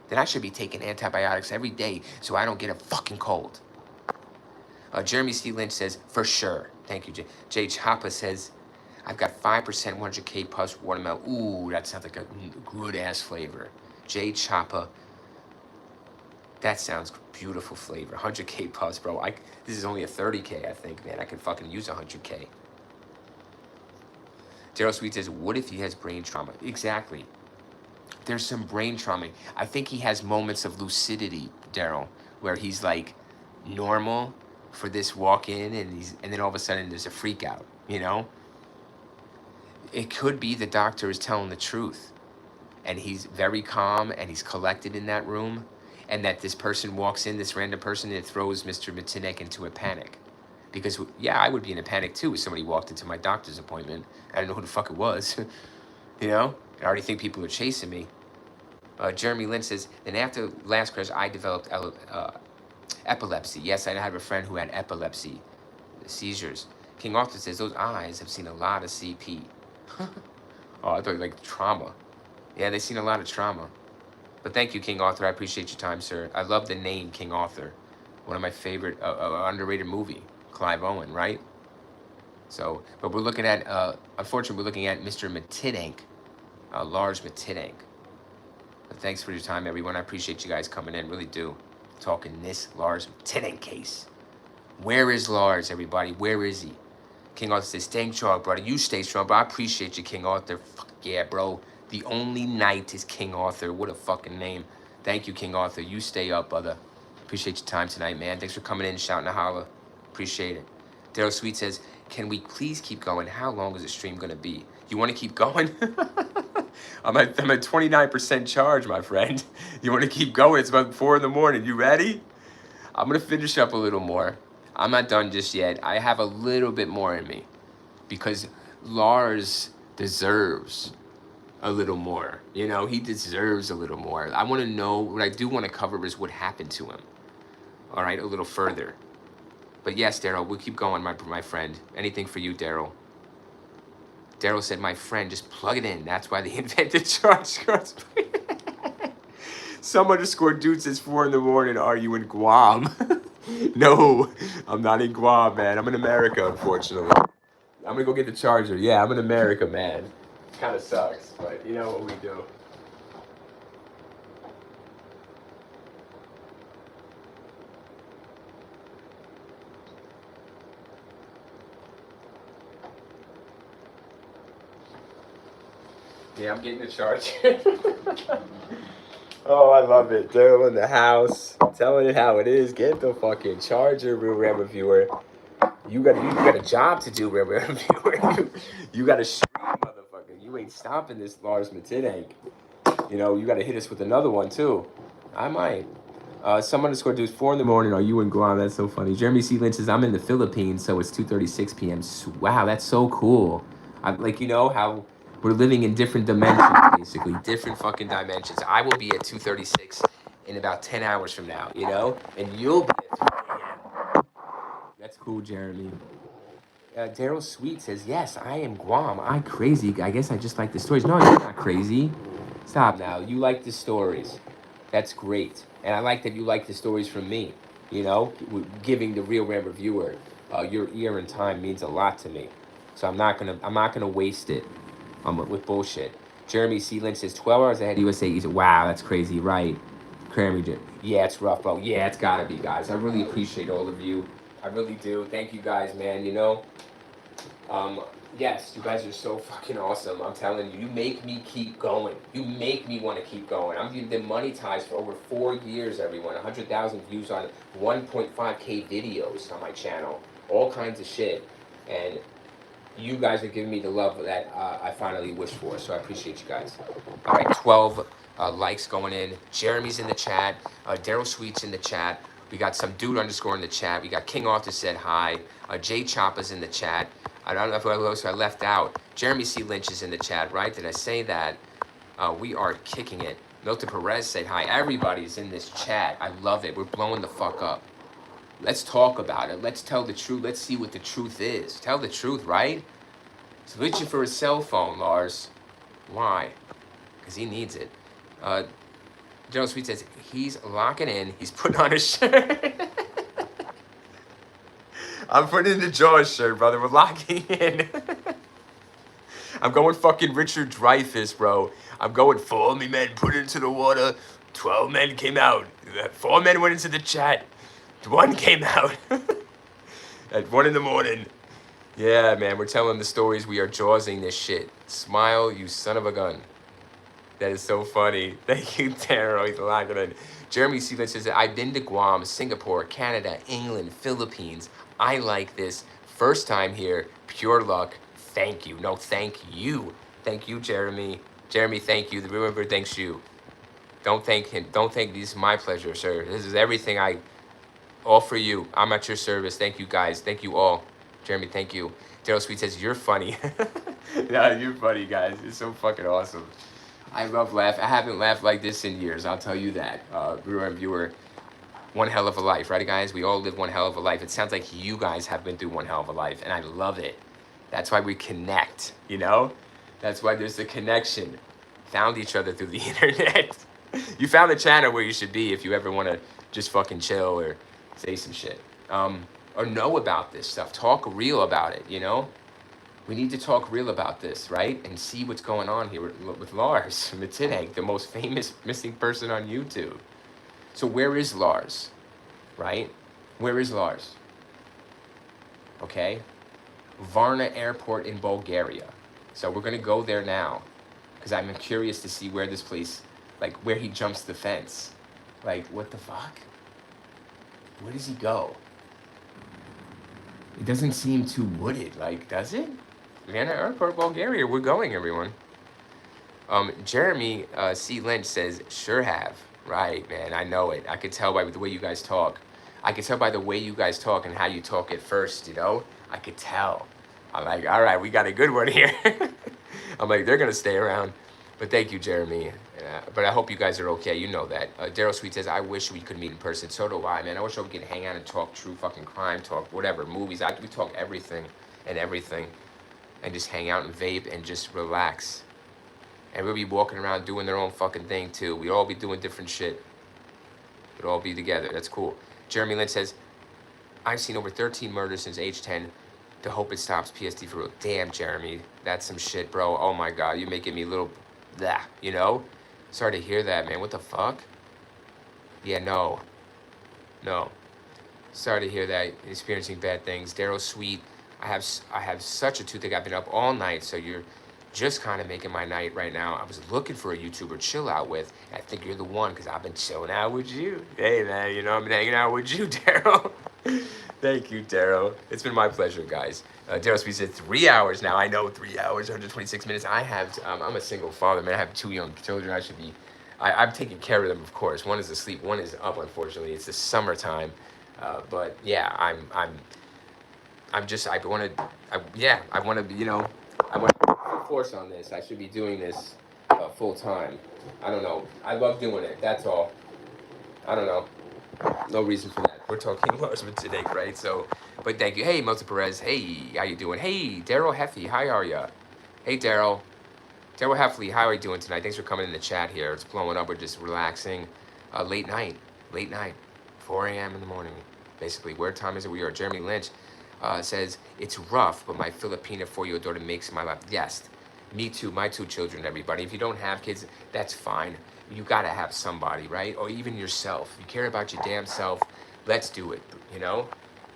Then I should be taking antibiotics every day so I don't get a fucking cold. Jeremy C. Lynch says, for sure. Thank you, Jay. Jay Chapa says, I've got 5% 100K plus watermelon. Ooh, that sounds like a good-ass flavor. Jay Chapa. That sounds beautiful flavor. 100K plus, bro. This is only a 30K, I think, man. I could fucking use 100K. Daryl Sweet says, what if he has brain trauma? Exactly. There's some brain trauma. I think he has moments of lucidity, Daryl, where he's like normal for this walk in, and then all of a sudden there's a freak out, you know? It could be the doctor is telling the truth, and he's very calm and he's collected in that room, and that this person walks in, this random person, and it throws Mr. Mittank into a panic. Because, yeah, I would be in a panic too if somebody walked into my doctor's appointment. I don't know who the fuck it was, you know? I already think people are chasing me. Jeremy Lynch says, then after last crash, I developed epilepsy. Yes, I have a friend who had epilepsy, seizures. King Arthur says, those eyes have seen a lot of CP. Oh, I thought like trauma. Yeah, they've seen a lot of trauma. But thank you, King Arthur. I appreciate your time, sir. I love the name King Arthur. One of my favorite, underrated movie. Clive Owen, right? So, but we're looking at, unfortunately, we're looking at Mr. Mittank, Lars Mittank. But thanks for your time, everyone. I appreciate you guys coming in, really do. Talking this Lars Mittank case. Where is Lars, everybody? Where is he? King Arthur says, staying strong, brother. You stay strong, bro. I appreciate you, King Arthur. Fuck yeah, bro. The only knight is King Arthur. What a fucking name. Thank you, King Arthur. You stay up, brother. Appreciate your time tonight, man. Thanks for coming in, shouting a holla. Appreciate it. Daryl Sweet says, can we please keep going? How long is the stream going to be? You want to keep going? I'm at 29% charge, my friend. You want to keep going? It's about 4 in the morning. You ready? I'm going to finish up a little more. I'm not done just yet. I have a little bit more in me. because Lars deserves a little more. You know, he deserves a little more. I want to know, what I do want to cover is what happened to him. All right, a little further. But yes, Daryl, we'll keep going, my friend. Anything for you, Daryl. Daryl said, my friend, just plug it in. That's why they invented charge cards. Some underscore dude says 4 in the morning. Are you in Guam? No, I'm not in Guam, man. I'm in America, unfortunately. I'm gonna go get the charger. Yeah, I'm in America, man. Kind of sucks, but you know what we do. Yeah, I'm getting the charger. Oh, I love it. Daryl in the house. Telling it how it is. Get the fucking charger, Real Ram Reviewer. You got a job to do, Real Ram Reviewer. You got to stream, motherfucker. You ain't stopping this, Lars Mittank. You know, you got to hit us with another one, too. I might. Some underscore dudes, 4 in the morning. Are you in Guam? That's so funny. Jeremy C. Lynch says, I'm in the Philippines, so it's 2:36 p.m. Wow, that's so cool. Like, you know, how we're living in different dimensions, basically. Different fucking dimensions. I will be at 2:36 in about 10 hours from now, you know? And you'll be at 3 a.m. That's cool, Jeremy. Daryl Sweet says, yes, I am Guam. I'm crazy. I guess I just like the stories. No, you're not crazy. Stop now. You like the stories. That's great. And I like that you like the stories from me. You know, giving the Real Ram Reviewer your ear and time means a lot to me. So I'm not gonna waste it with bullshit. Jeremy C. Lynch says 12 hours ahead of USA. He said, wow, that's crazy, right? Kramer, yeah, it's rough, bro. Yeah, it's gotta be, guys. I really appreciate all of you. I really do. Thank you guys, man. You know, yes, you guys are so fucking awesome. I'm telling you, you make me keep going. You make me want to keep going. I've been monetized for over 4 years, everyone. 100,000 views on 1.5K videos on my channel. All kinds of shit. And you guys are giving me the love that I finally wished for. So I appreciate you guys. All right, 12 likes going in. Jeremy's in the chat. Daryl Sweet's in the chat. We got some dude underscore in the chat. We got King Arthur said hi. Jay Choppa's in the chat. I don't know if I left out. Jeremy C. Lynch is in the chat, right? Did I say that? We are kicking it. Milton Perez said hi. Everybody's in this chat. I love it. We're blowing the fuck up. Let's talk about it. Let's tell the truth. Let's see what the truth is. Tell the truth, right? He's reaching for his cell phone, Lars. Why? Because he needs it. General Sweet says, he's locking in. He's putting on a shirt. I'm putting in the Jaws shirt, brother. We're locking in. I'm going fucking Richard Dreyfuss, bro. I'm going, 4 me men put it into the water. 12 men came out. 4 men went into the chat. 1 came out. At 1 in the morning. Yeah, man, we're telling the stories. We are jawsing this shit. Smile, you son of a gun. That is so funny. Thank you, Taro. He's locking in. Jeremy Sealand says, I've been to Guam, Singapore, Canada, England, Philippines. I like this. First time here. Pure luck. Thank you. No, thank you. Thank you, Jeremy. Jeremy, thank you. The Real River thanks you. Don't thank him. Don't thank me. This is my pleasure, sir. This is everything all for you. I'm at your service. Thank you, guys. Thank you all. Jeremy, thank you. Daryl Sweet says, you're funny. Yeah, you're funny, guys. It's so fucking awesome. I love laugh. I haven't laughed like this in years. I'll tell you that. Viewer, one hell of a life, right, guys? We all live one hell of a life. It sounds like you guys have been through one hell of a life, and I love it. That's why we connect, you know? That's why there's a connection. Found each other through the internet. You found the channel where you should be if you ever want to just fucking chill or say some shit. Or know about this stuff. Talk real about it, you know? We need to talk real about this, right? And see what's going on here with Lars Mittank, the most famous missing person on YouTube. So where is Lars, right? Where is Lars? Okay? Varna Airport in Bulgaria. So we're gonna go there now because I'm curious to see where this place, like where he jumps the fence. Like, what the fuck? Where does he go? It doesn't seem too wooded, like, does it? Varna Airport, Bulgaria, we're going, everyone. Jeremy C. Lynch says, sure have. Right, man, I know it. I could tell by the way you guys talk. I could tell by the way you guys talk and how you talk at first, you know? I could tell. I'm like, all right, we got a good one here. I'm like, they're going to stay around. But thank you, Jeremy. But I hope you guys are okay. You know that. Daryl Sweet says, I wish we could meet in person. So do I, man. I wish we could hang out and talk true fucking crime, talk whatever, movies. We talk everything and everything. And just hang out and vape and just relax. And we'll be walking around doing their own fucking thing, too. We'll all be doing different shit. We'll all be together. That's cool. Jeremy Lynch says, I've seen over 13 murders since age 10. To hope it stops. PSD for real. Damn, Jeremy. That's some shit, bro. Oh, my God. You're making me a little... blah, you know? Sorry to hear that, man. What the fuck? Yeah, no. No. Sorry to hear that. Experiencing bad things. Daryl Sweet. I have such a toothache. I've been up all night, so you're just kind of making my night right now. I was looking for a YouTuber to chill out with. I think you're the one because I've been chilling out with you. Hey, man, you know, I've been hanging out with you, Daryl. Thank you, Daryl. It's been my pleasure, guys. Daryl Sweet said 3 hours now. I know 3 hours, 126 minutes. I'm a single father, man. I have 2 young children. I'm taking care of them, of course. One is asleep, one is up, unfortunately. It's the summertime. But yeah, I want to be, you know, I want to full force on this. I should be doing this full time. I don't know. I love doing it. That's all. I don't know. No reason for that. We're talking Lars today, right? So, but thank you. Hey, Melissa Perez. Hey, how you doing? Hey, Daryl Heffy. How are ya? Hey, Daryl. Daryl Heffley, how are you doing tonight? Thanks for coming in the chat here. It's blowing up. We're just relaxing. Late night. 4 a.m. in the morning. Basically, where time is it? We are. Jeremy Lynch says, it's rough, but my Filipina 4-year-old daughter makes my life. Yes, me too. My 2 children, everybody. If you don't have kids, that's fine. You gotta have somebody, right? Or even yourself. If you care about your damn self, let's do it, you know?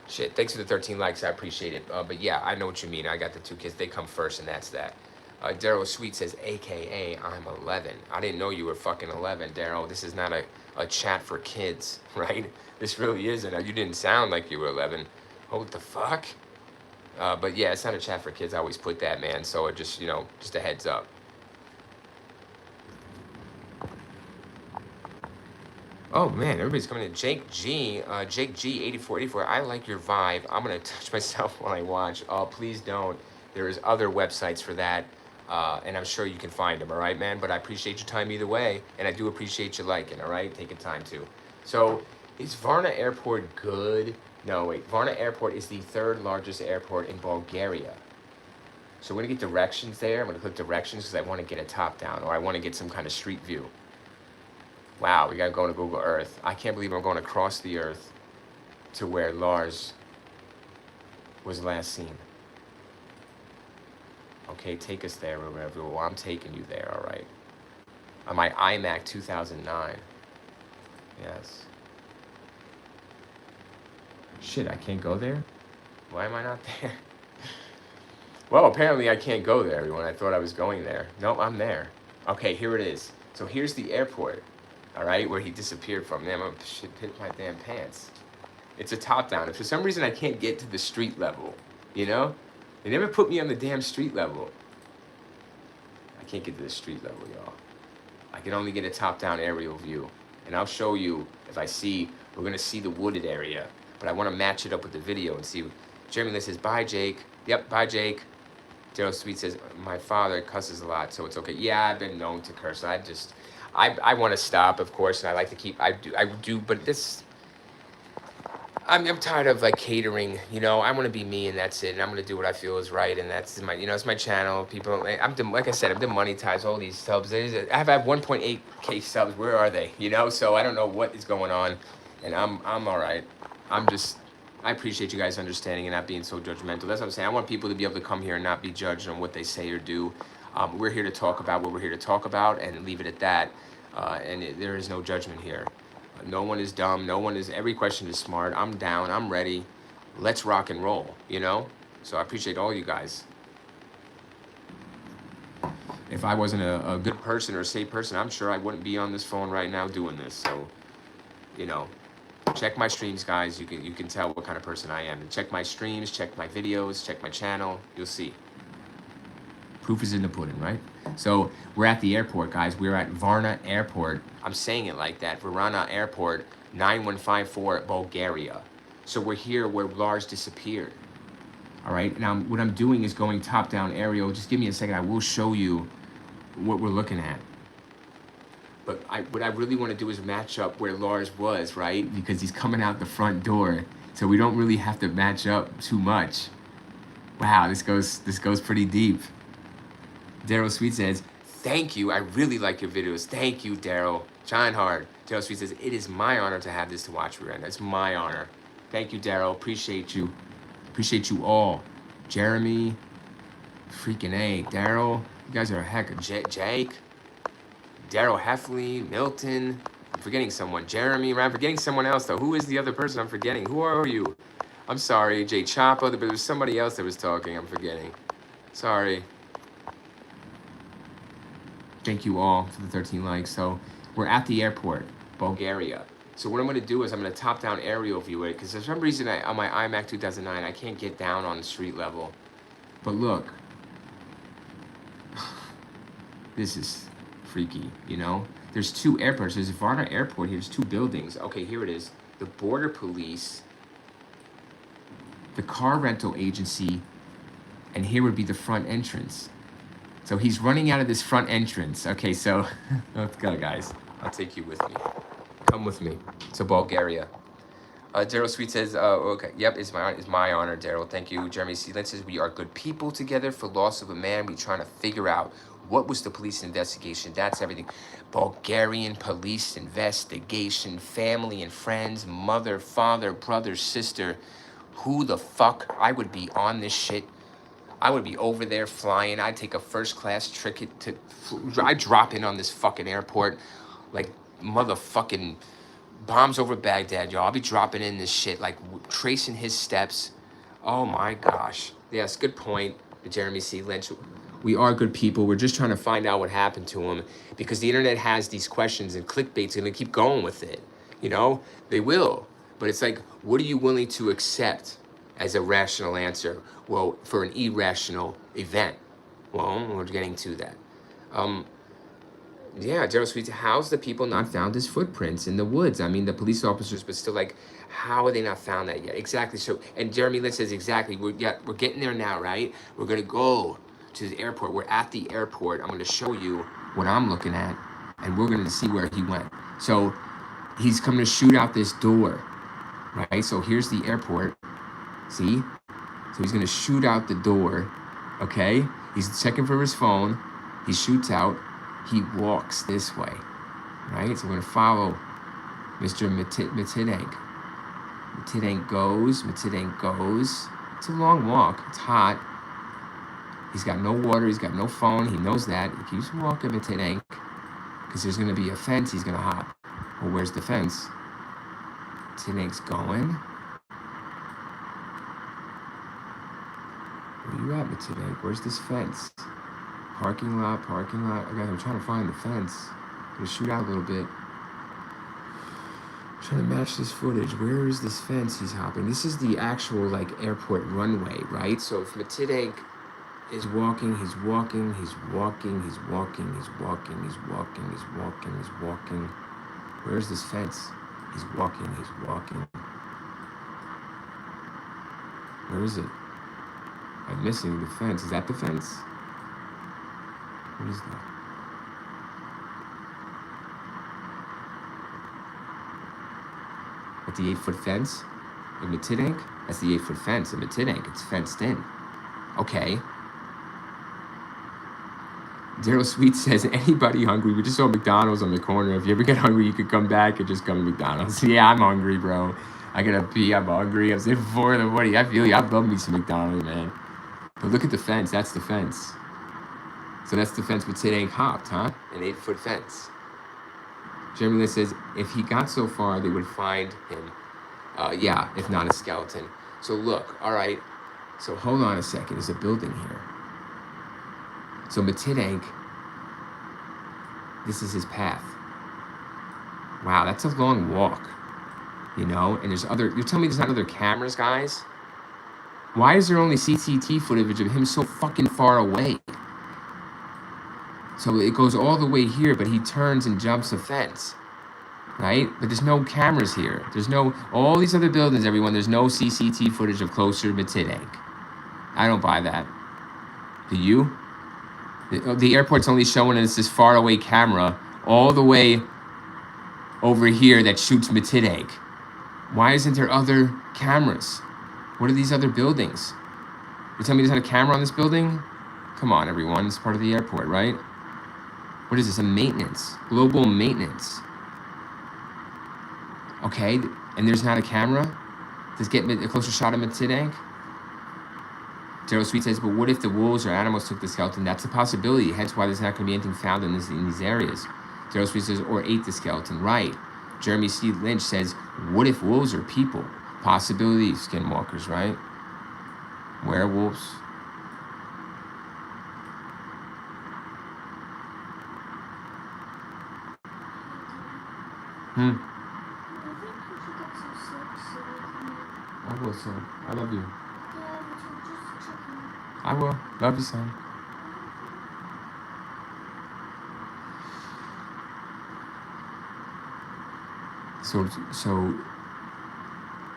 Shit, thanks for the 13 likes. I appreciate it. But yeah, I know what you mean. I got the 2 kids. They come first, and that's that. Daryl Sweet says, AKA, I'm 11. I didn't know you were fucking 11, Daryl. This is not a chat for kids, right? This really isn't. You didn't sound like you were 11. Oh, what the fuck? But yeah, it's not a chat for kids. I always put that, man. So it just, you know, just a heads up. Oh man, everybody's coming in. Jake G, 8484. I like your vibe. I'm gonna touch myself while I watch. Oh, please don't. There is other websites for that, and I'm sure you can find them. All right, man. But I appreciate your time either way, and I do appreciate you liking. All right, taking time to. So, is Varna Airport good? No, wait. Varna Airport is the 3rd largest airport in Bulgaria. So we're gonna get directions there. I'm gonna click directions because I want to get a top down, or I want to get some kind of street view. Wow, we gotta go to Google Earth. I can't believe I'm going across the earth to where Lars was last seen. Okay, take us there, wherever. Well, I'm taking you there, all right. On my iMac 2009. Yes. Shit, I can't go there? Why am I not there? Well, apparently I can't go there, everyone. I thought I was going there. Nope, I'm there. Okay, here it is. So here's the airport. All right, where he disappeared from. Damn, I should hit my damn pants. It's a top down. If for some reason I can't get to the street level, you know? They never put me on the damn street level. I can't get to the street level, y'all. I can only get a top down aerial view. And I'll show you if I see, we're gonna see the wooded area. But I wanna match it up with the video and see. Jeremy Lynn says, bye, Jake. Yep, bye, Jake. Daryl Sweet says, my father cusses a lot, so it's okay. Yeah, I've been known to curse. I want to stop, of course, and I like to keep, I do, but this, I'm tired of like catering, you know. I want to be me, and that's it, and I'm going to do what I feel is right, and that's my, you know, it's my channel. People, like I said, I'm demonetized all these subs. I have 1.8K subs. Where are they? You know, so I don't know what is going on, and I'm all right. I appreciate you guys understanding and not being so judgmental. That's what I'm saying. I want people to be able to come here and not be judged on what they say or do. We're here to talk about what we're here to talk about and leave it at that. There is no judgment here. No one is dumb. No one is, every question is smart. I'm down. I'm ready. Let's rock and roll, you know? So I appreciate all you guys. If I wasn't a good person or a safe person, I'm sure I wouldn't be on this phone right now doing this. So, you know, check my streams, guys. You can tell what kind of person I am. And check my streams, check my videos, check my channel. You'll see. Proof is in the pudding, right? So we're at the airport, guys. We're at Varna Airport. I'm saying it like that. Varna Airport, 9154, Bulgaria. So we're here where Lars disappeared. All right, and what I'm doing is going top-down aerial. Just give me a second. I will show you what we're looking at. But what I really want to do is match up where Lars was, right? Because he's coming out the front door, so we don't really have to match up too much. Wow, this goes pretty deep. Daryl Sweet says, "Thank you. I really like your videos. Thank you, Daryl. Shine hard." Daryl Sweet says, "It is my honor to have this to watch right now. It's my honor." Thank you, Daryl. Appreciate you. Appreciate you all. Jeremy, freaking A. Daryl, you guys are a heck of Jake. Daryl Heffley, Milton. I'm forgetting someone. Jeremy, I'm forgetting someone else though. Who is the other person I'm forgetting? Who are you? I'm sorry, Jay Chapa, but there was somebody else that was talking. I'm forgetting. Sorry. Thank you all for the 13 likes. So we're at the airport, Bulgaria. So what I'm going to do is I'm going to top-down aerial view it, because for some reason on my iMac 2009 I can't get down on the street level. But look, this is freaky, you know? There's two airports. There's Varna Airport here. There's two buildings. Okay, here it is. The border police, the car rental agency, and here would be the front entrance. So he's running out of this front entrance. Okay, so let's go, guys. I'll take you with me. Come with me to Bulgaria. Daryl Sweet says, okay, yep, it's my honor, Daryl. Thank you. Jeremy C. Lynn says, "We are good people together for loss of a man. We're trying to figure out what was the police investigation. That's everything. Bulgarian police investigation, family and friends, mother, father, brother, sister. Who the fuck? I would be on this shit. I would be over there flying. I'd take a first-class ticket to... I'd drop in on this fucking airport like motherfucking bombs over Baghdad, y'all. I'll be dropping in this shit, like tracing his steps. Oh my gosh. Yes, good point, Jeremy C. Lynch. We are good people. We're just trying to find out what happened to him, because the internet has these questions and clickbait's gonna keep going with it. You know, they will. But it's like, what are you willing to accept as a rational answer? Well, for an irrational event. Well, we're getting to that. Yeah, Daryl Sweet, how's the people not found his footprints in the woods? I mean, the police officers, but still, like, how are they not found that yet? Exactly. So, and Jeremy Lynn says, exactly, we're getting there now, right? We're gonna go to the airport. We're at the airport. I'm gonna show you what I'm looking at, and we're gonna see where he went. So, he's coming to shoot out this door, right? So here's the airport. See? So he's gonna shoot out the door, okay? He's checking for his phone. He shoots out. He walks this way, right? So we're gonna follow Mr. Mittank. Mittank goes. It's a long walk. It's hot. He's got no water. He's got no phone. He knows that. He keeps walking, Mittank, because there's gonna be a fence he's gonna hop. Well, where's the fence? Mittank's going. Where you at, Mittank? Where's this fence? Parking lot. Okay, I'm trying to find the fence. I'm gonna shoot out a little bit. I'm trying to match this footage. Where is this fence he's hopping? This is the actual, like, airport runway, right? So if Mittank is walking, he's walking. Where's this fence? He's walking. Where is it? I'm missing the fence. Is that the fence? What is that? At the 8-foot fence in Mittank? That's the 8-foot fence in Mittank. It's fenced in. Okay. Daryl Sweet says, anybody hungry? We just saw McDonald's on the corner. If you ever get hungry, you could come back and just come to McDonald's. Yeah, I'm hungry, bro. I gotta pee. I'm hungry. I'm saying 4 in the morning. I feel you. I love me some McDonald's, man. But look at the fence. That's the fence. So that's the fence Mittank hopped, huh? An 8-foot fence. Jeremy Lynn says, if he got so far, they would find him. Yeah, if not a skeleton. So look, all right. So hold on a second. There's a building here. So Mittank, this is his path. Wow, that's a long walk. You know, and there's other, you're telling me there's not other cameras, guys? Why is there only CCTV footage of him so fucking far away? So it goes all the way here, but he turns and jumps a fence, right? But there's no cameras here. There's no, all these other buildings, everyone, there's no CCTV footage of closer Mittank. I don't buy that. Do you? The airport's only showing us this far away camera all the way over here that shoots Mittank. Why isn't there other cameras? What are these other buildings? You tell me there's not a camera on this building? Come on, everyone. It's part of the airport, right? What is this? A maintenance. Global maintenance. Okay, and there's not a camera? Does get a closer shot of Mittank? Zero Sweet says, but what if the wolves or animals took the skeleton? That's a possibility, hence why there's not going to be anything found in these areas. Zero Sweet says, or ate the skeleton. Right. Jeremy C. Lynch says, what if wolves are people? Possibility, skinwalkers, right? Werewolves. I will, son. I love you. I will. Love you, son. So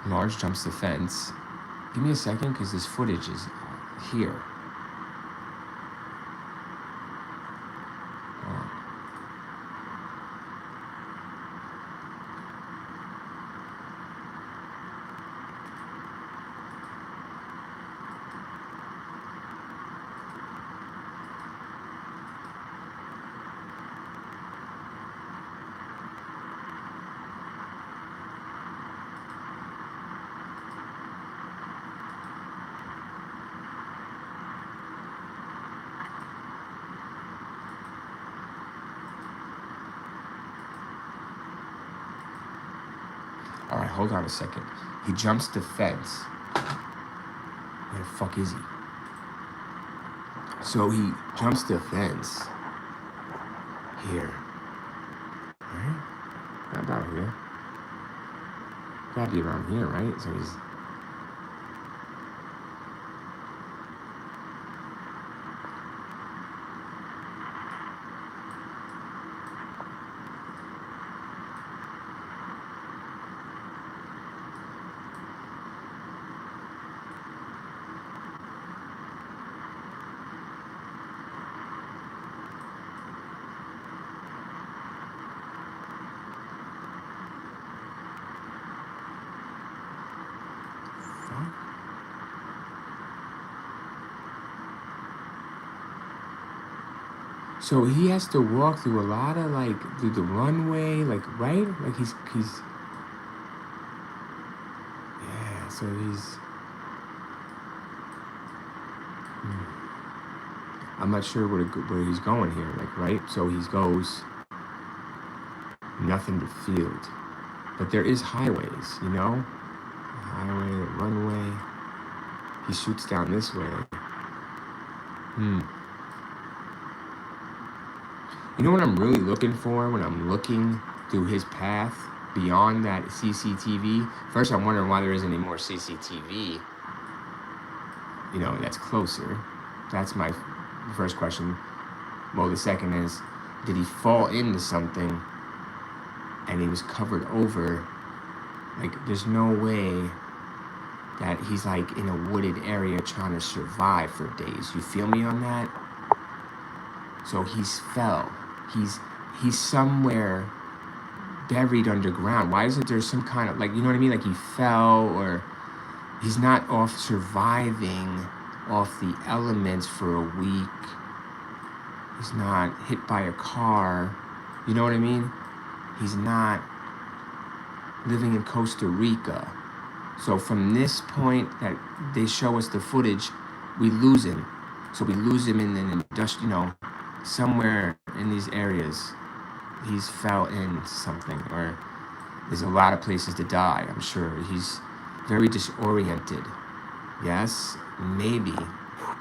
Lars jumps the fence. Give me a second, because this footage is here. All right, hold on a second. He jumps the fence. Where the fuck is he? So he jumps the fence here. Right? How about here? Gotta be around here, right? So he's... So he has to walk through a lot of, like, through the runway, like, right? Like, he's, yeah, so he's, I'm not sure where he's going here, like, right? So he goes, nothing but field. But there is highways, you know? Highway, runway. He shoots down this way. You know what I'm really looking for when I'm looking through his path beyond that CCTV? First, I'm wondering why there isn't any more CCTV, you know, that's closer. That's my first question. Well, the second is, did he fall into something and he was covered over? Like, there's no way that he's, like, in a wooded area trying to survive for days. You feel me on that? So he's fell. He's somewhere buried underground. Why isn't there some kind of, like, you know what I mean? Like, he fell, or he's not off surviving off the elements for a week. He's not hit by a car. You know what I mean? He's not living in Costa Rica. So from this point that they show us the footage, we lose him. So we lose him in an industrial, you know, somewhere in these areas. He's fell in something, or there's a lot of places to die, I'm sure. He's very disoriented. Yes, maybe.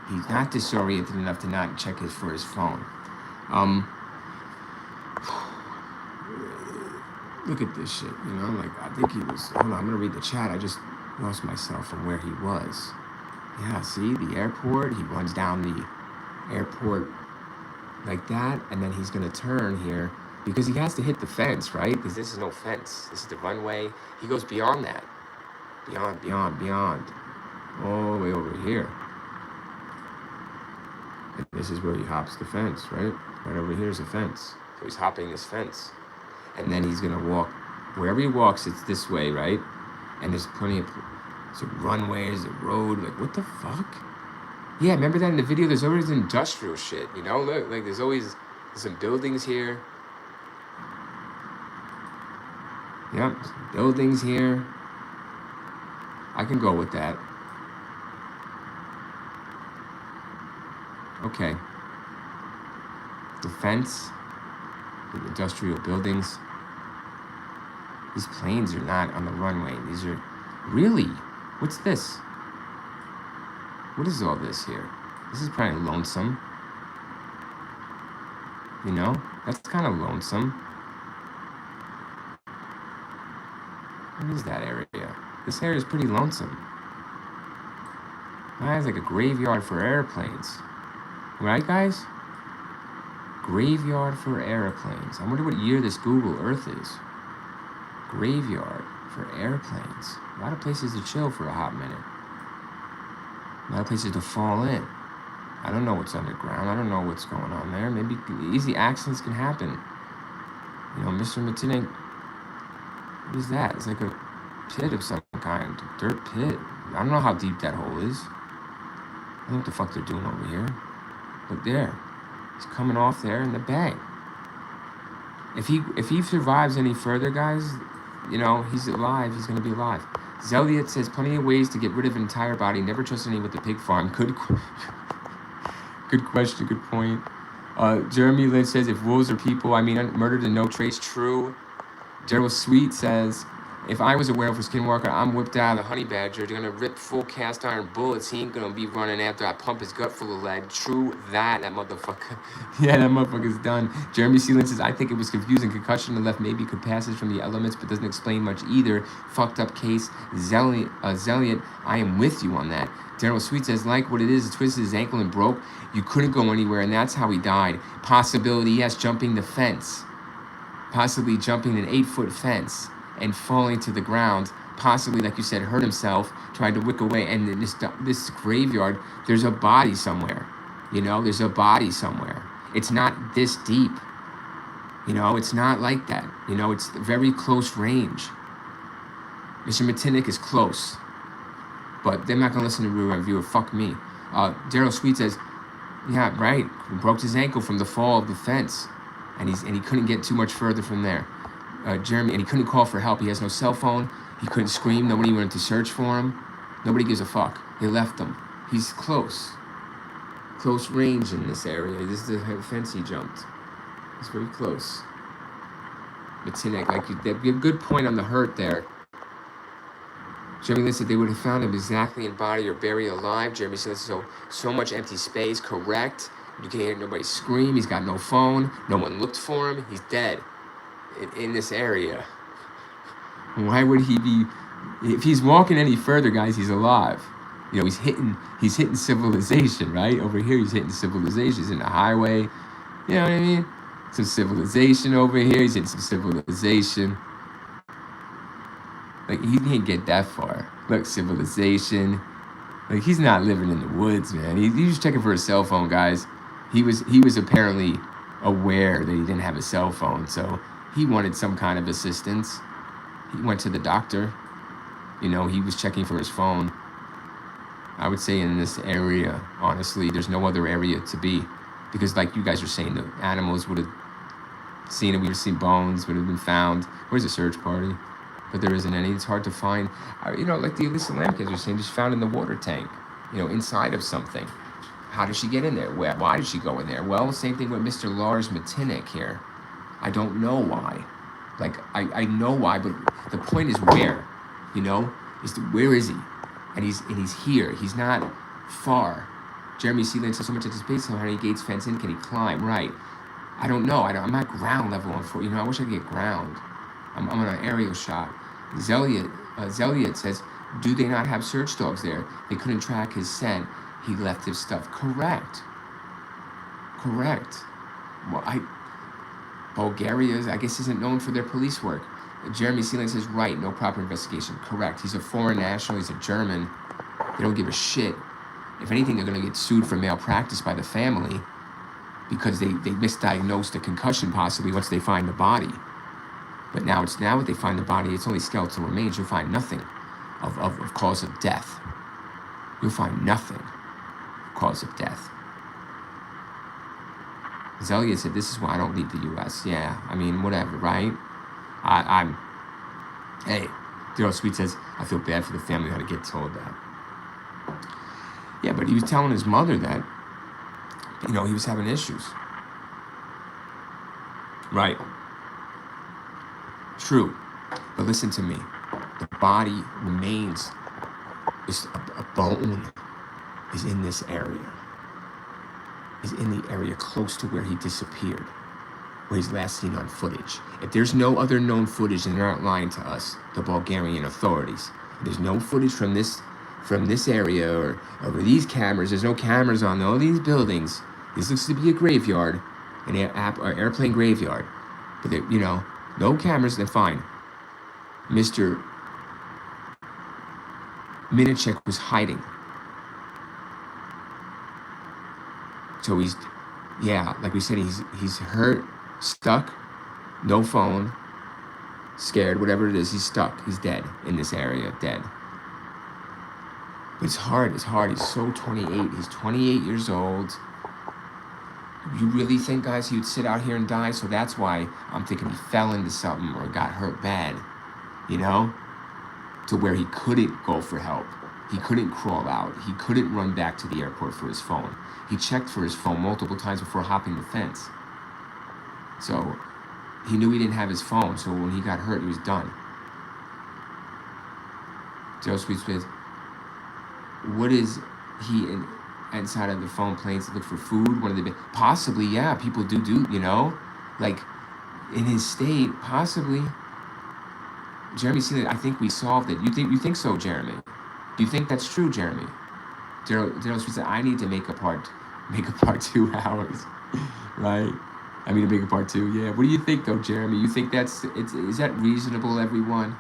He's not disoriented enough to not check for his phone. Look at this shit, you know, like, I think he was, hold on, I'm gonna read the chat. I just lost myself from where he was. Yeah, see, the airport, he runs down the airport like that, and then he's gonna turn here, because he has to hit the fence, right? Because this is no fence, this is the runway. He goes beyond that, beyond, all the way over here. This is where he hops the fence, right? Right over here is a fence. So he's hopping this fence. And then he's gonna walk, wherever he walks, it's this way, right? And there's plenty of, there's a runway, there's a road, like what the fuck? Yeah, remember that in the video? There's always industrial shit, you know? Look, like there's always some buildings here. Yep, buildings here. I can go with that. Okay. The fence, the industrial buildings. These planes are not on the runway. These are, really? What's this? What is all this here? This is probably lonesome. You know, that's kind of lonesome. What is that area? This area is pretty lonesome. It's like a graveyard for airplanes. Right, guys? Graveyard for airplanes. I wonder what year this Google Earth is. Graveyard for airplanes. A lot of places to chill for a hot minute. A lot of places to fall in. I don't know what's underground. I don't know what's going on there. Maybe easy accidents can happen. You know, Mr. Mittank, what is that? It's like a pit of some kind. A dirt pit. I don't know how deep that hole is. I don't know what the fuck they're doing over here. Look there. He's coming off there in the bang. If he survives any further, guys, you know, he's alive. He's going to be alive. Zeliot says, plenty of ways to get rid of an entire body. Never trust any with the pig farm. Good question. Good point. Jeremy Lynch says, if wolves are people, I mean, murdered and no trace. True. Gerald Sweet says, if I was a werewolf or skinwalker, I'm whipped out of the honey badger. They're going to rip full cast iron bullets. He ain't going to be running after I pump his gut full of lead. True that motherfucker. Yeah, that motherfucker's done. Jeremy Sealand says, I think it was confusing. Concussion to the left maybe could pass from the elements, but doesn't explain much either. Fucked up case. Zeliot, I am with you on that. Daryl Sweet says, like what it is, twisted his ankle and broke. You couldn't go anywhere, and that's how he died. Possibility, yes, jumping the fence. Possibly jumping an 8-foot fence and falling to the ground, possibly, like you said, hurt himself, tried to wick away, and in this graveyard, there's a body somewhere. You know, there's a body somewhere. It's not this deep. You know, it's not like that. You know, it's very close range. Mr. Mittank is close, but they're not going to listen to the reviewer. Fuck me. Daryl Sweet says, yeah, right, he broke his ankle from the fall of the fence, and he couldn't get too much further from there. Jeremy, and he couldn't call for help. He has no cell phone. He couldn't scream. Nobody went to search for him. Nobody gives a fuck. They left him. He's close. Close range in this area. This is the fence he jumped. It's very close. Mittank, like you have a good point on the hurt there. Jeremy said they would have found him exactly in body or buried alive. Jeremy said so much empty space. Correct. You can't hear nobody scream. He's got no phone. No one looked for him. He's dead. In this area. Why would he be? If he's walking any further, guys, he's alive. You know, he's hitting civilization, right? Over here, he's hitting civilization. He's in the highway. You know what I mean? Some civilization over here. He's hitting some civilization. Like, he didn't get that far. Look, civilization. Like, he's not living in the woods, man. He was checking for a cell phone, guys. He was apparently aware that he didn't have a cell phone, so he wanted some kind of assistance. He went to the doctor. You know, he was checking for his phone. I would say in this area, honestly, there's no other area to be. Because like you guys are saying, the animals would have seen it. We would have seen bones, would have been found. Where's the search party? But there isn't any. It's hard to find. You know, like the Elisa Lampkins are saying, just found in the water tank. You know, inside of something. How did she get in there? Why did she go in there? Well, same thing with Mr. Lars Mittank here. I don't know why. Like, I know why, but the point is where, you know? Where is he? And he's here. He's not far. Jeremy Sealand says so much anticipation. How many gates fence in? Can he climb? Right. I don't know. I'm not ground level on 4. You know, I wish I could get ground. I'm on an aerial shot. Zeliot says, do they not have search dogs there? They couldn't track his scent. He left his stuff. Correct. Well, Bulgaria, I guess, isn't known for their police work. Jeremy Sealand says, right, no proper investigation. Correct. He's a foreign national. He's a German. They don't give a shit. If anything, they're going to get sued for malpractice by the family because they misdiagnosed a concussion possibly once they find the body. But now if they find the body, it's only skeletal remains. You'll find nothing of cause of death. You'll find nothing of cause of death. Zelia said, this is why I don't leave the U.S. Yeah, I mean, whatever, right? Hey, Daryl Sweet says, I feel bad for the family how to get told that. Yeah, but he was telling his mother that, he was having issues. Right. True. But listen to me. The body remains, is a bone is in this area. Is in the area close to where he disappeared, where he's last seen on footage. If there's no other known footage, then they're not lying to us, the Bulgarian authorities. If there's no footage from this area or over these cameras. There's no cameras on all these buildings. This looks to be a graveyard, an airplane graveyard. But no cameras, then fine. Mr. Mittank was hiding. So like we said, he's hurt, stuck, no phone, scared, whatever it is, he's stuck. He's dead in this area, dead. But it's hard. He's so 28. He's 28 years old. You really think, guys, he would sit out here and die? So that's why I'm thinking he fell into something or got hurt bad, to where he couldn't go for help. He couldn't crawl out. He couldn't run back to the airport for his phone. He checked for his phone multiple times before hopping the fence. So he knew he didn't have his phone, so when he got hurt, he was done. Joe Sweetsmith, what is he inside of the phone playing to look for food? One of the possibly, yeah, people do, like in his state, possibly. Jeremy said, I think we solved it. You think so, Jeremy? Do you think that's true, Jeremy? Daryl said, I need to make a part 2 hours, right? I mean, to make a part 2, yeah. What do you think, though, Jeremy? You think is that reasonable, everyone,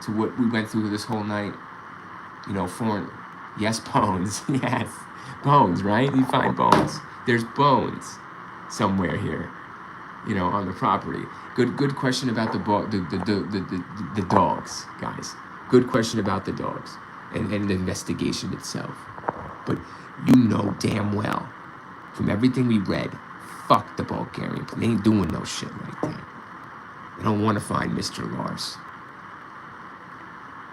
to what we went through this whole night? Yes, bones, yes, bones, right? You find bones. There's bones somewhere here, on the property. Good question about the dogs, guys. Good question about the dogs and the investigation itself. But damn well, from everything we read, fuck the Bulgarian. They ain't doing no shit like that. They don't want to find Mr. Lars.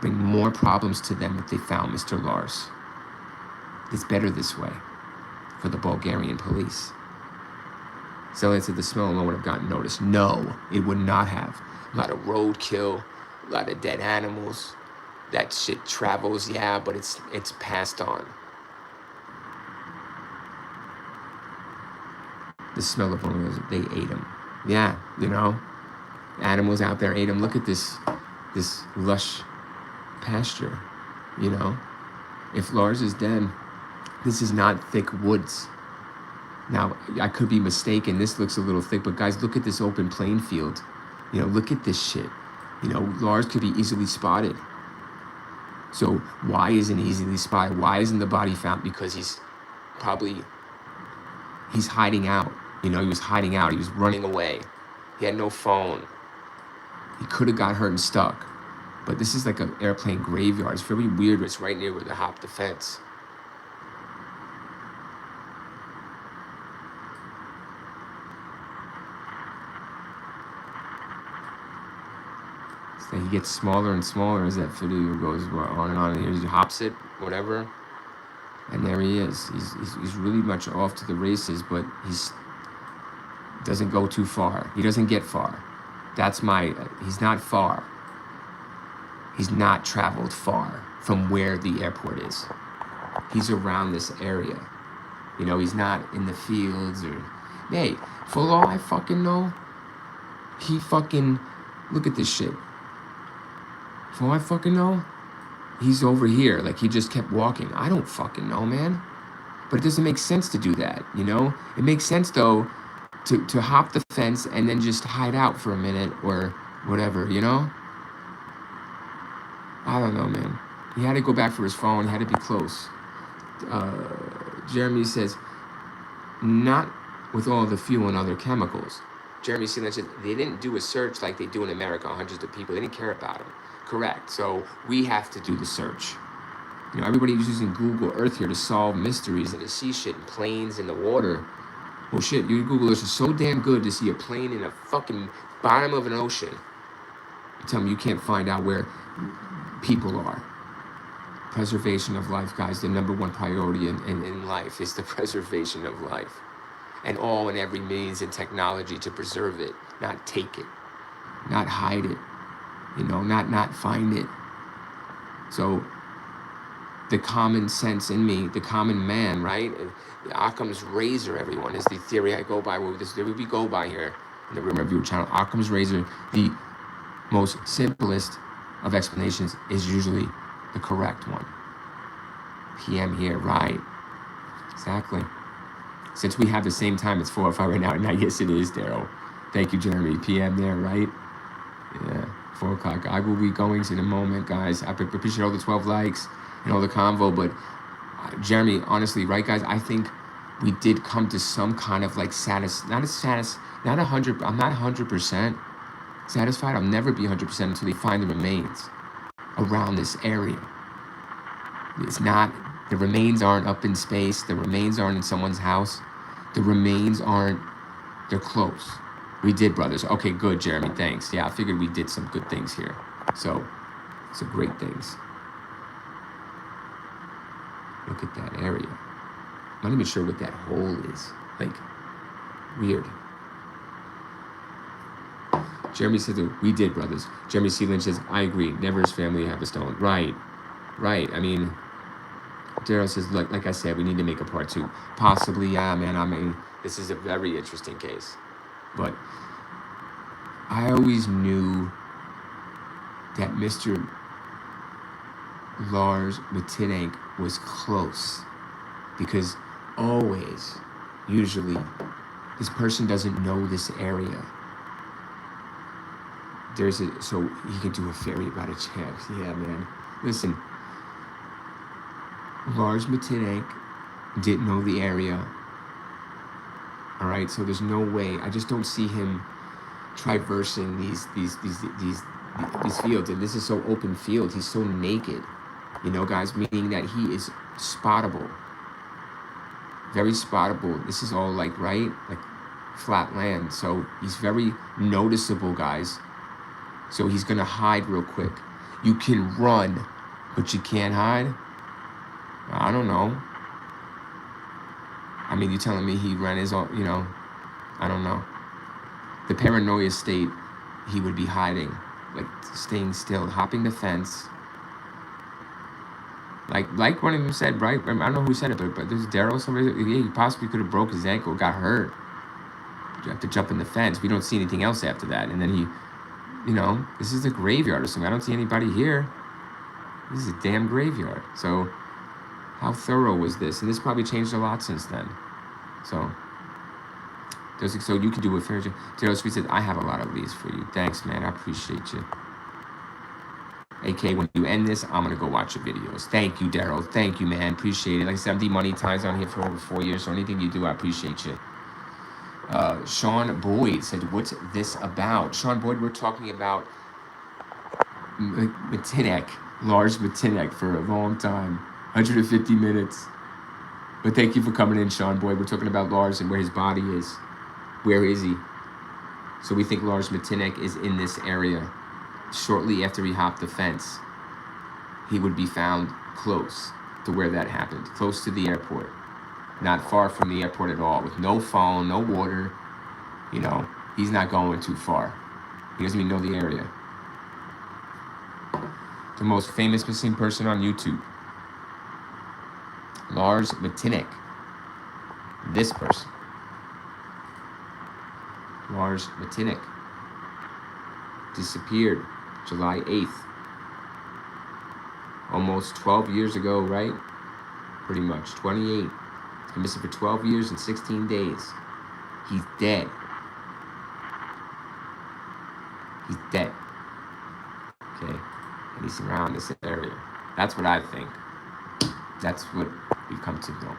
Bring more problems to them if they found Mr. Lars. It's better this way for the Bulgarian police. So I said the smell alone would have gotten noticed. No, it would not have. A lot of roadkill, a lot of dead animals. That shit travels, yeah, but it's passed on. The smell of animals, they ate them. Yeah, animals out there ate them. Look at this lush pasture, If Lars is dead, this is not thick woods. Now, I could be mistaken. This looks a little thick, but guys, look at this open plain field. Look at this shit. Lars could be easily spotted. So why isn't he easily spotted? Why isn't the body found? Because he's hiding out. He was hiding out. He was running away. He had no phone. He could have got hurt and stuck. But this is like an airplane graveyard. It's very weird. It's right near where they hopped the fence. So he gets smaller and smaller as that video goes on and on. And he hops it, whatever. And there he is. He's really much off to the races, but he's doesn't go too far. He doesn't get far. He's not far. He's not traveled far from where the airport is. He's around this area. He's not in the fields or, hey, for all I fucking know, he fucking, look at this shit. For all I fucking know, he's over here. Like, he just kept walking. I don't fucking know, man. But it doesn't make sense to do that, It makes sense, though, to hop the fence and then just hide out for a minute or whatever, I don't know, man. He had to go back for his phone. He had to be close. Jeremy says, not with all the fuel and other chemicals. Jeremy Sealand said, they didn't do a search like they do in America, hundreds of people. They didn't care about them. Correct. So we have to do the search. You know, everybody's using Google Earth here to solve mysteries and to see shit in planes in the water. Well, shit, your Google Earth is so damn good to see a plane in a fucking bottom of an ocean. You tell me you can't find out where people are. Preservation of life, guys. The number one priority in life is the preservation of life. And all and every means and technology to preserve it, not take it, not hide it, you know, not find it. So the common sense in me, the common man, right? Occam's razor, everyone, is the theory I go by. This theory we go by here in the Room Review channel. Occam's razor, the most simplest of explanations, is usually the correct one. PM here, right? Exactly. Since we have the same time, it's 4:05 right now. And yes, it is, Daryl. Thank you, Jeremy. PM there, right? Yeah, 4 o'clock. I will be going in a moment, guys. I appreciate all the 12 likes and all the convo, but Jeremy, honestly, right, guys? I think we did come to some kind of like not 100. I'm not 100% satisfied. I'll never be 100% until they find the remains around this area. It's not. The remains aren't up in space. The remains aren't in someone's house. The remains aren't. They're close. We did, brothers. Okay, good, Jeremy. Thanks. Yeah, I figured we did some good things here. So, some great things. Look at that area. I'm not even sure what that hole is. Like, weird. Jeremy said that we did, brothers. Jeremy C. Lynch says, I agree. Never his family have a stone. Right. I mean, Daryl says, like I said, we need to make a part 2. Possibly, yeah, man. I mean, this is a very interesting case. But I always knew that Mr. Lars Mittank was close. Because always, usually, this person doesn't know this area. So he can do a fairy about a chance. Yeah, man. Listen, Lars Mittank didn't know the area. All right, so there's no way. I just don't see him traversing these fields. And this is so open field. He's so naked, you know, guys. Meaning that he is spottable, very spottable. This is all like like flat land. So he's very noticeable, guys. So he's gonna hide real quick. You can run, but you can't hide. I don't know. I mean, you telling me he ran his own, you know, I don't know. The paranoia state, he would be hiding, like staying still, hopping the fence. Like one of them said, right? I don't know who said it, but there's Daryl, somebody, yeah, he possibly could have broke his ankle, got hurt. You have to jump in the fence. We don't see anything else after that. And then he, you know, this is a graveyard or something. I don't see anybody here. This is a damn graveyard. So how thorough was this? And this probably changed a lot since then. So you can do it fair. Daryl Sweet said, I have a lot of these for you. Thanks, man. I appreciate you. AK, when you end this, I'm going to go watch your videos. Thank you, Daryl. Thank you, man. Appreciate it. Like I said, I'm demonetized on here for over 4 years, so anything you do, I appreciate you. Sean Boyd said, what's this about? Sean Boyd, we're talking about Mittank, Lars Mittank, for a long time. 150 minutes. But thank you for coming in, Sean Boyd. We're talking about Lars and where his body is. Where is he? So we think Lars Mittank is in this area. Shortly after he hopped the fence, he would be found close to where that happened, close to the airport. Not far from the airport at all, with no phone, no water. You know, he's not going too far. He doesn't even know the area. The most famous missing person on YouTube. Lars Mittank. This person. Lars Mittank. Disappeared July 8th. Almost 12 years ago, right? Pretty much. 28. He's missing for 12 years and 16 days. He's dead. He's dead. Okay? And he's around this area. That's what I think. That's what we've come to know.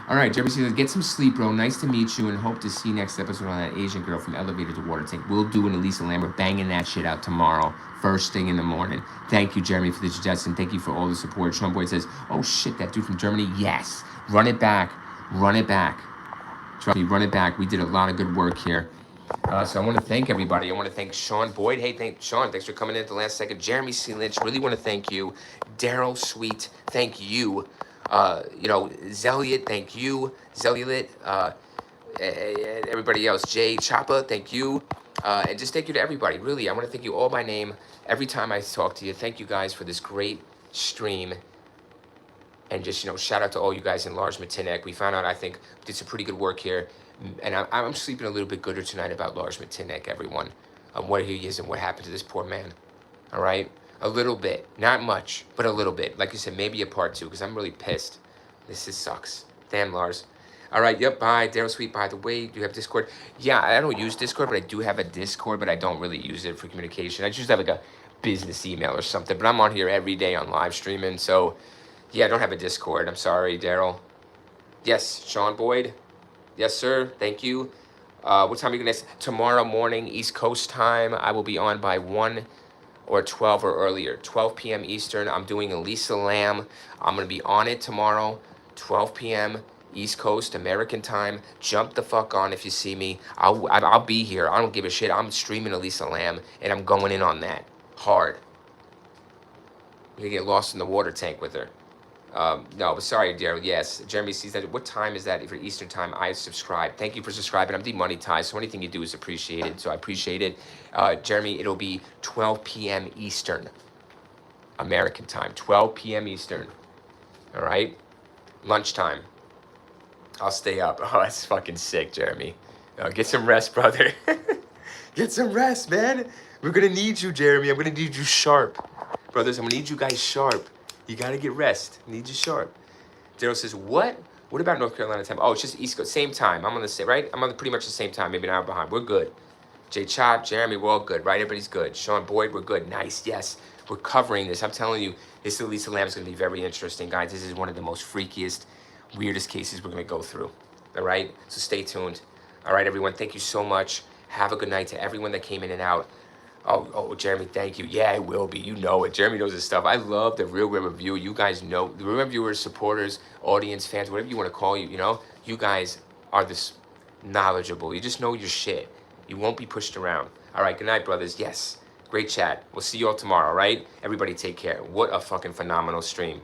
All right, Jeremy says, get some sleep, bro. Nice to meet you, and hope to see you next episode on that Asian girl from Elevator to Water Tank. We'll do an Elisa Lamb. We're banging that shit out tomorrow, first thing in the morning. Thank you, Jeremy, for the suggestion. Thank you for all the support. Sean Boyd says, oh shit, that dude from Germany. Yes, run it back, run it back. Trust me, run it back. We did a lot of good work here. So I want to thank everybody. I want to thank Sean Boyd. Hey, Sean, thanks for coming in at the last second. Jeremy C. Lynch, really want to thank you. Daryl Sweet, thank you. Zeliot, thank you. Zeliot, and everybody else. Jay Choppa, thank you. And just thank you to everybody. Really, I want to thank you all by name every time I talk to you. Thank you guys for this great stream. And just, shout out to all you guys in Lars Mittank. We found out, I think, we did some pretty good work here. And I'm sleeping a little bit gooder tonight about Lars Mittank, everyone. What he is and what happened to this poor man. All right? A little bit. Not much, but a little bit. Like you said, maybe a part 2, because I'm really pissed. This just sucks. Damn, Lars. All right, yep, bye. Daryl Sweet, by the way, do you have Discord? Yeah, I don't use Discord, but I do have a Discord, but I don't really use it for communication. I just have like a business email or something, but I'm on here every day on live streaming, so yeah, I don't have a Discord. I'm sorry, Daryl. Yes, Sean Boyd. Yes, sir. Thank you. What time are you going to... Tomorrow morning, East Coast time. I will be on by 1 or 12 or earlier. 12 p.m. Eastern. I'm doing Elisa Lamb. I'm going to be on it tomorrow. 12 p.m. East Coast, American time. Jump the fuck on if you see me. I'll be here. I don't give a shit. I'm streaming Elisa Lamb, and I'm going in on that. Hard. You're going to get lost in the water tank with her. No, but sorry, Daryl. Yes, Jeremy sees that. What time is that for Eastern time? I subscribe. Thank you for subscribing. I'm demonetized, so anything you do is appreciated. So I appreciate it. Jeremy, it'll be 12 p.m. Eastern, American time. 12 p.m. Eastern. All right? Lunchtime. I'll stay up. Oh, that's fucking sick, Jeremy. Get some rest, brother. Get some rest, man. We're going to need you, Jeremy. I'm going to need you sharp. Brothers, I'm going to need you guys sharp. You got to get rest. Need you sharp. Daryl says, what? What about North Carolina time? Oh, it's just East Coast. Same time. I'm on the same, right? I'm on pretty much the same time, maybe an hour behind. We're good. Jay Chop, Jeremy, we're all good, right? Everybody's good. Sean Boyd, we're good. Nice, yes. We're covering this. I'm telling you, this Elisa Lamb is going to be very interesting, guys. This is one of the most freakiest, weirdest cases we're going to go through. All right? So stay tuned. All right, everyone. Thank you so much. Have a good night to everyone that came in and out. Oh, Jeremy, thank you. Yeah, it will be. You know it. Jeremy knows his stuff. I love the Real Rim Review. You guys know, the Real Rim Viewers, supporters, audience, fans, whatever you want to call you, you guys are this knowledgeable. You just know your shit. You won't be pushed around. All right, good night, brothers. Yes, great chat. We'll see you all tomorrow, all right? Everybody take care. What a fucking phenomenal stream.